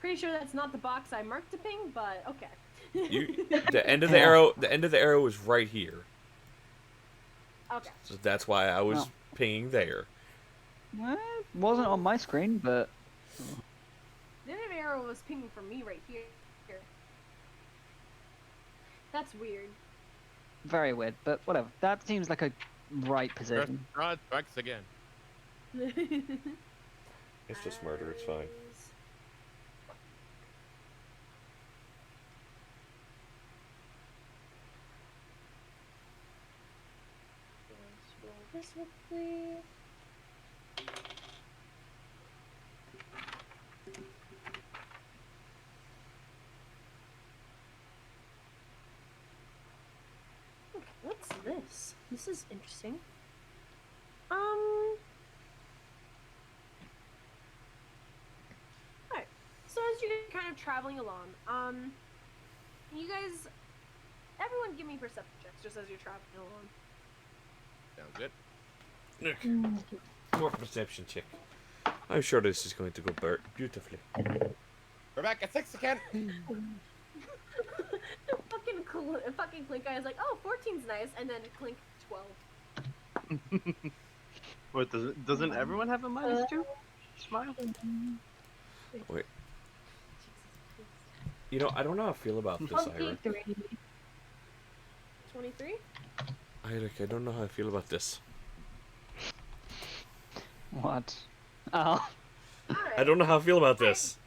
Pretty sure that's not the box I marked to ping, but okay. The end of the arrow. The end of the arrow is right here. Okay. So that's why I was Oh. pinging there. Well, it wasn't on my screen, but The end of the arrow was pinging for me right here. That's weird. very weird. But whatever. That seems like a right position. Strahd strikes again. It's just murder. It's fine. This one, please. Okay, what's this? This is interesting. Alright. So as you're kind of traveling along, you guys, everyone give me perception checks just as you're traveling along. Sounds good. More perception check. I'm sure this is going to go beautifully. We're back at 6 again. fucking Klink guy is like, oh, 14's nice, and then Klink 12. What doesn't everyone have a -2? Smile. Wait. You know, I don't know how I feel about this, Airic. 23? Airic, I don't know how I feel about this. What? Oh. I don't know how I feel about this.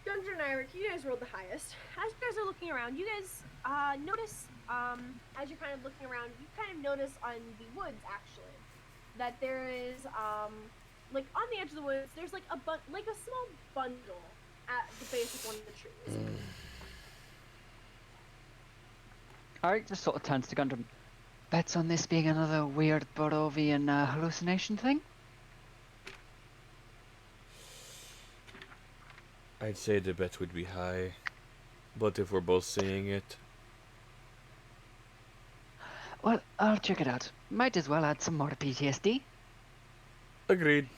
Gudrun and Airic, you guys rolled the highest. As you guys are looking around, you guys notice, as you're kind of looking around, you kind of notice on the woods, actually, that there is, like, on the edge of the woods, there's, like, a small bundle at the base of one of the trees. Airic just sort of turns to Gudrun. Bets on this being another weird Borovian hallucination thing? I'd say the bet would be high. But if we're both seeing it... Well, I'll check it out. Might as well add some more PTSD. Agreed.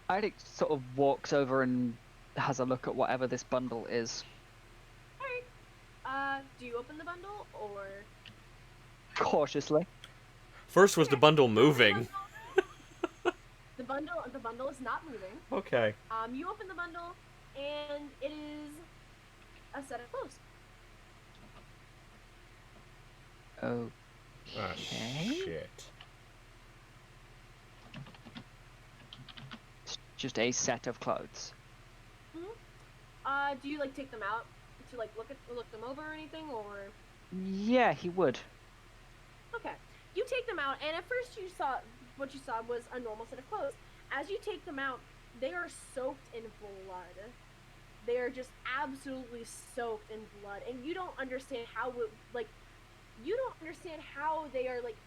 Airic sort of walks over and has a look at whatever this bundle is. Do you open the bundle, or...? Cautiously. First was the bundle moving. The bundle is not moving. Okay. You open the bundle, and it is a set of clothes. Oh. Ah, shit. It's just a set of clothes. Do you, like, take them out to, like, look them over or anything, or...? Yeah, he would. Okay. You take them out, and at first what you saw was a normal set of clothes. As you take them out, they are soaked in blood. They are just absolutely soaked in blood, and you don't understand how they are, like,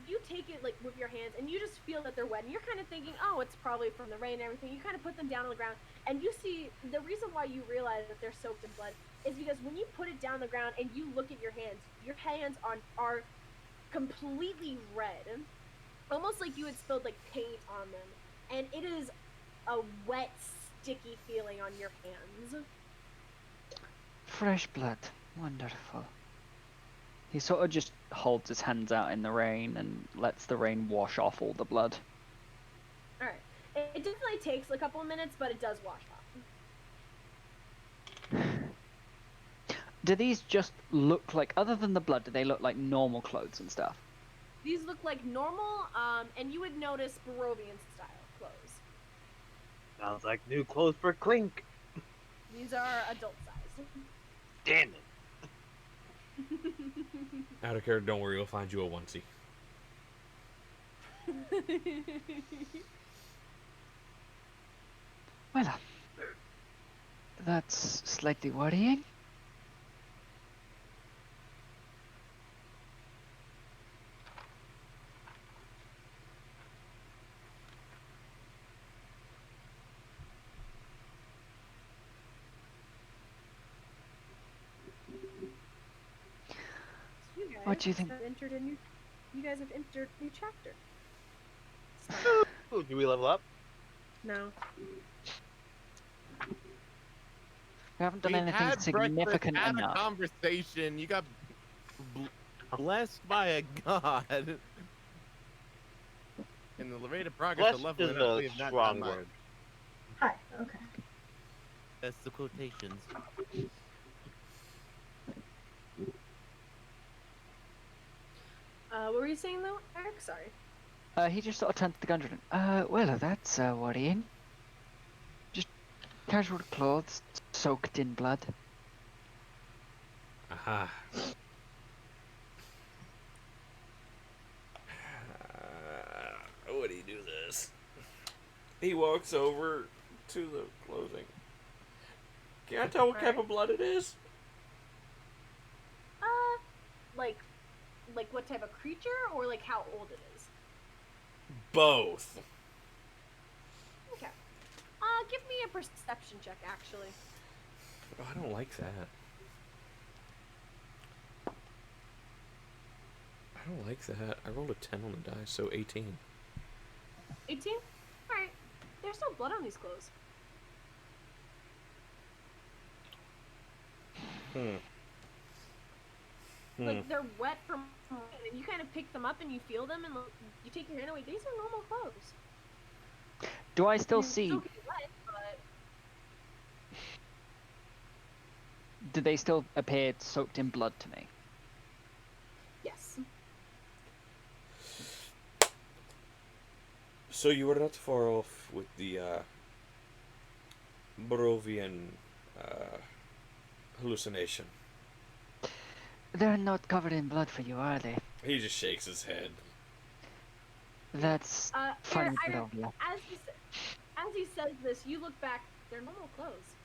you take it, like, with your hands, and you just feel that they're wet, and you're kind of thinking, oh, it's probably from the rain and everything. You kind of put them down on the ground, and you see, the reason why you realize that they're soaked in blood is because when you put it down on the ground and you look at your hands are completely red. Almost like you had spilled, like, paint on them. And it is a wet, sticky feeling on your hands. Fresh blood. Wonderful. He sort of just holds his hands out in the rain and lets the rain wash off all the blood. Alright. It definitely takes a couple of minutes, but it does wash off. Do these just look like, other than the blood, do they look like normal clothes and stuff? These look like normal, and you would notice Barovian style clothes. Sounds like new clothes for Klink. These are adult size. Damn it. Out of care, don't worry, we'll find you a onesie. Well, that's slightly worrying. What do you think? You guys have entered a new chapter. Ooh, do we level up? No. We haven't done We anything had significant breakfast, had enough. a conversation. You got blessed by a god. In the rate of progress, the Blessed level is up, we a have not strong done word. much. Hi. Okay. That's the quotations. What were you saying though, Eric? Sorry. He just sort of turned to the Gudrun. Well, that's worrying. Just casual clothes soaked in blood. Aha. Would he do this? He walks over to the clothing. Can I tell what type of blood it is? Like what type of creature, or like how old it is? Both. Okay. Give me a perception check, actually. Oh, I don't like that. I don't like that. I rolled a 10 on the die, so 18. 18? Alright. There's no blood on these clothes. Like, they're wet from rain, and you kind of pick them up and you feel them, and you take your hand away. These are normal clothes. Do I still I mean, see? it's okay wet, but... Do they still appear soaked in blood to me? Yes. So you were not far off with the Barovian hallucination. They're not covered in blood for you, are they? He just shakes his head. That's funny, Barovia. As he says this, you look back. They're normal clothes.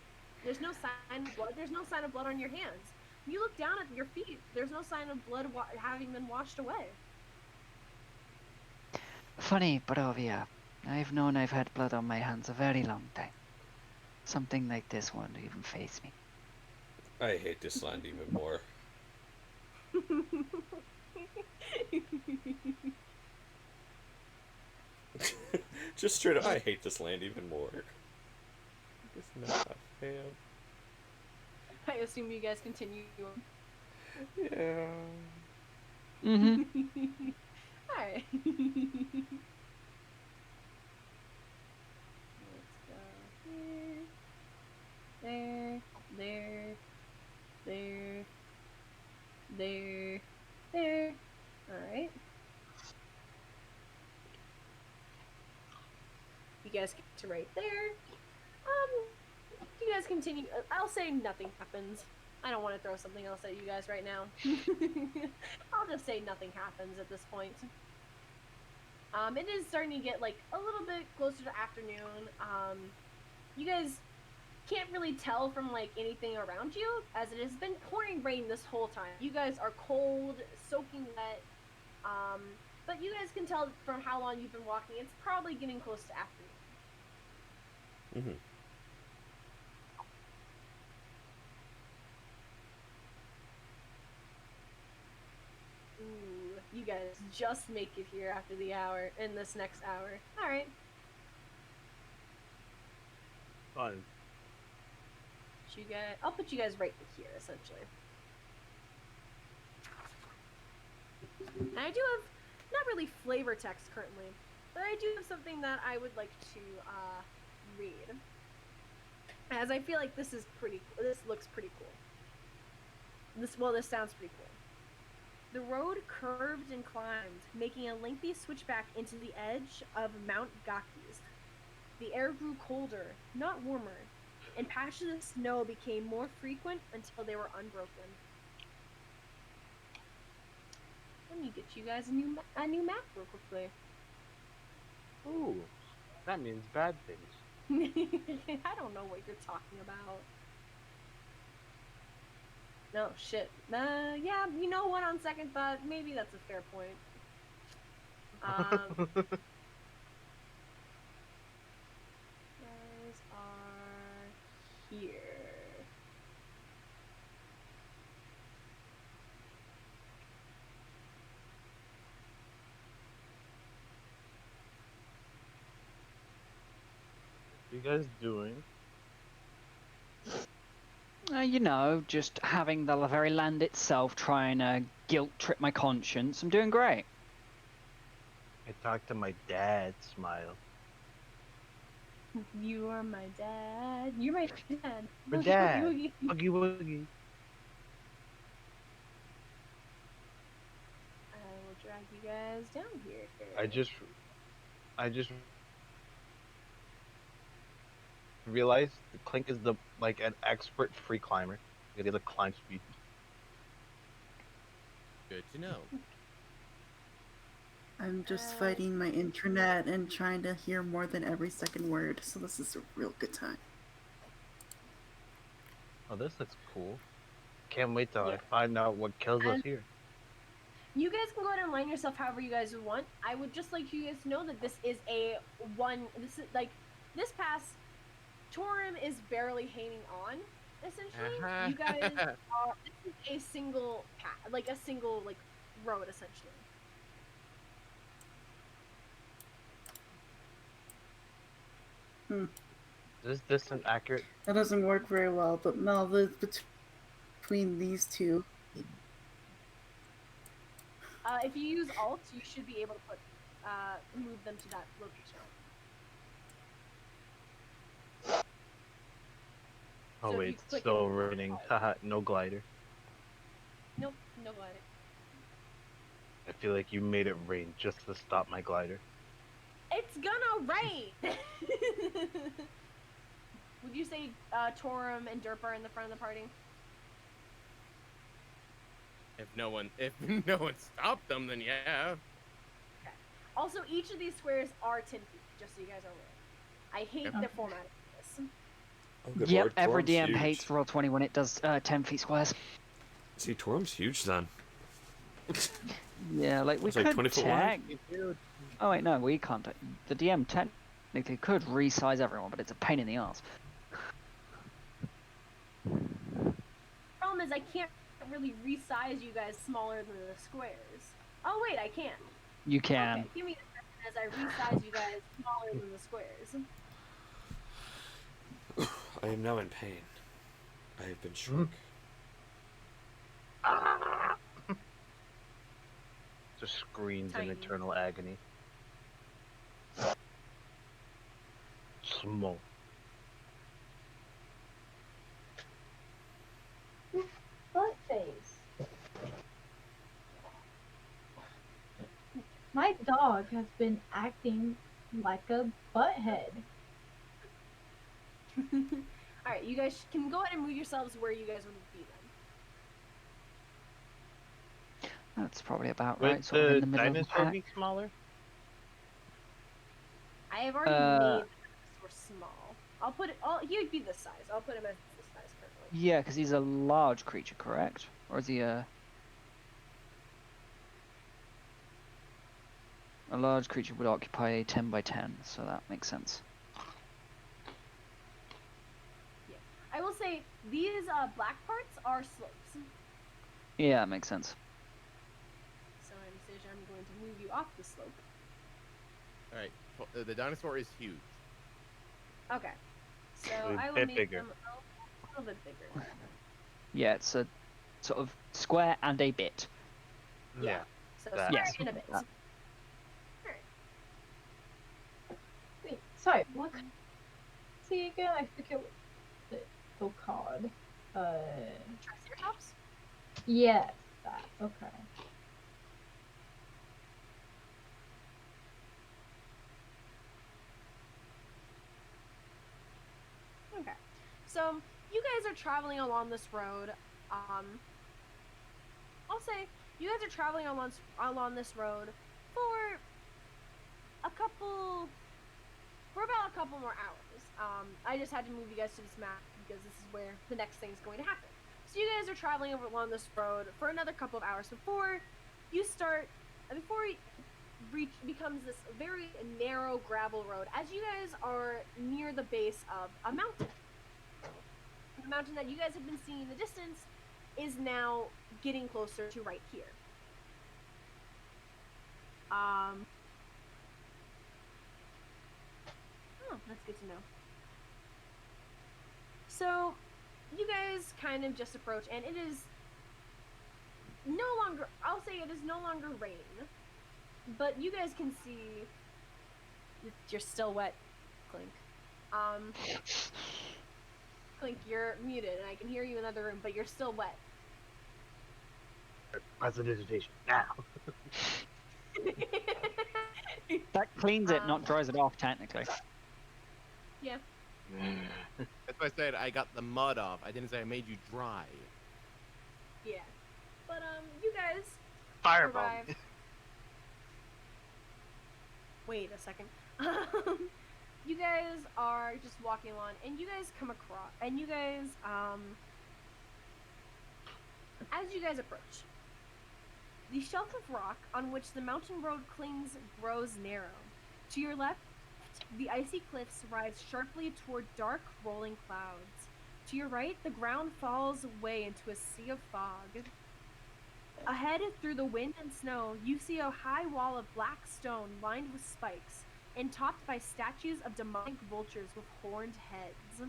There's no sign of blood. There's no sign of blood on your hands. You look down at your feet. There's no sign of blood having been washed away. Funny, Barovia. I've known I've had blood on my hands a very long time. Something like this won't even faze me. I hate this land even more. Just straight up, I hate this land even more. It's not fair. I assume you guys continue. Yeah. Mm-hmm. Alright. Let's go here. There. Alright. You guys get to right there. You guys continue. I'll say nothing happens. I don't want to throw something else at you guys right now. I'll just say nothing happens at this point. It is starting to get like a little bit closer to afternoon. You guys can't really tell from like anything around you, as it has been pouring rain this whole time. You guys are cold, soaking wet. But you guys can tell from how long you've been walking, it's probably getting close to afternoon. Mm-hmm. Ooh, you guys just make it here after the hour, in this next hour. Alright. Fun. I'll put you guys right here, essentially. And I do have, not really flavor text currently, but I do have something that I would like to read. As I feel like this looks pretty cool. This sounds pretty cool. The road curved and climbed, making a lengthy switchback into the edge of Mount Gakis. The air grew colder, not warmer, and patches of snow became more frequent until they were unbroken. Let me get you guys a new map real quickly. Ooh, that means bad things. I don't know what you're talking about. No, shit. Yeah, you know what, on second thought, maybe that's a fair point. Guys are here. What are you guys doing? You know, just having the very land itself trying to guilt trip my conscience. I'm doing great. I talked to my dad, smile. You are my dad. You're my dad. My Boogie, dad. boogie, boogie. Boogie woogie. I will drag you guys down here. I just realized that Klink is like an expert free climber. He has a climb speed. Good to know. I'm just fighting my internet and trying to hear more than every second word, so this is a real good time. Oh, this looks cool. Can't wait till I find out what kills us here. You guys can go ahead and line yourself however you guys would want. I would just like you guys to know that this is this is like, this pass, Torum is barely hanging on, essentially. You guys are, this is a single path, like a single, like, road, essentially. Is this an accurate? That doesn't work very well, but Malva, between these two. If you use Alt, you should be able to move them to that location. Oh So if wait, you it's click still it- raining. Haha, no glider. Nope, no glider. I feel like you made it rain just to stop my glider. It's gonna rain! Would you say Torum and Derp are in the front of the party? If no one stopped them, then yeah. Okay. Also, each of these squares are 10 feet, just so you guys are aware. I hate the format of this. Oh, good Yep, lord, every Torum's DM huge. hates Roll 20 when it does 10 feet squares. See, Torum's huge then. Yeah, like we It's like could 20 foot wide. Oh wait, no, we can't. The DM technically could resize everyone, but it's a pain in the ass. Problem is, I can't really resize you guys smaller than the squares. Oh wait, I can. You can. Okay, give me a second as I resize you guys smaller than the squares. I am now in pain. I have been shrunk. Just screams Tiny. in eternal agony. Small. Butt face. My dog has been acting like a butthead. Alright, you guys can go ahead and move yourselves where you guys would be then. That's probably about Would right, sort of in the the middle of the dinosaur pack. be smaller? I have already made the dinosaur small. I'll put it. He would be this size. I'll put him as this size currently. Yeah, because he's a large creature, correct? Or is he a large creature would occupy a 10 by 10, so that makes sense. Yeah. I will say these black parts are slopes. Yeah, that makes sense. So Anastasia, I'm going to move you off the slope. Alright, the dinosaur is huge. Okay. So A I will bit make bigger. them a little bit bigger. Yeah, it's a sort of square and a bit. Yeah. So That. square Yes. and a bit. That. Wait, sorry, what? See again? I forget what the card. Triceratops? Yes, that. Okay. Okay. So you guys are traveling along this road. I'll say You guys are traveling along this road for about a couple more hours. I just had to move you guys to this map because this is where the next thing is going to happen. So you guys are traveling along this road for another couple of hours before it becomes this very narrow gravel road as you guys are near the base of a mountain. The mountain that you guys have been seeing in the distance is now getting closer to right here. Oh, that's good to know. So, you guys kind of just approach, and it is no longer, I'll say it is no longer rain, but you guys can see, you're still wet, Klink. Klink, you're muted, and I can hear you in the other room, but you're still wet. Prestidigitation now. That cleans it, not dries it off, technically. Yeah. That's why I said I got the mud off. I didn't say I made you dry. Yeah. But, you guys Fireball. arrive. Wait a second. You guys are just walking along, and you guys come across, and you guys, as you guys approach, the shelf of rock on which the mountain road clings grows narrow. To your left, the icy cliffs rise sharply toward dark, rolling clouds. To your right, the ground falls away into a sea of fog. Ahead, through the wind and snow, you see a high wall of black stone lined with spikes and topped by statues of demonic vultures with horned heads.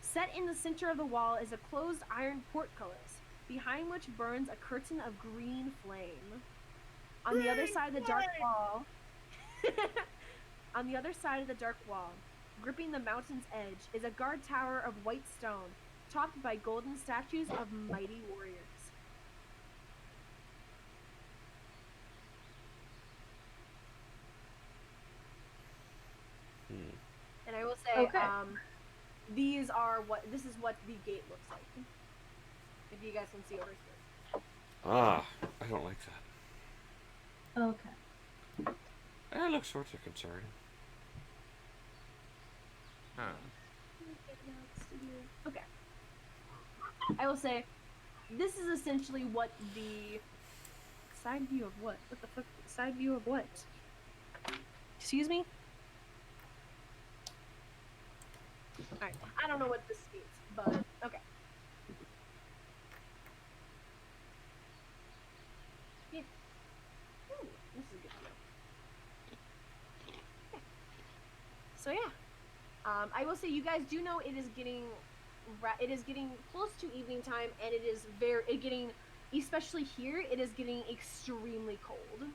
Set in the center of the wall is a closed iron portcullis, behind which burns a curtain of green flame. On the other side of the dark wall, gripping the mountain's edge, is a guard tower of white stone, topped by golden statues of mighty warriors. And I will say, Okay. this is what the gate looks like. If you guys can see over here. Ah, I don't like that. Okay. That looks sort of concerning. Huh. Okay. I will say, this is essentially what the side view of what? What the fuck? Side view of what? Excuse me? Alright, I don't know what this means, but okay. Yeah. Ooh, this is good. Okay. So yeah. I will say you guys do know it is getting close to evening time, and it is especially here, it is getting extremely cold.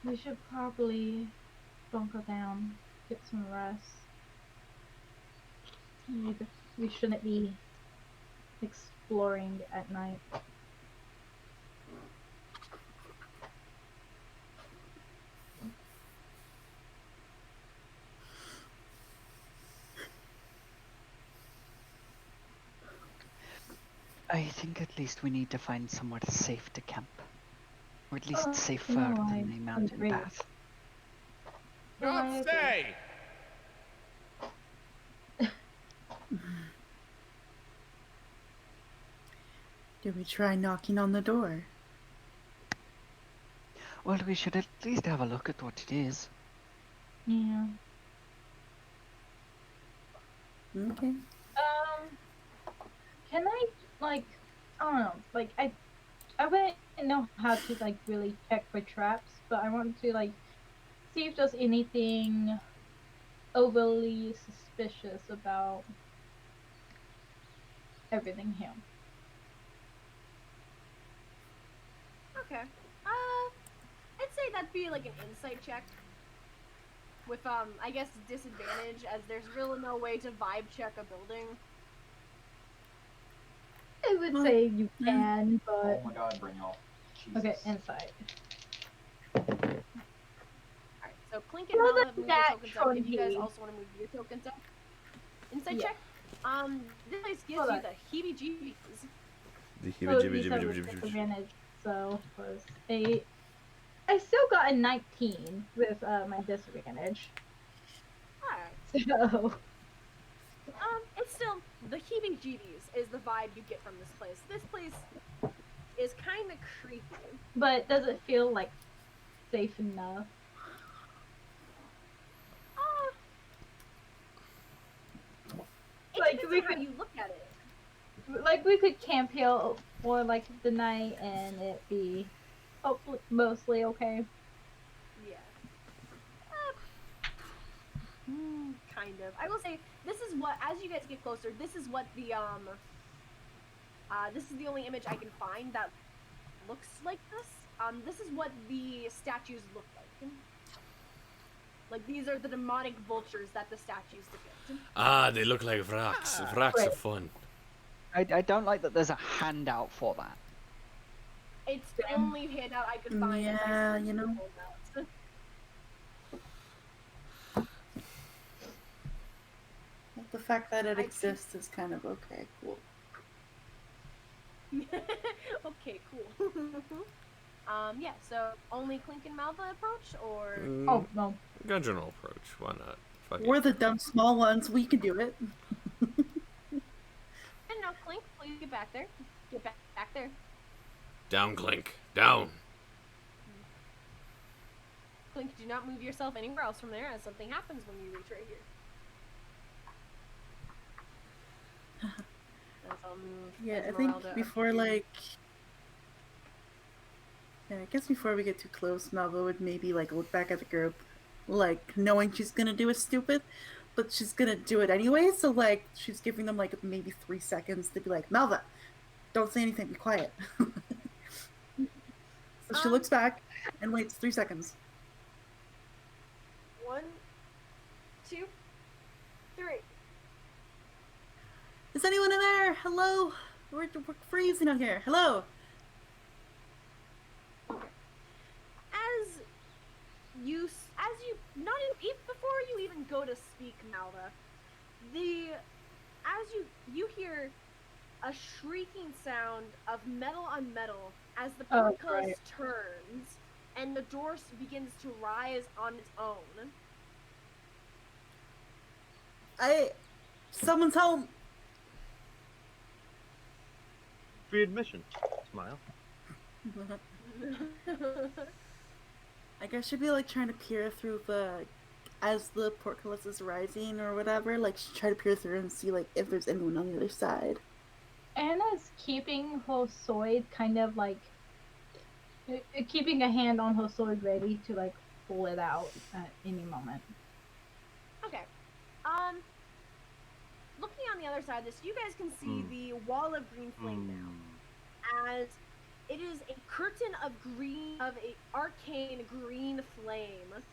We should probably bunker down, get some rest. We shouldn't be exploring at night. I think at least we need to find somewhere safe to camp. Or at least safer no, than I the mountain agree. path. No, I Not agree. say! Do we try knocking on the door? Well, we should at least have a look at what it is. Yeah. Okay. Can I, like, I don't know, like, I wouldn't know how to, like, really check for traps, but I want to, like, see if there's anything overly suspicious about everything here. Okay. I'd say that'd be like an insight check. With I guess disadvantage, as there's really no way to vibe check a building. I would say you can, but Oh my god, bring y'all. okay, Jesus. insight. Alright, so Klink and Well, Malva have moved their tokens up. If you guys 20. also want to move your tokens up. Insight Yeah. check. This place gives Hold you on. the heebie-jeebies. The So these are with disadvantage. So plus 8. I still got a 19 with my disadvantage. Alright. So It's still the heebie-jeebies is the vibe you get from this place. This place is kind of creepy. but does it feel like safe enough? It Like, depends we on how could- you look at it. Like we could camp here for like the night and it be hopefully mostly okay. Yeah. Kind of. I will say this is what, as you guys get closer, this is what the this is the only image I can find that looks like this. This is what the statues look like. Like, these are the demonic vultures that the statues depict. Ah, they look like wracks. Wracks are fun. I don't like that there's a handout for that. It's the only handout I could find. Yeah, you know. The fact that it exists is kind of okay, cool. Okay, cool. Yeah, so only Klink and Malva approach, or... Oh no. Gudrun will approach. Why not? Fuck We're it. the dumb small ones, we can do it. And now, Klink, please get back there. Get back there. Down, Klink. Down. Klink, do not move yourself anywhere else from there, as something happens when you reach right here. As I'll move Yeah, I Esmeralda think up before here. like... Yeah, I guess before we get too close, Malva would maybe like look back at the group, like knowing she's gonna do it stupid, but she's gonna do it anyway, so like she's giving them like maybe 3 seconds to be like, Malva, don't say anything, be quiet. So she looks back and waits 3 seconds. 1, 2, 3. Is anyone in there? Hello? We're freezing out here. Hello? As you, not even before you even go to speak, Malva, as you hear a shrieking sound of metal on metal as the Oh, portcullis right. turns and the door begins to rise on its own. Someone's home. Free admission. Smile. I guess she'd be like trying to peer through as the portcullis is rising or whatever, like she'd try to peer through and see like if there's anyone on the other side. Anna's keeping her sword kind of like keeping a hand on her sword ready to like pull it out at any moment. Okay. Looking on the other side of this, you guys can see the wall of green flame now. As it is a curtain of a arcane green flame.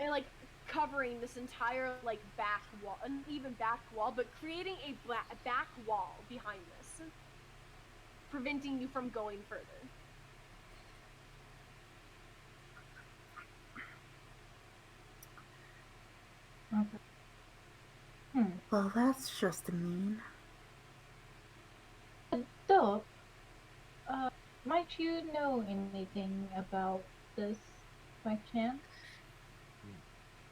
And like covering this entire like back wall, an even back wall, but creating a back wall behind this, preventing you from going further. Okay. Well, that's just mean. Derp, might you know anything about this by chance?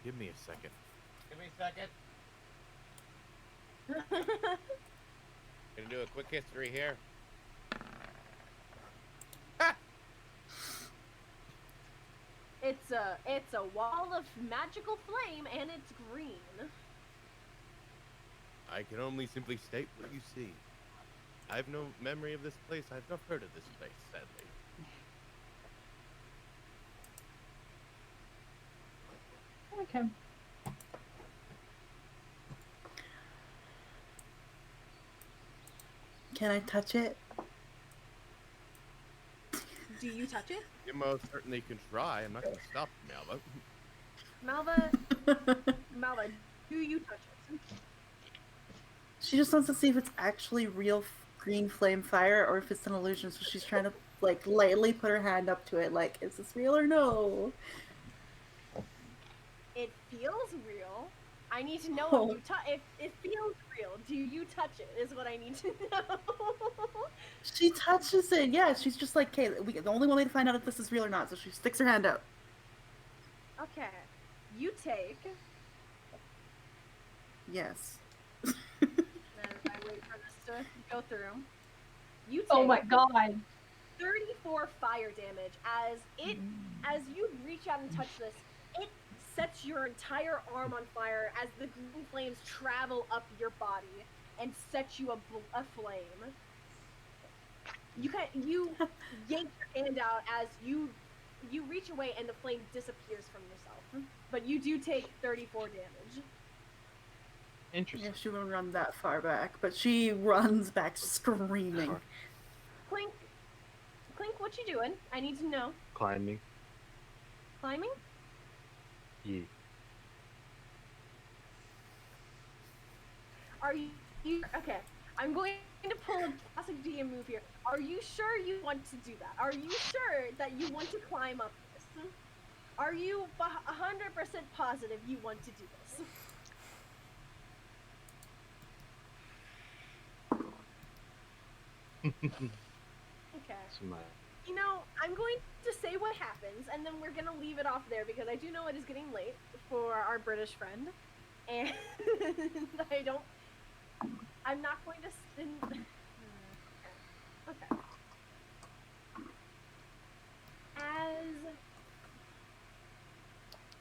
Give me a second. Give me a second. Gonna do a quick history here. It's a wall of magical flame, and it's green. I can only simply state what you see. I've no memory of this place. I've not heard of this place, sadly. Okay. Can I touch it? Do you touch it? You most certainly can try. I'm not gonna stop you, Malva, Malva, do you touch it? She just wants to see if it's actually real green flame fire or if it's an illusion, so she's trying to like lightly put her hand up to it like, is this real or no? It feels real. I need to know Oh. if you if it feels real. Do you touch it? Is what I need to know. She touches it. Yeah, she's just like, okay, the only one way to find out if this is real or not. So she sticks her hand out. Okay, you take. Yes. As I wait for this to go through. You take. Oh my god. 34 fire damage as you reach out and touch this. It sets your entire arm on fire as the green flames travel up your body and set you a flame. You yank your hand out as you reach away and the flame disappears from yourself. But you do take 34 damage. Interesting. Yeah, she won't run that far back, but she runs back screaming. Klink, what you doing? I need to know. Climbing. Climbing? Yeah. Are you okay? I'm going to pull a classic DM move here. Are you sure you want to do that? Are you sure that you want to climb up this? Are you 100% positive you want to do this? Okay. Smile. You know, I'm going to say what happens, and then we're going to leave it off there because I do know it is getting late for our British friend. And I'm not going to spin. Okay.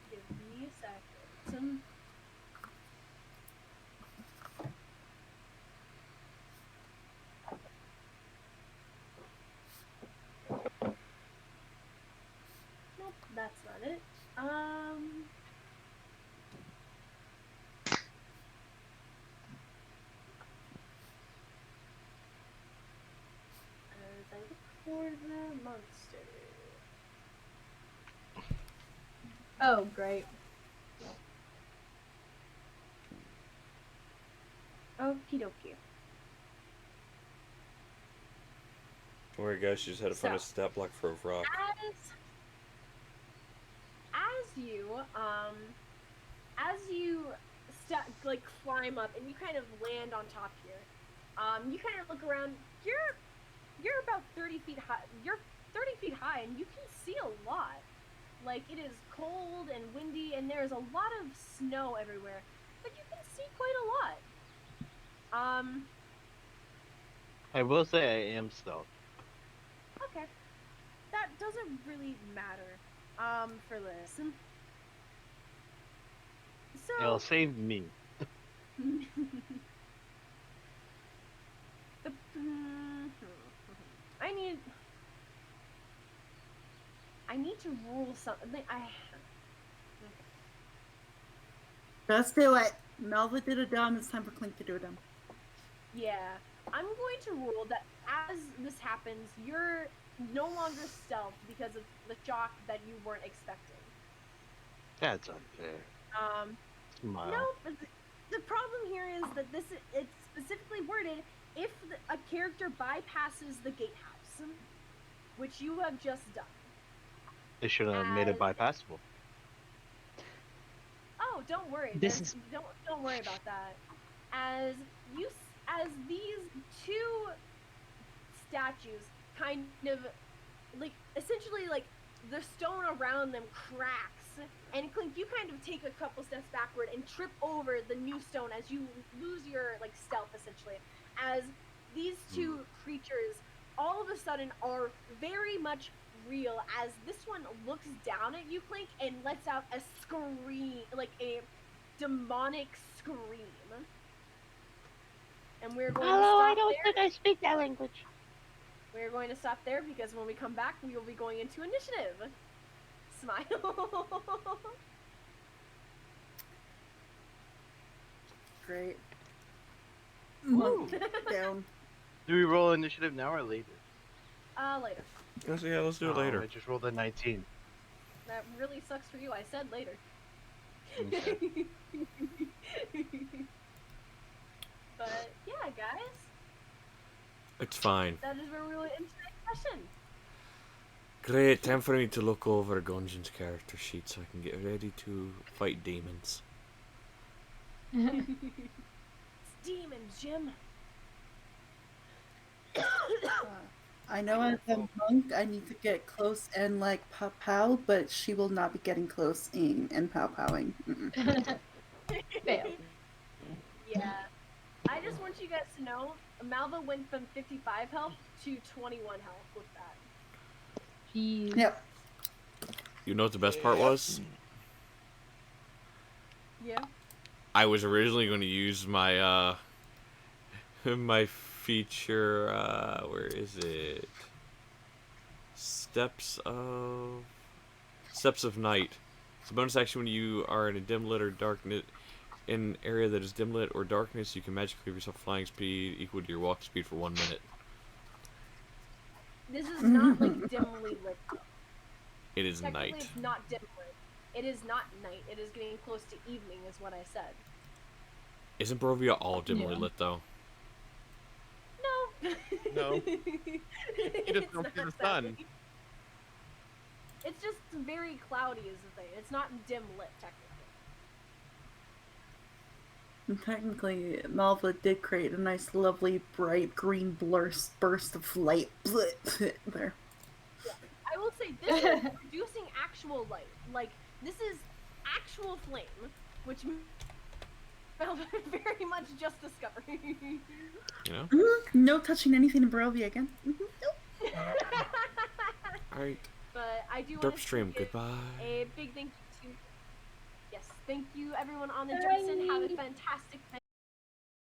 Give me a second. Nope, that's not it. As I look for the monster. Oh, great. Okie dokie. Don't worry, guys. She just had to find a So, stat block for a rock. As you climb up and you kind of land on top here, you kind of look around. You're about 30 feet high. You're 30 feet high, and you can see a lot. Like, it is cold and windy, and there's a lot of snow everywhere, but you can see quite a lot. I will say I am stealth. Okay. That doesn't really matter, for this. So... It'll save me. I need to rule something. Just do it. Malva did a dumb. It's time for Klink to do a dumb. Yeah, I'm going to rule that as this happens, you're no longer stealth because of the shock that you weren't expecting. That's unfair. Smile. No, but the problem here is that it's specifically worded if a character bypasses the gatehouse, which you have just done. They should have made it bypassable. Oh, don't worry. Don't worry about that. As these two statues kind of essentially the stone around them cracks, and Klink, you kind of take a couple steps backward and trip over the new stone as you lose your stealth essentially. As these two creatures all of a sudden are very much real, as this one looks down at you, Klink, and lets out a scream, like a demonic scream. And we're going to stop I don't there. think I speak that language. We're going to stop there because when we come back, we will be going into initiative. Smile. Great. Monk down. Do we roll initiative now or later? Later. Yeah, let's do it later. I just rolled a 19. That really sucks for you. I said later. Okay. But yeah, guys, It's fine. that is where we will end today's session. Great, time for me to look over Gungeon's character sheet so I can get ready to fight demons. It's demons, Jim. I know as a monk, I need to get close and like pow pow, but she will not be getting close and pow powing. Fail. Yeah. I just want you guys to know, Malva went from 55 health to 21 health with that. Jeez. Yep. You know what the best part was? Yeah. I was originally going to use my my feature. Where is it? Steps of Night. It's a bonus action when you are in a dim lit or darkness. In an area that is dim lit or darkness, you can magically give yourself flying speed equal to your walk speed for 1 minute. This is not like dimly lit. It is Technically, night. it's not dim lit. It is not night. It is getting close to evening, is what I said. Isn't Barovia all dimly lit though? No. No. You just It's don't see not the sun. sadly. It's just very cloudy, is the thing. It's not dim lit, technically. Technically, Malva did create a nice, lovely, bright green burst of light there. I will say this is producing actual light. Like, this is actual flame, which Malva very much just discovered. You know? No touching anything in Barovia again. Nope. Alright. But I do want Derp to stream, give goodbye. a big thank you to... Yes, thank you everyone on the Derp. Have a fantastic